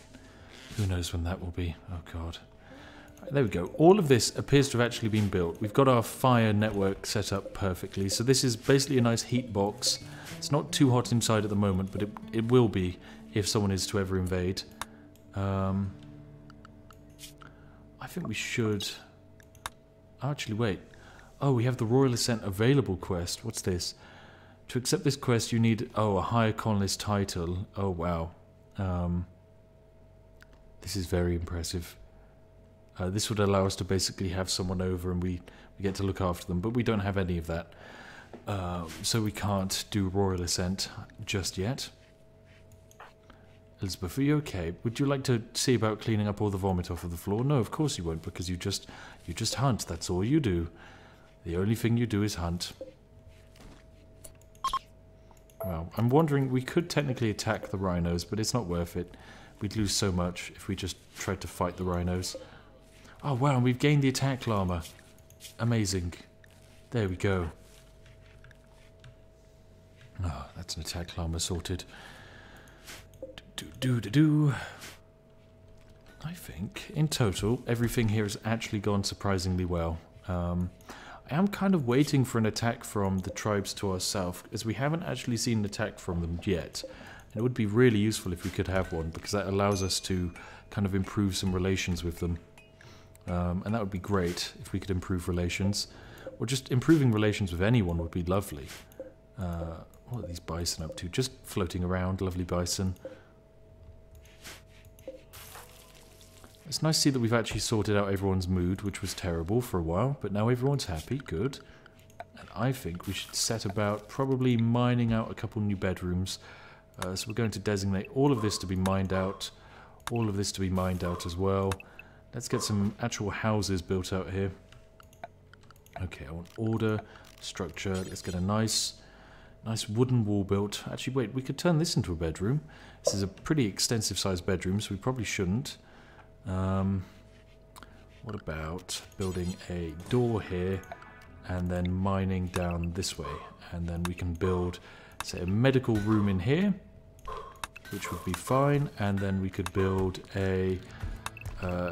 [SPEAKER 1] Who knows when that will be. Oh god. Right, there we go. All of this appears to have actually been built. We've got our fire network set up perfectly. So this is basically a nice heat box. It's not too hot inside at the moment, but it will be if someone is to ever invade. I think we should... Actually, wait. Oh, we have the Royal Ascent available quest. What's this? To accept this quest, you need... Oh, a higher colonist title. Oh, wow. This is very impressive. This would allow us to basically have someone over and we get to look after them, but we don't have any of that. So we can't do Royal Ascent just yet. Elizabeth, are you okay? Would you like to see about cleaning up all the vomit off of the floor? No, of course you won't, because you just hunt. That's all you do. The only thing you do is hunt. Well, I'm wondering, we could technically attack the rhinos, but it's not worth it. We'd lose so much if we just tried to fight the rhinos. Oh wow, and we've gained the attack llama. Amazing. There we go. Oh, that's an attack llama sorted. Do. I think, in total, everything here has actually gone surprisingly well. I am kind of waiting for an attack from the tribes to our south, as we haven't actually seen an attack from them yet. And it would be really useful if we could have one, because that allows us to kind of improve some relations with them. And that would be great if we could improve relations. Or just improving relations with anyone would be lovely. What are these bison up to? Just floating around, lovely bison. It's nice to see that we've actually sorted out everyone's mood, which was terrible for a while, but now everyone's happy, good. And I think we should set about probably mining out a couple new bedrooms. So we're going to designate all of this to be mined out, all of this to be mined out as well. Let's get some actual houses built out here. Okay, I want order, structure. Let's get a nice wooden wall built. Actually, wait, we could turn this into a bedroom. This is a pretty extensive sized bedroom, so we probably shouldn't. What about building a door here and then mining down this way? And then we can build, say, a medical room in here, which would be fine. And then we could build a,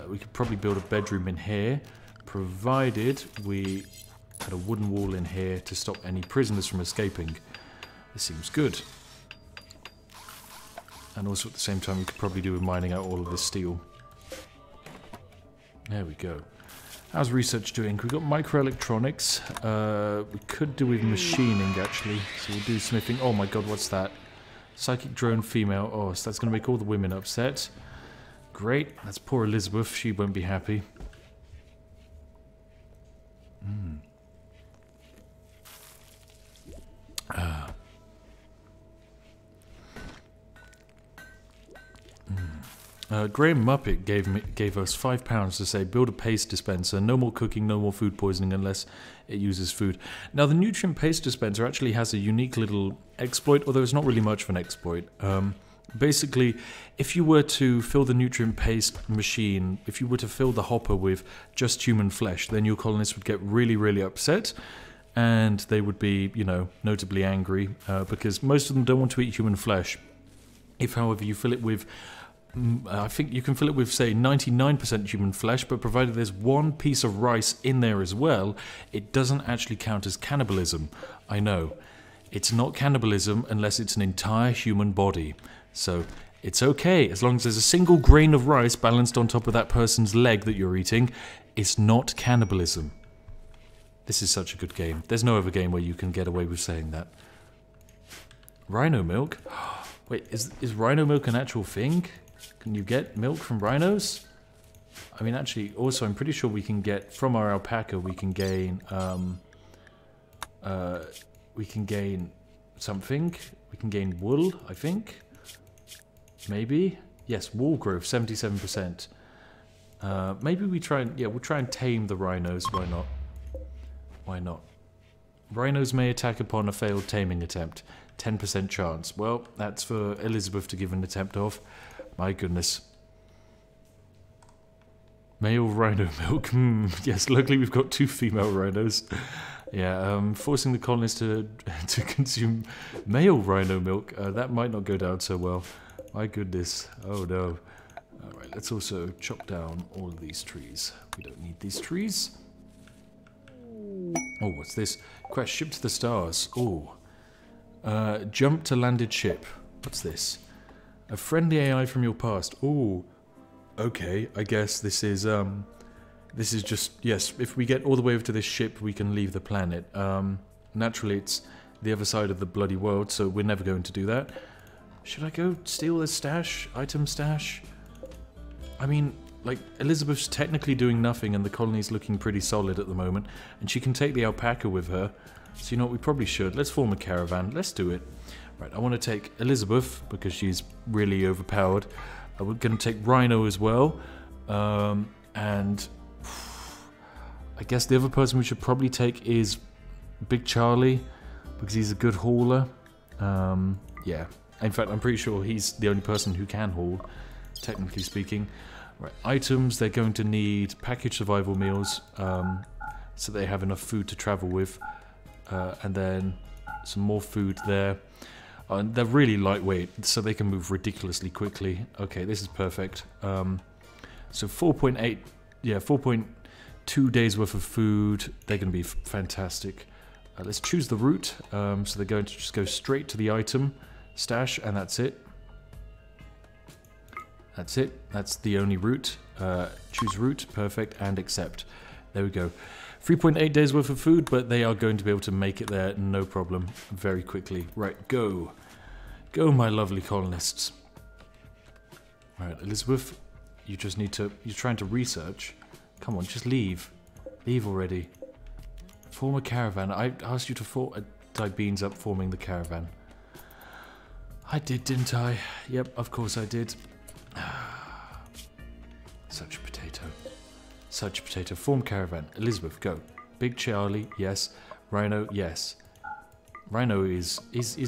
[SPEAKER 1] we could probably build a bedroom in here, provided we had a wooden wall in here to stop any prisoners from escaping. This seems good. And also at the same time we could probably do with mining out all of this steel. There we go. How's research doing? We've got microelectronics. We could do with machining actually. So we'll do smithing. Oh my god, what's that? Psychic drone female. Oh, so that's going to make all the women upset. Great. That's poor Elizabeth. She won't be happy. Graham Muppet gave us £5 to say build a paste dispenser, no more cooking, no more food poisoning unless it uses food. Now the nutrient paste dispenser actually has a unique little exploit, although it's not really much of an exploit. Basically, if you were to fill the nutrient paste machine, if you were to fill the hopper with just human flesh, then your colonists would get really, really upset. And they would be, you know, notably angry, because most of them don't want to eat human flesh. If, however, you fill it with I think you can fill it with, say, 99% human flesh, but provided there's one piece of rice in there as well, it doesn't actually count as cannibalism. I know. It's not cannibalism unless it's an entire human body. So it's okay, as long as there's a single grain of rice balanced on top of that person's leg that you're eating, it's not cannibalism. This is such a good game. There's no other game where you can get away with saying that. Rhino milk? Wait, is rhino milk an actual thing? Can you get milk from rhinos? I mean, actually, also, I'm pretty sure we can get, from our alpaca, we can gain something. We can gain wool, I think. Maybe? Yes, wool growth, 77%. Maybe we try and, yeah, we'll try and tame the rhinos, why not? Why not? Rhinos may attack upon a failed taming attempt. 10% chance. Well, that's for Elizabeth to give an attempt of. My goodness. Male rhino milk. Yes, luckily we've got 2 female rhinos. Yeah, forcing the colonists to consume male rhino milk. That might not go down so well. My goodness. Oh no. Alright, let's also chop down all of these trees. We don't need these trees. Oh, what's this? Quest ship to the stars. Oh. Jump to landed ship. What's this? A friendly AI from your past. Ooh. Okay, I guess this is just, yes, if we get all the way over to this ship, we can leave the planet. Naturally, it's the other side of the bloody world, so we're never going to do that. Should I go steal this stash? Item stash? I mean, like, Elizabeth's technically doing nothing and the colony's looking pretty solid at the moment, and she can take the alpaca with her. So you know what, we probably should. Let's form a caravan. Let's do it. Right, I want to take Elizabeth, because she's really overpowered. We're going to take Rhino as well. And I guess the other person we should probably take is Big Charlie, because he's a good hauler. Yeah, in fact, I'm pretty sure he's the only person who can haul, technically speaking. Right, items, they're going to need packaged survival meals, so they have enough food to travel with. And then some more food there. And they're really lightweight, so they can move ridiculously quickly. Okay, this is perfect. So 4.8, yeah, 4.2 days worth of food. They're going to be fantastic. Let's choose the route. So they're going to just go straight to the item stash, and that's it. That's it. That's the only route. Choose route, perfect, and accept. There we go. 3.8 days worth of food, but they are going to be able to make it there, no problem, very quickly. Right, go. Go, my lovely colonists. Alright, Elizabeth, you just need to... You're trying to research. Come on, just leave. Leave already. Form a caravan. I asked you to tie beans up forming the caravan. I did, didn't I? Yep, of course I did. Such a potato. Such a potato. Form caravan. Elizabeth, go. Big Charlie, yes. Rhino, yes. Rhino is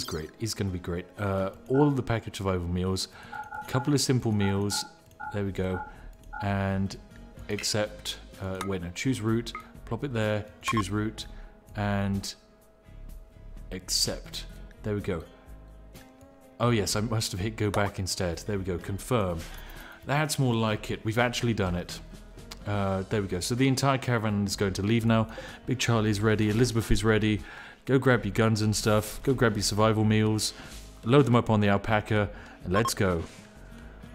[SPEAKER 1] great. He's going to be great. All of the packaged survival meals. A couple of simple meals. There we go. And accept. Wait, no. Choose route. Plop it there. Choose route. And accept. There we go. Oh yes, I must have hit go back instead. There we go. Confirm. That's more like it. We've actually done it. There we go. So the entire caravan is going to leave now. Big Charlie's ready. Elizabeth is ready. Go grab your guns and stuff. Go grab your survival meals. Load them up on the alpaca. And let's go.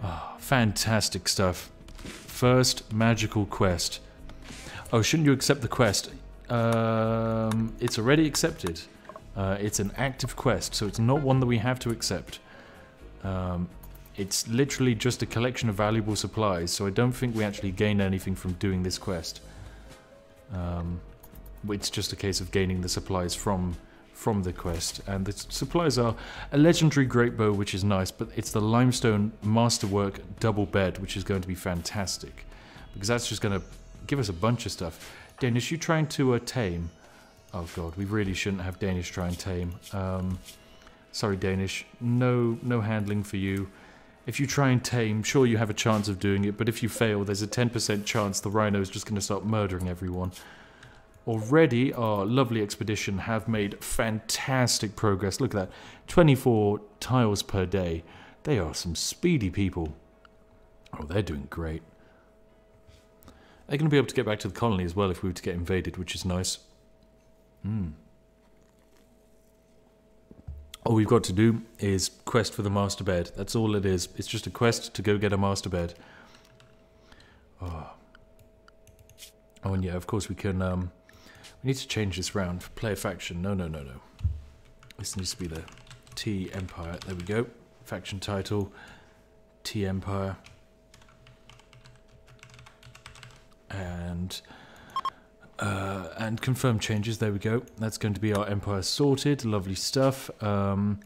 [SPEAKER 1] Oh, fantastic stuff. First magical quest. Oh, shouldn't you accept the quest? It's already accepted. It's an active quest, so it's not one that we have to accept. It's literally just a collection of valuable supplies, so I don't think we actually gain anything from doing this quest. It's just a case of gaining the supplies from the quest, and the supplies are a legendary great bow, which is nice, but it's the limestone masterwork double bed, which is going to be fantastic, because that's just going to give us a bunch of stuff. Danish, you trying to tame? Oh god, we really shouldn't have Danish try and tame. Sorry Danish, no handling for you. If you try and tame, sure you have a chance of doing it, but if you fail, there's a 10% chance the rhino is just going to start murdering everyone. Already, our lovely expedition have made fantastic progress. Look at that, 24 tiles per day. They are some speedy people. Oh, they're doing great. They're going to be able to get back to the colony as well if we were to get invaded, which is nice. All we've got to do is quest for the master bed. That's all it is. It's just a quest to go get a master bed. Oh, and yeah, of course we can... we need to change this round. Player faction. No. This needs to be the T Empire. There we go. Faction title. T Empire. And confirm changes. There we go. That's going to be our empire sorted. Lovely stuff. And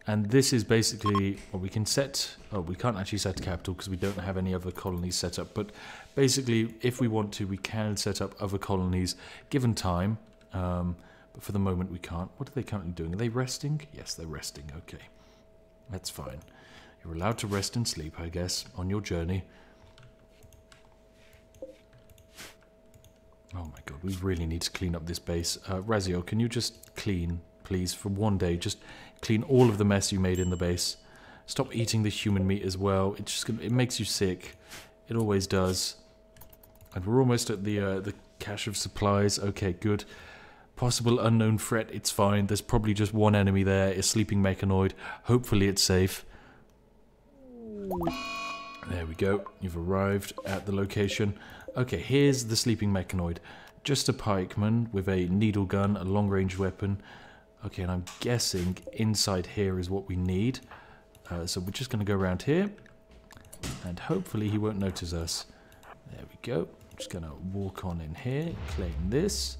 [SPEAKER 1] this is basically what we can set. Oh, we can't actually set a capital because we don't have any other colonies set up. But basically, if we want to, we can set up other colonies given time. But for the moment, we can't. What are they currently doing? Are they resting? Yes, they're resting. Okay. That's fine. You're allowed to rest and sleep, I guess, on your journey. Oh my god, we really need to clean up this base. Razio, can you just clean, please, for one day? Just clean all of the mess you made in the base. Stop eating the human meat as well. It's just it makes you sick. It always does. And we're almost at the cache of supplies. Okay, good. Possible unknown threat, it's fine. There's probably just one enemy there, a sleeping mechanoid. Hopefully it's safe. There we go. You've arrived at the location. Okay, here's the sleeping mechanoid. Just a pikeman with a needle gun, a long-range weapon. Okay, and I'm guessing inside here is what we need. So we're just going to go around here. And hopefully he won't notice us. There we go. Just going to walk on in here. Claim this.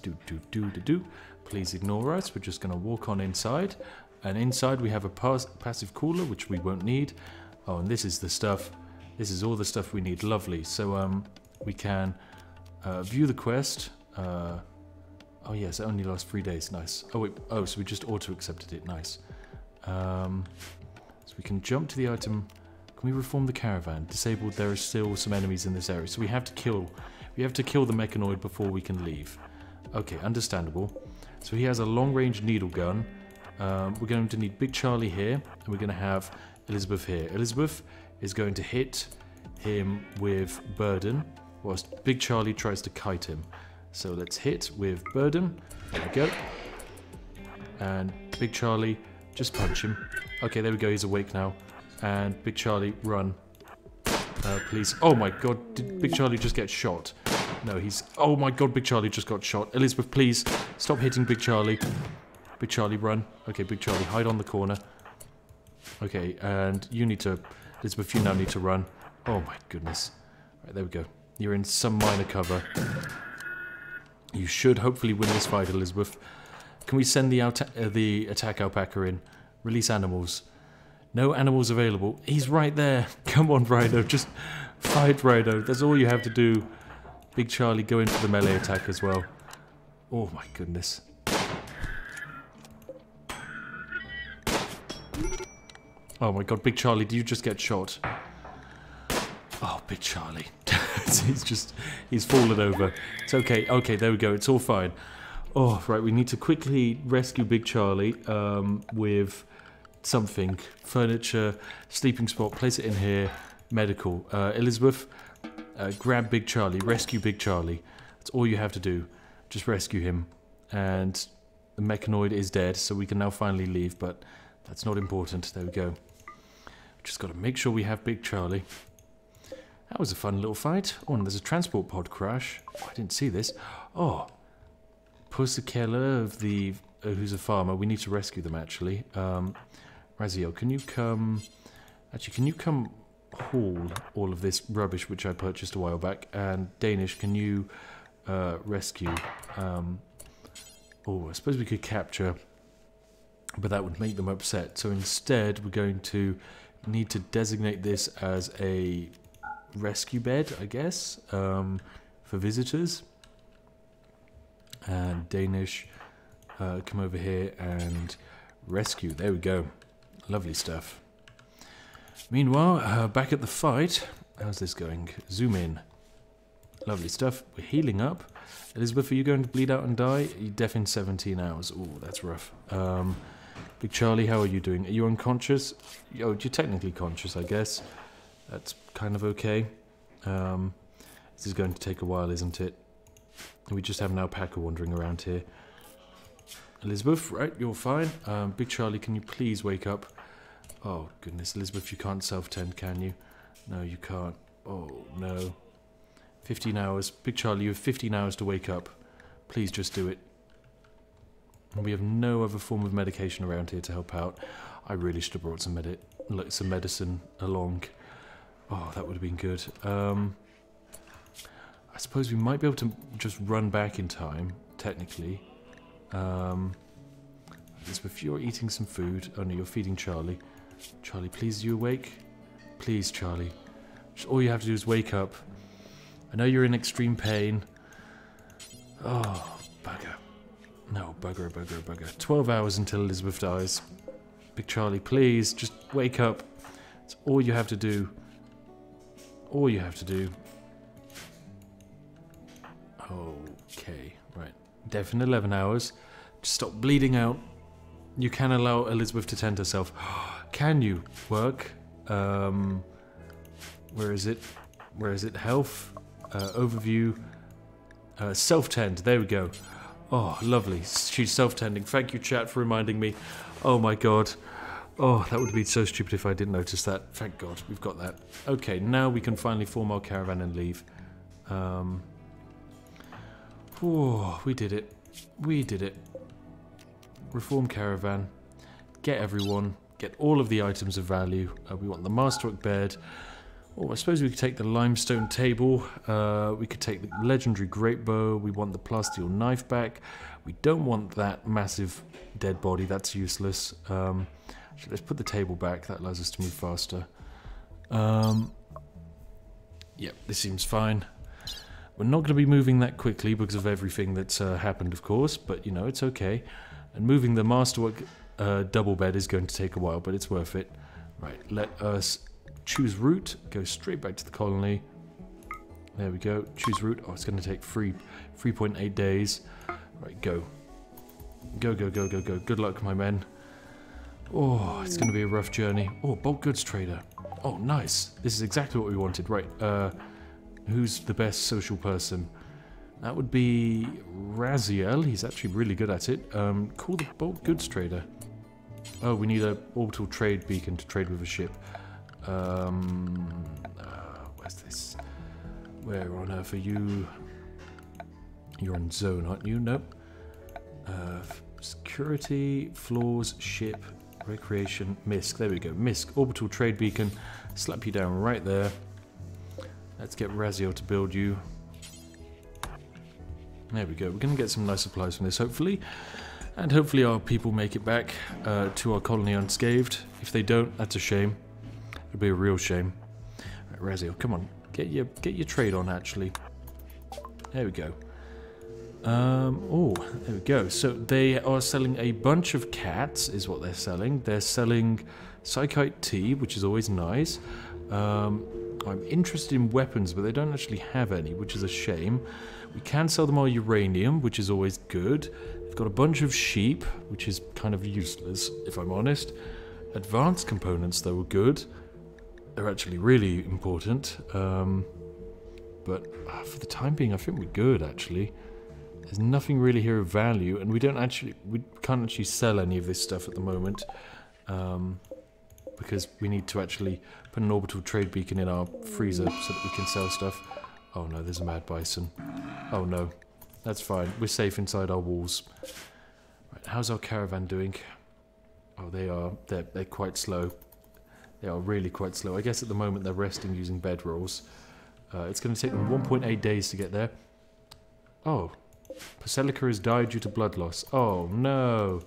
[SPEAKER 1] Do. Please ignore us. We're just going to walk on inside. And inside we have a passive cooler, which we won't need. Oh, and this is the stuff. This is all the stuff we need. Lovely. So we can view the quest. Oh yes, it only lasts 3 days. Nice. Oh wait. Oh, so we just auto-accepted it. Nice. So we can jump to the item Can we reform the caravan? Disabled, there are still some enemies in this area. So we have to kill the mechanoid before we can leave. Okay, understandable. So he has a long-range needle gun. We're going to need Big Charlie here, and we're going to have Elizabeth here. Elizabeth is going to hit him with Burden, whilst Big Charlie tries to kite him. So let's hit with Burden. There we go. And Big Charlie, just punch him. Okay, there we go, he's awake now. And Big Charlie, run. Please. Oh my god, did Big Charlie just get shot? No, he's... Oh my god, Big Charlie just got shot. Elizabeth, please, stop hitting Big Charlie. Big Charlie, run. Okay, Big Charlie, hide on the corner. Okay, and you need to... Elizabeth, you now need to run. Oh my goodness. Right, there we go. You're in some minor cover. You should hopefully win this fight, Elizabeth. Can we send the attack alpaca in? Release animals. No animals available. He's right there. Come on, Rhino. Just fight, Rhino. That's all you have to do. Big Charlie, go in for the melee attack as well. Oh my goodness. Oh my god, Big Charlie, do you just get shot? Oh, Big Charlie. he's fallen over. It's okay. Okay, there we go. It's all fine. Oh, right, we need to quickly rescue Big Charlie with something. Furniture, sleeping spot, place it in here. Medical. Elizabeth, grab Big Charlie, rescue Big Charlie. That's all you have to do. Just rescue him. And the mechanoid is dead, so we can now finally leave, but that's not important. There we go. Just got to make sure we have Big Charlie. That was a fun little fight. Oh, and there's a transport pod crash. Oh, I didn't see this. Oh, Pussykeller of the... who's a farmer. We need to rescue them, actually. Raziel, can you come... Actually, can you come haul all of this rubbish which I purchased a while back? And Danish, can you rescue... oh, I suppose we could capture... But that would make them upset. So instead, we're going to need to designate this as a rescue bed, I guess, for visitors. And Danish, come over here and rescue. There we go. Lovely stuff. Meanwhile, back at the fight. How's this going? Zoom in. Lovely stuff. We're healing up. Elizabeth, are you going to bleed out and die? You're deaf in 17 hours. Oh, that's rough. Big Charlie, how are you doing? Are you unconscious? Oh, you're technically conscious, I guess. That's kind of okay. This is going to take a while, isn't it? We just have an alpaca wandering around here. Elizabeth, right, you're fine. Big Charlie, can you please wake up? Oh, goodness, Elizabeth, you can't self-tend, can you? No, you can't. Oh, no. 15 hours. Big Charlie, you have 15 hours to wake up. Please just do it. And we have no other form of medication around here to help out. I really should have brought some medicine along. Oh, that would have been good. I suppose we might be able to just run back in time, technically. Elizabeth, you're eating some food. Oh no, you're feeding Charlie. Charlie, please, are you awake? Please, Charlie. Just all you have to do is wake up. I know you're in extreme pain. Oh, bugger. No, bugger, bugger, bugger. 12 hours until Elizabeth dies. Big Charlie, please, just wake up. It's all you have to do. All you have to do. Okay, right. Death in 11 hours. Just stop bleeding out. You can allow Elizabeth to tend herself. Can you? Work. Where is it? Where is it? Health. Overview. Self-tend. There we go. Oh, lovely. She's self-tending. Thank you, chat, for reminding me. Oh, my God. Oh, that would be so stupid if I didn't notice that. Thank God, we've got that. Okay, now we can finally form our caravan and leave. Oh, we did it. We did it. Reform caravan. Get everyone. Get all of the items of value. We want the masterwork bed. Oh, I suppose we could take the limestone table. We could take the legendary great bow. We want the plasteel knife back. We don't want that massive dead body. That's useless. Actually, let's put the table back. That allows us to move faster. Yep, this seems fine. We're not going to be moving that quickly because of everything that's happened, of course. But, you know, it's okay. And moving the masterwork double bed is going to take a while, but it's worth it. Right, let us
[SPEAKER 3] choose route, go straight back to the colony. There we go. Choose route. Oh, it's going to take 3.8 days. Right, go. Go, go, go, go, go. Good luck, my men. Oh, it's going to be a rough journey. Oh, bulk goods trader. Oh, nice. This is exactly what we wanted. Right, who's the best social person? That would be Raziel. He's actually really good at it. Call the bulk goods trader. Oh, we need a orbital trade beacon to trade with a ship. Where's this? Where on earth are you? You're in zone, aren't you? Nope. Security, floors, ship, recreation, MISC. There we go. MISC, orbital trade beacon. Slap you down right there. Let's get Raziel to build you. There we go. We're going to get some nice supplies from this, hopefully. And hopefully our people make it back to our colony unscathed. If they don't, that's a shame. It'll be a real shame. Right, Raziel, come on. Get your trade on, actually. There we go. Oh, there we go. So they are selling a bunch of cats, is what they're selling. They're selling Psychite tea, which is always nice. I'm interested in weapons, but they don't actually have any, which is a shame. We can sell them our uranium, which is always good. They've got a bunch of sheep, which is kind of useless, if I'm honest. Advanced components, though, are good. They're actually really important. But for the time being, I think we're good, actually. There's nothing really here of value, and we can't actually sell any of this stuff at the moment. Because we need to actually put an orbital trade beacon in our freezer so that we can sell stuff. Oh no, there's a mad bison. Oh no, that's fine. We're safe inside our walls. Right, how's our caravan doing? Oh, they're quite slow. They are really quite slow. I guess at the moment they're resting using bedrolls. It's going to take them 1.8 days to get there. Oh, Paselica has died due to blood loss. Oh no.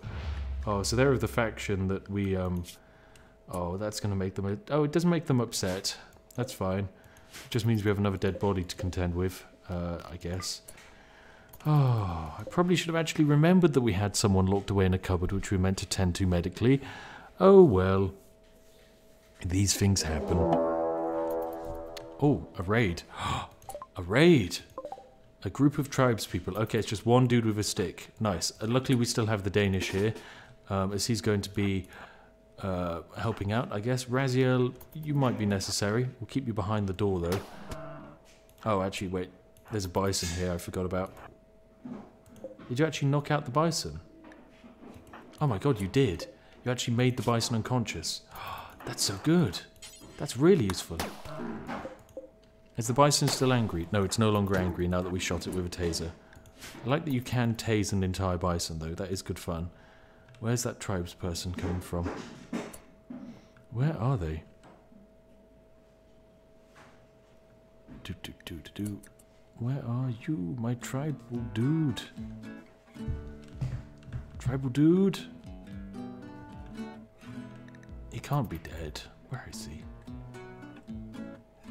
[SPEAKER 3] Oh, so they're of the faction that we oh, that's going to make them... Oh, it doesn't make them upset. That's fine. It just means we have another dead body to contend with, I guess. Oh, I probably should have actually remembered that we had someone locked away in a cupboard which we were meant to tend to medically. Oh, well. These things happen. Oh, a raid. A raid! A group of tribespeople. Okay, it's just one dude with a stick. Nice. Luckily, we still have the Danish here, as he's going to be helping out, I guess. Raziel, you might be necessary. We'll keep you behind the door, though. Oh, actually, wait. There's a bison here I forgot about. Did you actually knock out the bison? Oh my god, you did. You actually made the bison unconscious. That's so good. That's really useful. Is the bison still angry? No, it's no longer angry now that we shot it with a taser. I like that you can tase an entire bison, though. That is good fun. Where's that tribesperson coming from? Where are they? Where are you, my tribal dude? Tribal dude? He can't be dead. Where is he?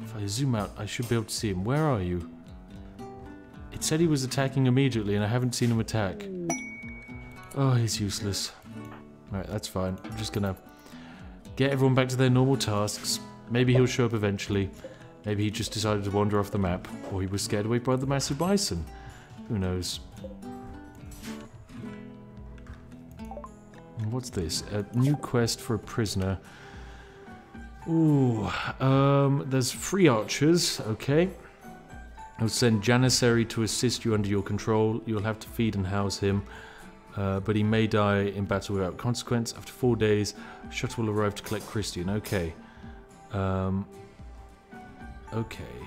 [SPEAKER 3] If I zoom out, I should be able to see him. Where are you? It said he was attacking immediately, and I haven't seen him attack. Oh, he's useless. Alright, that's fine. I'm just gonna get everyone back to their normal tasks. Maybe he'll show up eventually. Maybe he just decided to wander off the map. Or he was scared away by the massive bison. Who knows? And what's this? A new quest for a prisoner. Ooh, there's 3 archers, okay. I'll send Janissary to assist you under your control. You'll have to feed and house him. But he may die in battle without consequence. After 4 days, a shuttle will arrive to collect Christian. Okay. Okay.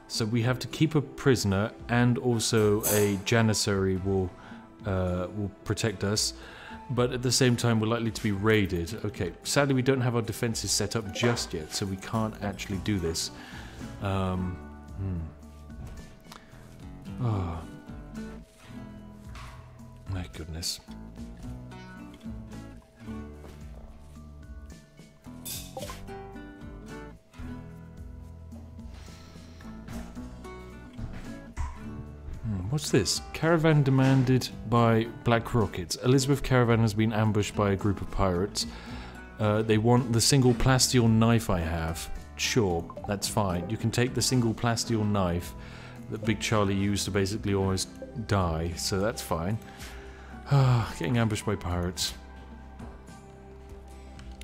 [SPEAKER 3] So we have to keep a prisoner, and also a Janissary will protect us. But at the same time, we're likely to be raided. Okay. Sadly, we don't have our defenses set up just yet, so we can't actually do this. Oh. My goodness. What's this? Caravan demanded by Black Rockets. Elizabeth Caravan has been ambushed by a group of pirates. They want the single plasteel knife I have. Sure, that's fine. You can take the single plasteel knife that Big Charlie used to basically almost die, so that's fine. Getting ambushed by pirates.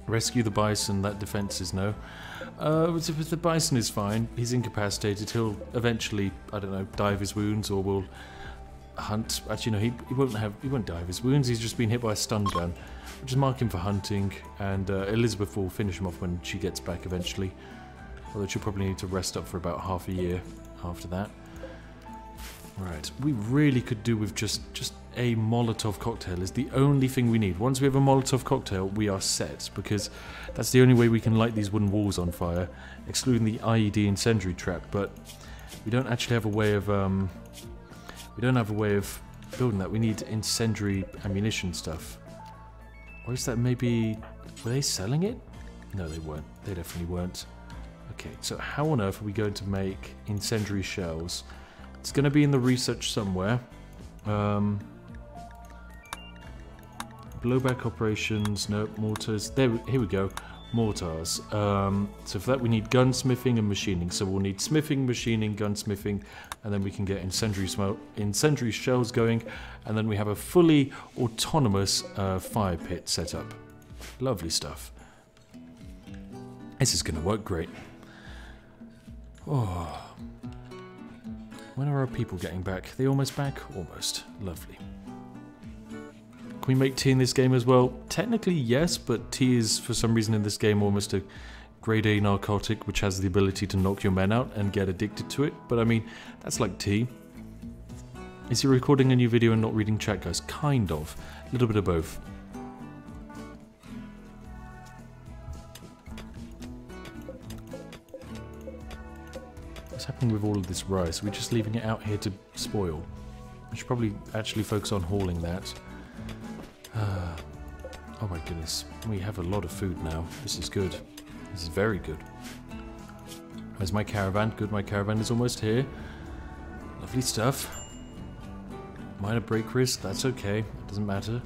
[SPEAKER 3] Rescue the bison, that defense is no. The bison is fine. He's incapacitated. He'll eventually, I don't know, die of his wounds, or will hunt. Actually, no, he won't die of his wounds. He's just been hit by a stun gun. We'll just mark him for hunting, and Elizabeth will finish him off when she gets back eventually. Although she'll probably need to rest up for about half a year after that. Right, we really could do with just a Molotov cocktail is the only thing we need. Once we have a Molotov cocktail, we are set, because that's the only way we can light these wooden walls on fire, excluding the IED incendiary trap. But we don't actually have a way of building that. We need incendiary ammunition stuff. Or is that maybe... Were they selling it? No, they weren't. They definitely weren't. Okay, so how on earth are we going to make incendiary shells? It's going to be in the research somewhere. Blowback operations, no, mortars. Here we go. Mortars. So for that we need gunsmithing and machining. So we'll need smithing, machining, gunsmithing, and then we can get incendiary shells going, and then we have a fully autonomous fire pit set up. Lovely stuff. This is going to work great. Oh. When are our people getting back? Are they almost back? Almost. Lovely. Can we make tea in this game as well? Technically, yes, but tea is, for some reason in this game, almost a grade A narcotic, which has the ability to knock your men out and get addicted to it. But I mean, that's like tea. Is he recording a new video and not reading chat, guys? Kind of. A little bit of both. What's happening with all of this rice? Are we just leaving it out here to spoil? I should probably actually focus on hauling that. Oh my goodness. We have a lot of food now. This is good. This is very good. Where's my caravan? Good, my caravan is almost here. Lovely stuff. Minor break risk, that's okay. It doesn't matter.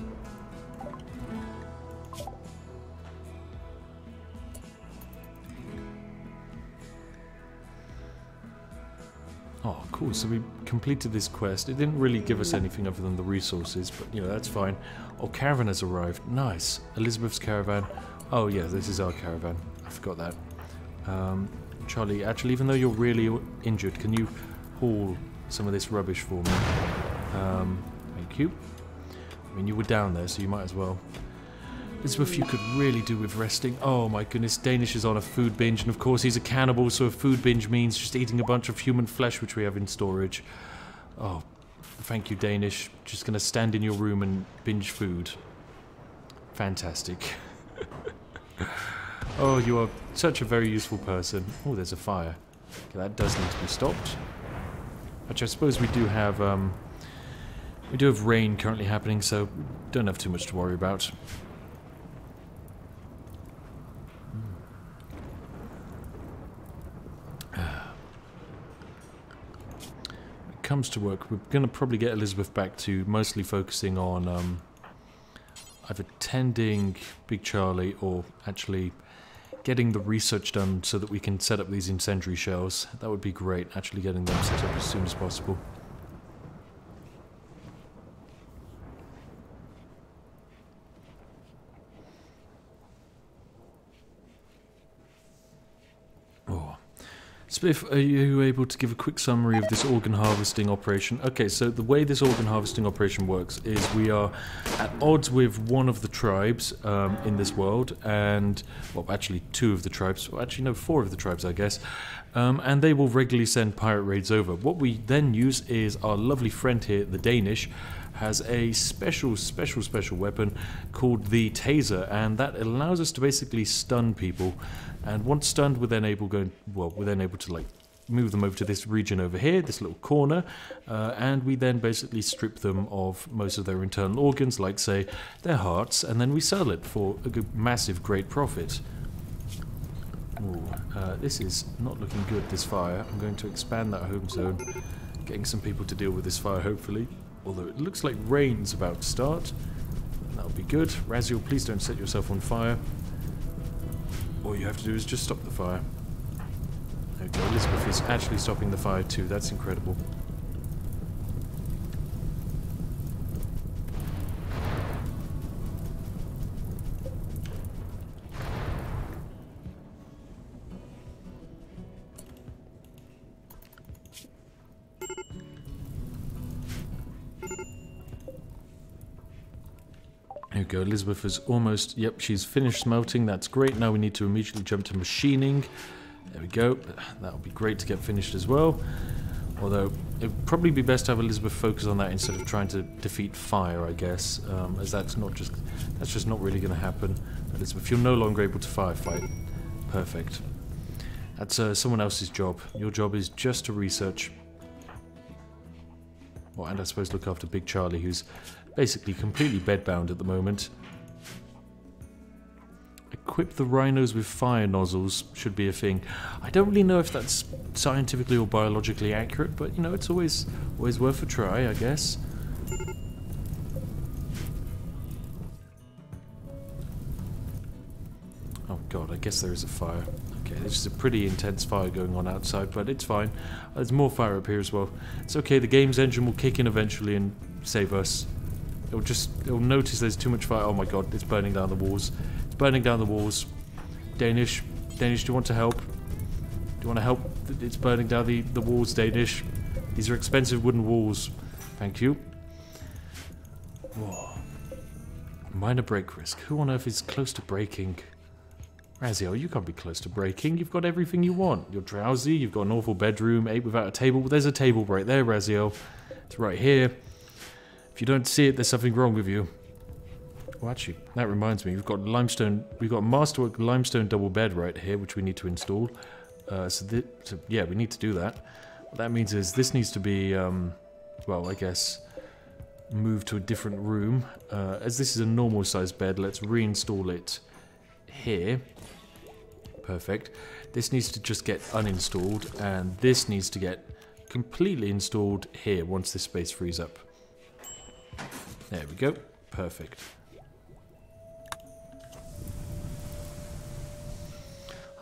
[SPEAKER 3] Oh, cool. So we completed this quest. It didn't really give us anything other than the resources, but, you know, that's fine. Oh, caravan has arrived. Nice. Elizabeth's caravan. Oh, yeah, this is our caravan. I forgot that. Charlie, actually, even though you're really injured, can you haul some of this rubbish for me? Thank you. I mean, you were down there, so you might as well. Elizabeth, you could really do with resting. Oh my goodness, Danish is on a food binge, and of course he's a cannibal, so a food binge means just eating a bunch of human flesh which we have in storage. Oh, thank you, Danish. Just gonna stand in your room and binge food. Fantastic. Oh, you are such a very useful person. Oh, there's a fire. Okay, that does need to be stopped. Actually, I suppose we do have rain currently happening, so don't have too much to worry about. Comes to work, we're going to probably get Elizabeth back to mostly focusing on either tending Big Charlie or actually getting the research done so that we can set up these incendiary shells. That would be great, actually getting them set up as soon as possible. Spiff, are you able to give a quick summary of this organ harvesting operation? Okay, so the way this organ harvesting operation works is we are at odds with one of the tribes in this world, and, well, actually two of the tribes, well, actually no, 4 of the tribes, I guess, and they will regularly send pirate raids over. What we then use is our lovely friend here, the Danish, has a special weapon called the Taser, and that allows us to basically stun people. And once stunned, we're then able to like move them over to this region over here, this little corner, and we then basically strip them of most of their internal organs, like say their hearts, and then we sell it for a massive, great profit. Ooh, this is not looking good, this fire. I'm going to expand that home zone, getting some people to deal with this fire, hopefully. Although it looks like rain's about to start. That'll be good. Raziel, please don't set yourself on fire. all you have to do is just stop the fire. There we go. Elizabeth is actually stopping the fire too. That's incredible. There we go, Elizabeth is almost, yep, she's finished smelting, that's great. Now we need to immediately jump to machining. There we go, that'll be great to get finished as well. Although, it would probably be best to have Elizabeth focus on that instead of trying to defeat fire, I guess. As that's just not really going to happen. Elizabeth, you're no longer able to firefight. Perfect. That's someone else's job. Your job is just to research. Well, and I suppose look after Big Charlie, who's basically completely bedbound at the moment. Equip the rhinos with fire nozzles should be a thing. I don't really know if that's scientifically or biologically accurate, but you know, it's always worth a try, I guess. Oh god, I guess there is a fire. Okay, this is a pretty intense fire going on outside, but it's fine. There's more fire up here as well. It's okay, the game's engine will kick in eventually and save us. It'll notice there's too much fire. Oh my god, it's burning down the walls. It's burning down the walls. Danish, do you want to help? Do you want to help? It's burning down the walls, Danish. These are expensive wooden walls. Thank you. Whoa. Minor break risk. Who on earth is close to breaking? Razio, you can't be close to breaking. You've got everything you want. You're drowsy, you've got an awful bedroom, ate without a table. There's a table right there, Razio. It's right here. If you don't see it, there's something wrong with you. Well, actually, that reminds me. We've got Masterwork limestone double bed right here, which we need to install. So yeah, we need to do that. What that means is this needs to be, well, I guess, moved to a different room. As this is a normal sized bed, let's reinstall it here. Perfect. This needs to just get uninstalled, and this needs to get completely installed here once this space frees up. There we go. Perfect.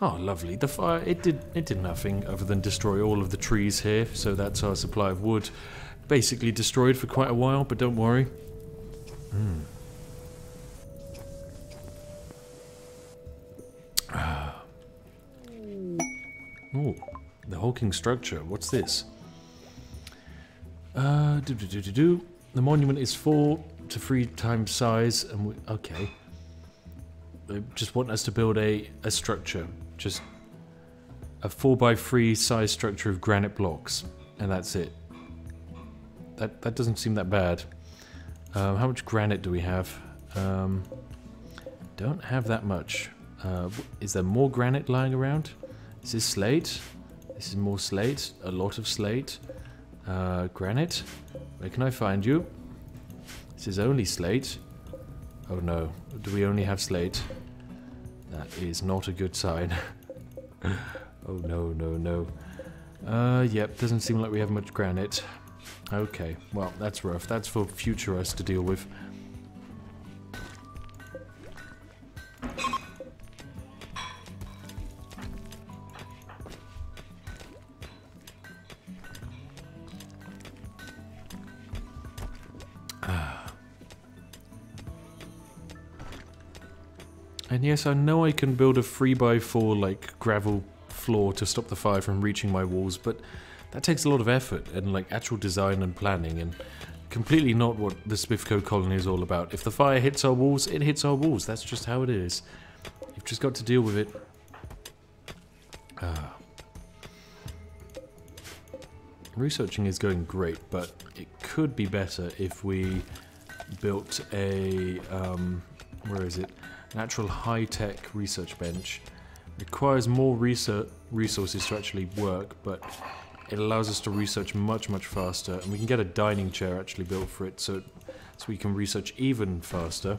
[SPEAKER 3] Oh, lovely. The fire, it did nothing other than destroy all of the trees here, so that's our supply of wood. Basically destroyed for quite a while, but don't worry. Oh, the hulking structure. What's this? The monument is 4 to 3 times size, and okay. They just want us to build a structure, just a 4x3 size structure of granite blocks, and that's it. That doesn't seem that bad. How much granite do we have? Don't have that much. Is there more granite lying around? Is this slate? This is more slate. A lot of slate. Granite. Where can I find you? This is only slate. Oh no. Do we only have slate? That is not a good sign. Oh no, no, no. Yep, doesn't seem like we have much granite. Okay, well, that's rough. That's for future us to deal with. And yes, I know I can build a 3x4 like gravel floor to stop the fire from reaching my walls, but that takes a lot of effort and like actual design and planning, and completely not what the Spiffco colony is all about. If the fire hits our walls, it hits our walls. That's just how it is. You've just got to deal with it. Researching is going great, but it could be better if we built a where is it? Natural high-tech research bench. Requires more resources to actually work, but it allows us to research much, much faster, and we can get a dining chair actually built for it, so we can research even faster.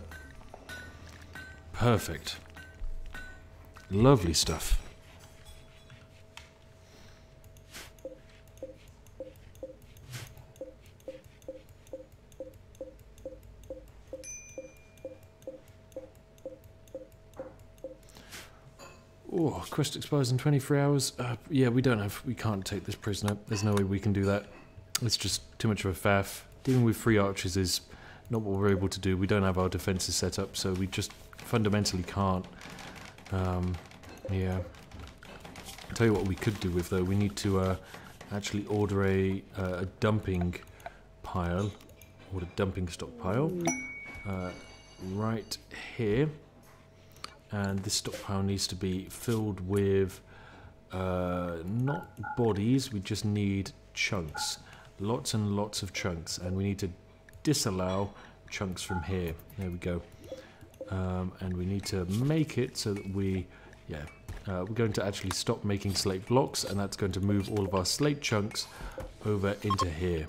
[SPEAKER 3] Perfect. Lovely stuff. Oh, quest expires in 23 hours. Yeah, we can't take this prisoner. There's no way we can do that. It's just too much of a faff. Dealing with 3 archers is not what we're able to do. We don't have our defences set up, so we just fundamentally can't. Yeah. I'll tell you what we could do with, though. We need to actually order a dumping pile, or a dumping stockpile, right here. And this stockpile needs to be filled with not bodies, we just need chunks. Lots and lots of chunks, and we need to disallow chunks from here. There we go. And we need to make it so that we're going to actually stop making slate blocks, and that's going to move all of our slate chunks over into here.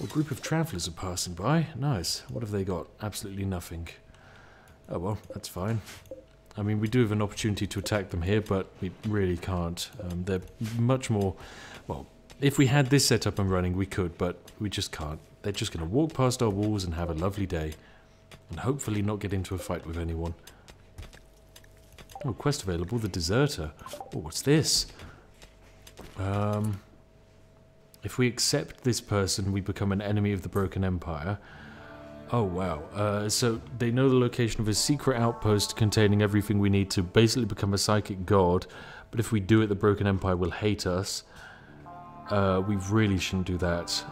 [SPEAKER 3] A group of travellers are passing by. Nice. What have they got? Absolutely nothing. Oh well, that's fine. I mean, we do have an opportunity to attack them here, but we really can't. They're much more... Well, if we had this set up and running, we could, but we just can't. They're just going to walk past our walls and have a lovely day. And hopefully not get into a fight with anyone. Oh, quest available. The Deserter. Oh, what's this? If we accept this person, we become an enemy of the Broken Empire. Oh, wow. So they know the location of a secret outpost containing everything we need to basically become a psychic god. But if we do it, the Broken Empire will hate us. We really shouldn't do that.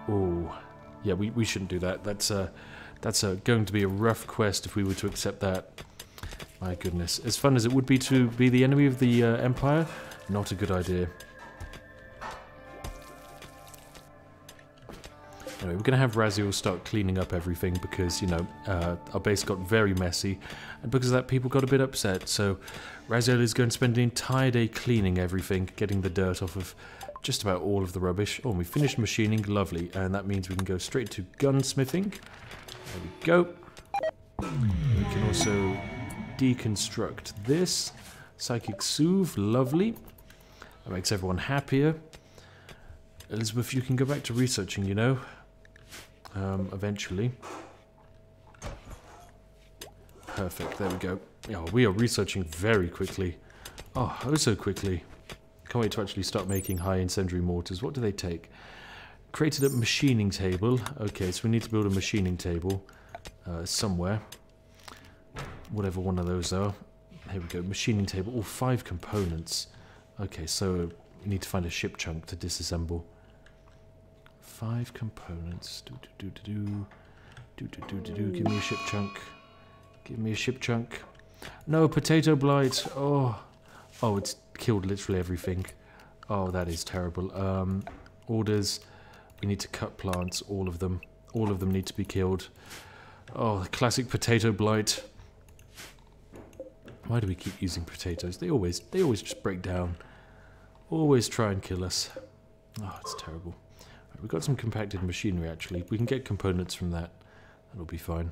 [SPEAKER 3] Oh, yeah, we shouldn't do that. That's going to be a rough quest if we were to accept that. My goodness. As fun as it would be to be the enemy of the Empire, not a good idea. Anyway, we're going to have Raziel start cleaning up everything because, you know, our base got very messy. And because of that, people got a bit upset. So Raziel is going to spend an entire day cleaning everything, getting the dirt off of just about all of the rubbish. Oh, and we finished machining. Lovely. And that means we can go straight to gunsmithing. There we go. We can also deconstruct this. Psychic Soothe. Lovely. That makes everyone happier. Elizabeth, you can go back to researching, you know. Eventually. Perfect, there we go. Oh, we are researching very quickly. Oh, so quickly. Can't wait to actually start making high incendiary mortars. What do they take? Created a machining table. Okay, so we need to build a machining table somewhere. Whatever one of those are. Here we go, machining table. Oh, 5 components. Okay, so we need to find a ship chunk to disassemble. 5 components. Give me a ship chunk. Give me a ship chunk. No, potato blight. Oh, it's killed literally everything. Oh, that is terrible. Orders. We need to cut plants. All of them. All of them need to be killed. Oh, the classic potato blight. Why do we keep using potatoes? They always just break down. Always try and kill us. Oh, it's terrible. We've got some compacted machinery, actually. We can get components from that. That'll be fine.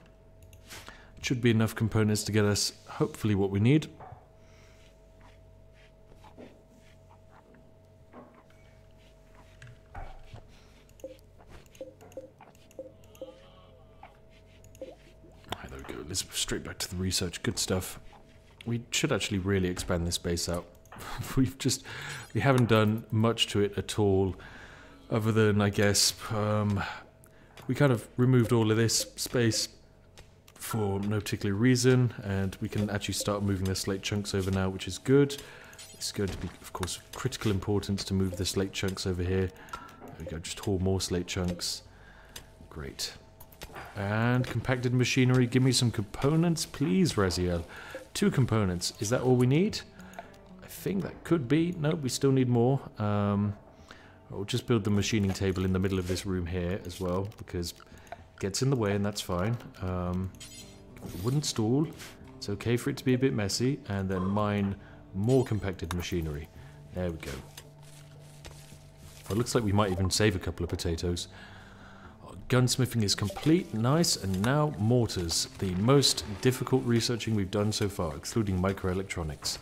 [SPEAKER 3] It should be enough components to get us, hopefully, what we need. Alright, there we go. Let's straight back to the research. Good stuff. We should actually really expand this base out. We haven't done much to it at all. Other than, I guess, we kind of removed all of this space for no particular reason, and we can actually start moving the slate chunks over now, which is good. It's going to be, of course, of critical importance to move the slate chunks over here. There we go, just haul more slate chunks. Great. And compacted machinery, give me some components, please, Raziel. 2 components, is that all we need? I think that could be. No, we still need more. We'll just build the machining table in the middle of this room here as well, because it gets in the way and that's fine. Wooden stool, it's okay for it to be a bit messy, and then mine more compacted machinery. There we go. Well, it looks like we might even save a couple of potatoes. Gunsmithing is complete, nice, and now mortars, the most difficult researching we've done so far, excluding microelectronics.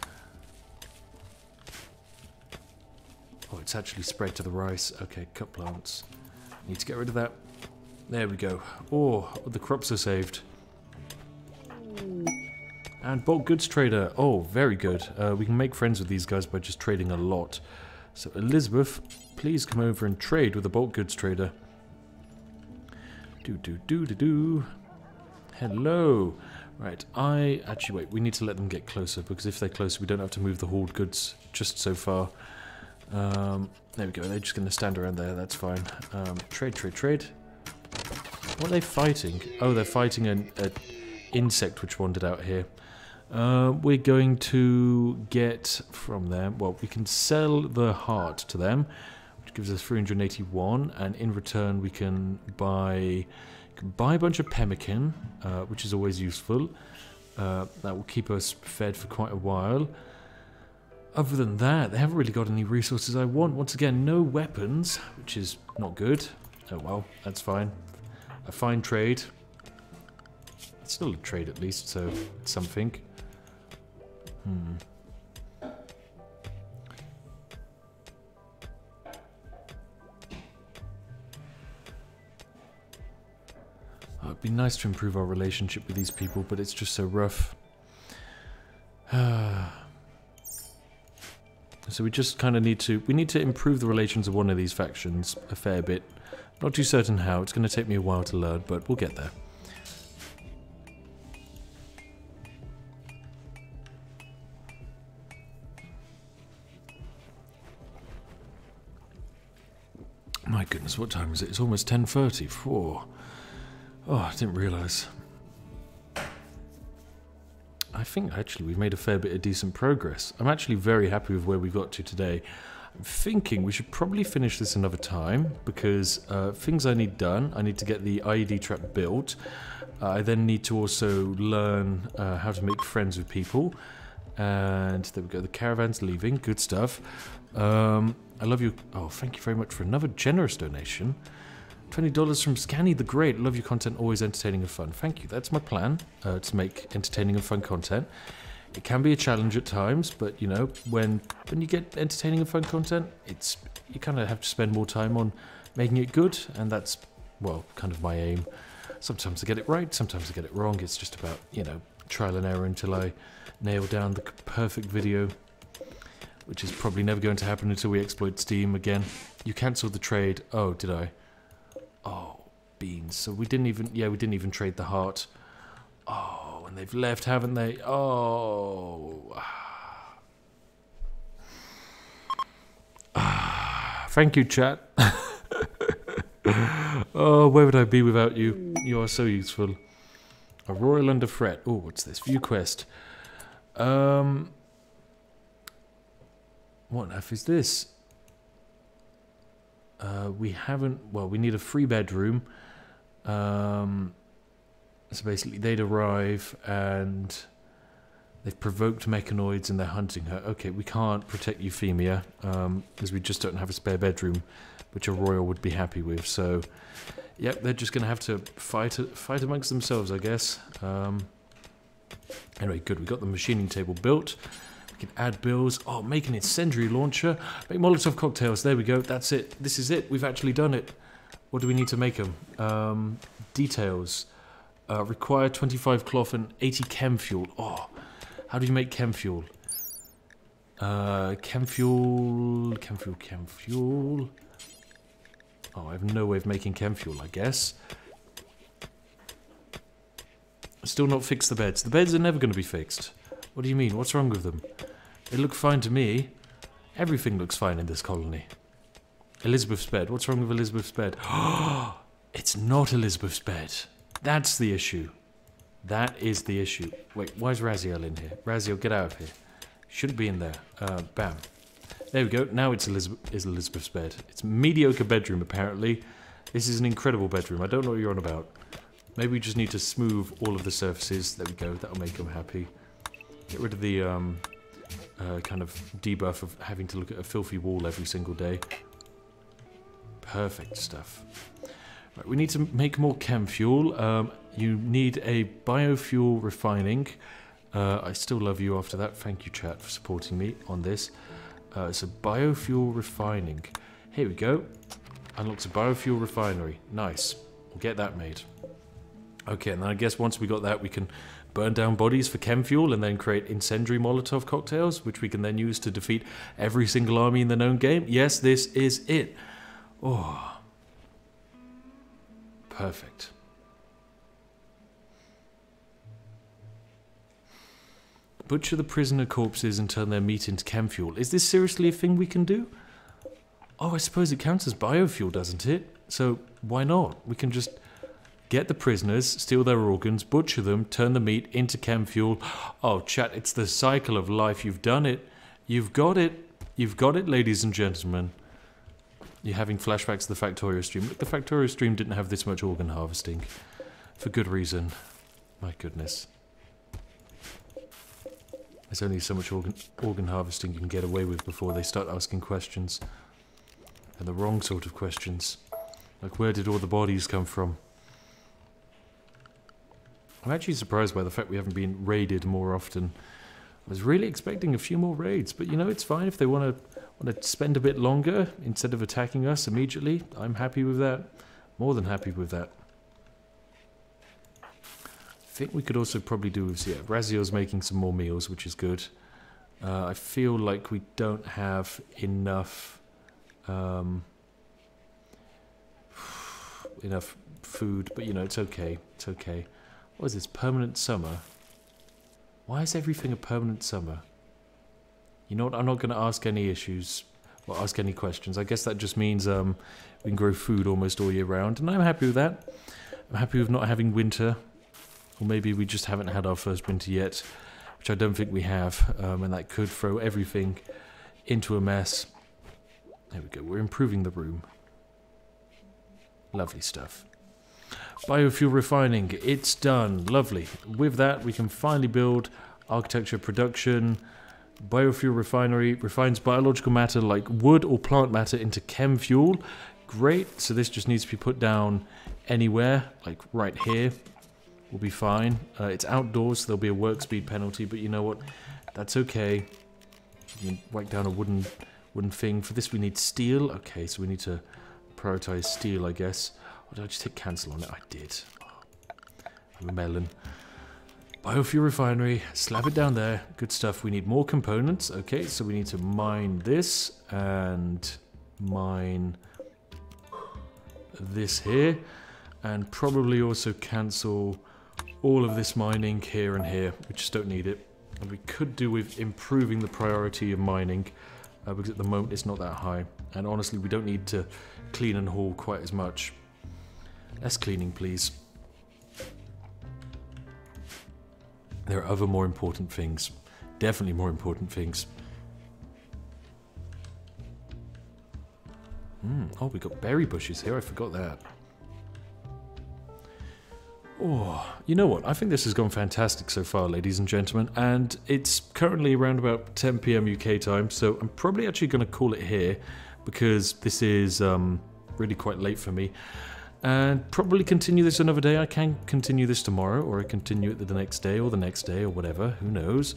[SPEAKER 3] Oh, it's actually spread to the rice. Okay, cut plants. Need to get rid of that. There we go. Oh, the crops are saved. And bulk goods trader. Oh, very good. We can make friends with these guys by just trading a lot. So Elizabeth, please come over and trade with a bulk goods trader. Do. Hello. Right, actually, wait, we need to let them get closer, because if they're closer, we don't have to move the hauled goods just so far. There we go, they're just going to stand around there, that's fine. Trade. What are they fighting? Oh, they're fighting an insect which wandered out here. We're going to get from them, well, we can sell the heart to them, which gives us 381, and in return we can buy a bunch of pemmican, which is always useful. That will keep us fed for quite a while. Other than that, they haven't really got any resources I want. Once again, no weapons, which is not good. Oh well, that's fine. A fine trade. It's still a trade at least, so it's something. Oh, it'd be nice to improve our relationship with these people, but it's just so rough. So we just kind of need to improve the relations of one of these factions a fair bit. Not too certain how, it's going to take me a while to learn, but we'll get there. My goodness, what time is it? It's almost 10:30. Oh, I didn't realise. I think actually we've made a fair bit of decent progress. I'm actually very happy with where we got to today. I'm thinking we should probably finish this another time, because things I need done. I need to get the IED trap built. I then need to also learn how to make friends with people. And there we go, the caravan's leaving, good stuff. I love you. Oh, thank you very much for another generous donation. $20 from Scanny the Great. Love your content, always entertaining and fun. Thank you. That's my plan, to make entertaining and fun content. It can be a challenge at times, but you know, when you get entertaining and fun content, you kind of have to spend more time on making it good, and that's, well, kind of my aim. Sometimes I get it right, sometimes I get it wrong. It's just about, you know, trial and error until I nail down the perfect video, which is probably never going to happen until we exploit Steam again. You cancelled the trade. Oh, did I? Oh, beans. So we didn't even trade the heart. Oh, and they've left, haven't they? Oh. Thank you, chat. Oh, where would I be without you? You are so useful. A royal under threat. Oh, what's this? View quest. What on earth is this? We haven't... Well, we need a 3-bedroom. So basically, they'd arrive and they've provoked mechanoids and they're hunting her. Okay, we can't protect Euphemia, because we just don't have a spare bedroom, which a royal would be happy with. So, yep, they're just going to have to fight amongst themselves, I guess. Anyway, good. We got the machining table built. We can add bills. Oh, make an incendiary launcher. Make Molotov cocktails. There we go. That's it. This is it. We've actually done it. What do we need to make them? Details. Require 25 cloth and 80 chem fuel. Oh, how do you make chem fuel? Chem fuel. Oh, I have no way of making chem fuel, I guess. Still not fixed the beds. The beds are never going to be fixed. What do you mean? What's wrong with them? They look fine to me. Everything looks fine in this colony. Elizabeth's bed. What's wrong with Elizabeth's bed? Oh, it's not Elizabeth's bed. That's the issue. That is the issue. Wait, why is Raziel in here? Raziel, get out of here. Shouldn't be in there. Bam. There we go. Now it's Elizabeth's bed. It's a mediocre bedroom, apparently. This is an incredible bedroom. I don't know what you're on about. Maybe we just need to smooth all of the surfaces. There we go. That'll make them happy. Get rid of the kind of debuff of having to look at a filthy wall every single day. Perfect stuff. Right, we need to make more chem fuel. You need a biofuel refining. I still love you after that. Thank you, chat, for supporting me on this. So biofuel refining. Here we go. Unlocks a biofuel refinery. Nice. We'll get that made. Okay, and then I guess once we got that, we can burn down bodies for chem fuel and then create incendiary Molotov cocktails, which we can then use to defeat every single army in the known game? Yes, this is it. Oh. Perfect. Butcher the prisoner corpses and turn their meat into chem fuel. Is this seriously a thing we can do? Oh, I suppose it counts as biofuel, doesn't it? So why not? We can just get the prisoners, steal their organs, butcher them, turn the meat into chem fuel. Oh, chat, it's the cycle of life. You've done it. You've got it. You've got it, ladies and gentlemen. You're having flashbacks to the Factorio stream. Look, the Factorio stream didn't have this much organ harvesting. For good reason. My goodness. There's only so much organ harvesting you can get away with before they start asking questions. And the wrong sort of questions. Like, where did all the bodies come from? I'm actually surprised by the fact we haven't been raided more often. I was really expecting a few more raids, but you know, it's fine if they want to spend a bit longer instead of attacking us immediately. I'm happy with that. More than happy with that. I think we could also probably do with, yeah, Raziel's making some more meals, which is good. I feel like we don't have enough enough food, but you know, it's okay. It's okay. What is this? Permanent summer? Why is everything a permanent summer? You know what? I'm not going to ask any issues or ask any questions. I guess that just means we can grow food almost all year round, and I'm happy with that. I'm happy with not having winter. Or maybe we just haven't had our first winter yet, which I don't think we have, and that could throw everything into a mess. There we go, we're improving the room. Lovely stuff. Biofuel refining, it's done. Lovely. With that, we can finally build architecture production. Biofuel refinery refines biological matter like wood or plant matter into chem fuel. Great, so this just needs to be put down anywhere, like right here. We'll be fine. It's outdoors, so there'll be a work speed penalty, but you know what? That's okay. You can whack down a wooden thing. For this we need steel. Okay, so we need to prioritize steel, I guess. Or did I just hit cancel on it? I did. Oh, I'm a melon. Biofuel refinery. Slap it down there. Good stuff. We need more components. Okay, so we need to mine this and mine this here. And probably also cancel all of this mining here and here. We just don't need it. And we could do with improving the priority of mining, because at the moment it's not that high. And honestly, we don't need to clean and haul quite as much. Less cleaning, please. There are other more important things. Definitely more important things. Oh, we got berry bushes here. I forgot that. Oh, you know what? I think this has gone fantastic so far, ladies and gentlemen, and it's currently around about 10 PM UK time, so I'm probably actually going to call it here, because this is really quite late for me, and probably continue this another day. I can continue this tomorrow, or I continue it the next day, or whatever, who knows.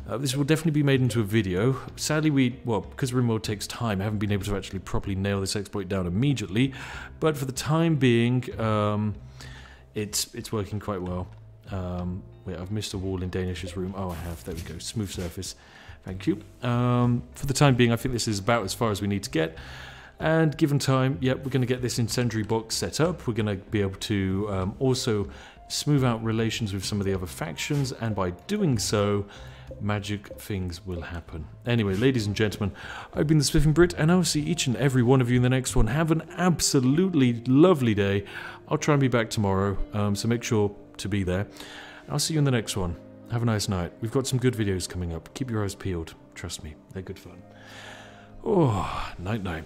[SPEAKER 3] This will definitely be made into a video. Sadly, because Rimworld takes time, I haven't been able to actually properly nail this exploit down immediately, but for the time being, it's working quite well. Wait, I've missed a wall in Danish's room. Oh, I have. There we go. Smooth surface. Thank you. For the time being, I think this is about as far as we need to get. And given time, we're going to get this incendiary box set up. We're going to be able to also smooth out relations with some of the other factions. And by doing so, magic things will happen. Anyway, ladies and gentlemen, I've been the Spiffing Brit, and I'll see each and every one of you in the next one. Have an absolutely lovely day. I'll try and be back tomorrow, so make sure to be there. I'll see you in the next one. Have a nice night. We've got some good videos coming up. Keep your eyes peeled. Trust me, they're good fun. Oh, night-night.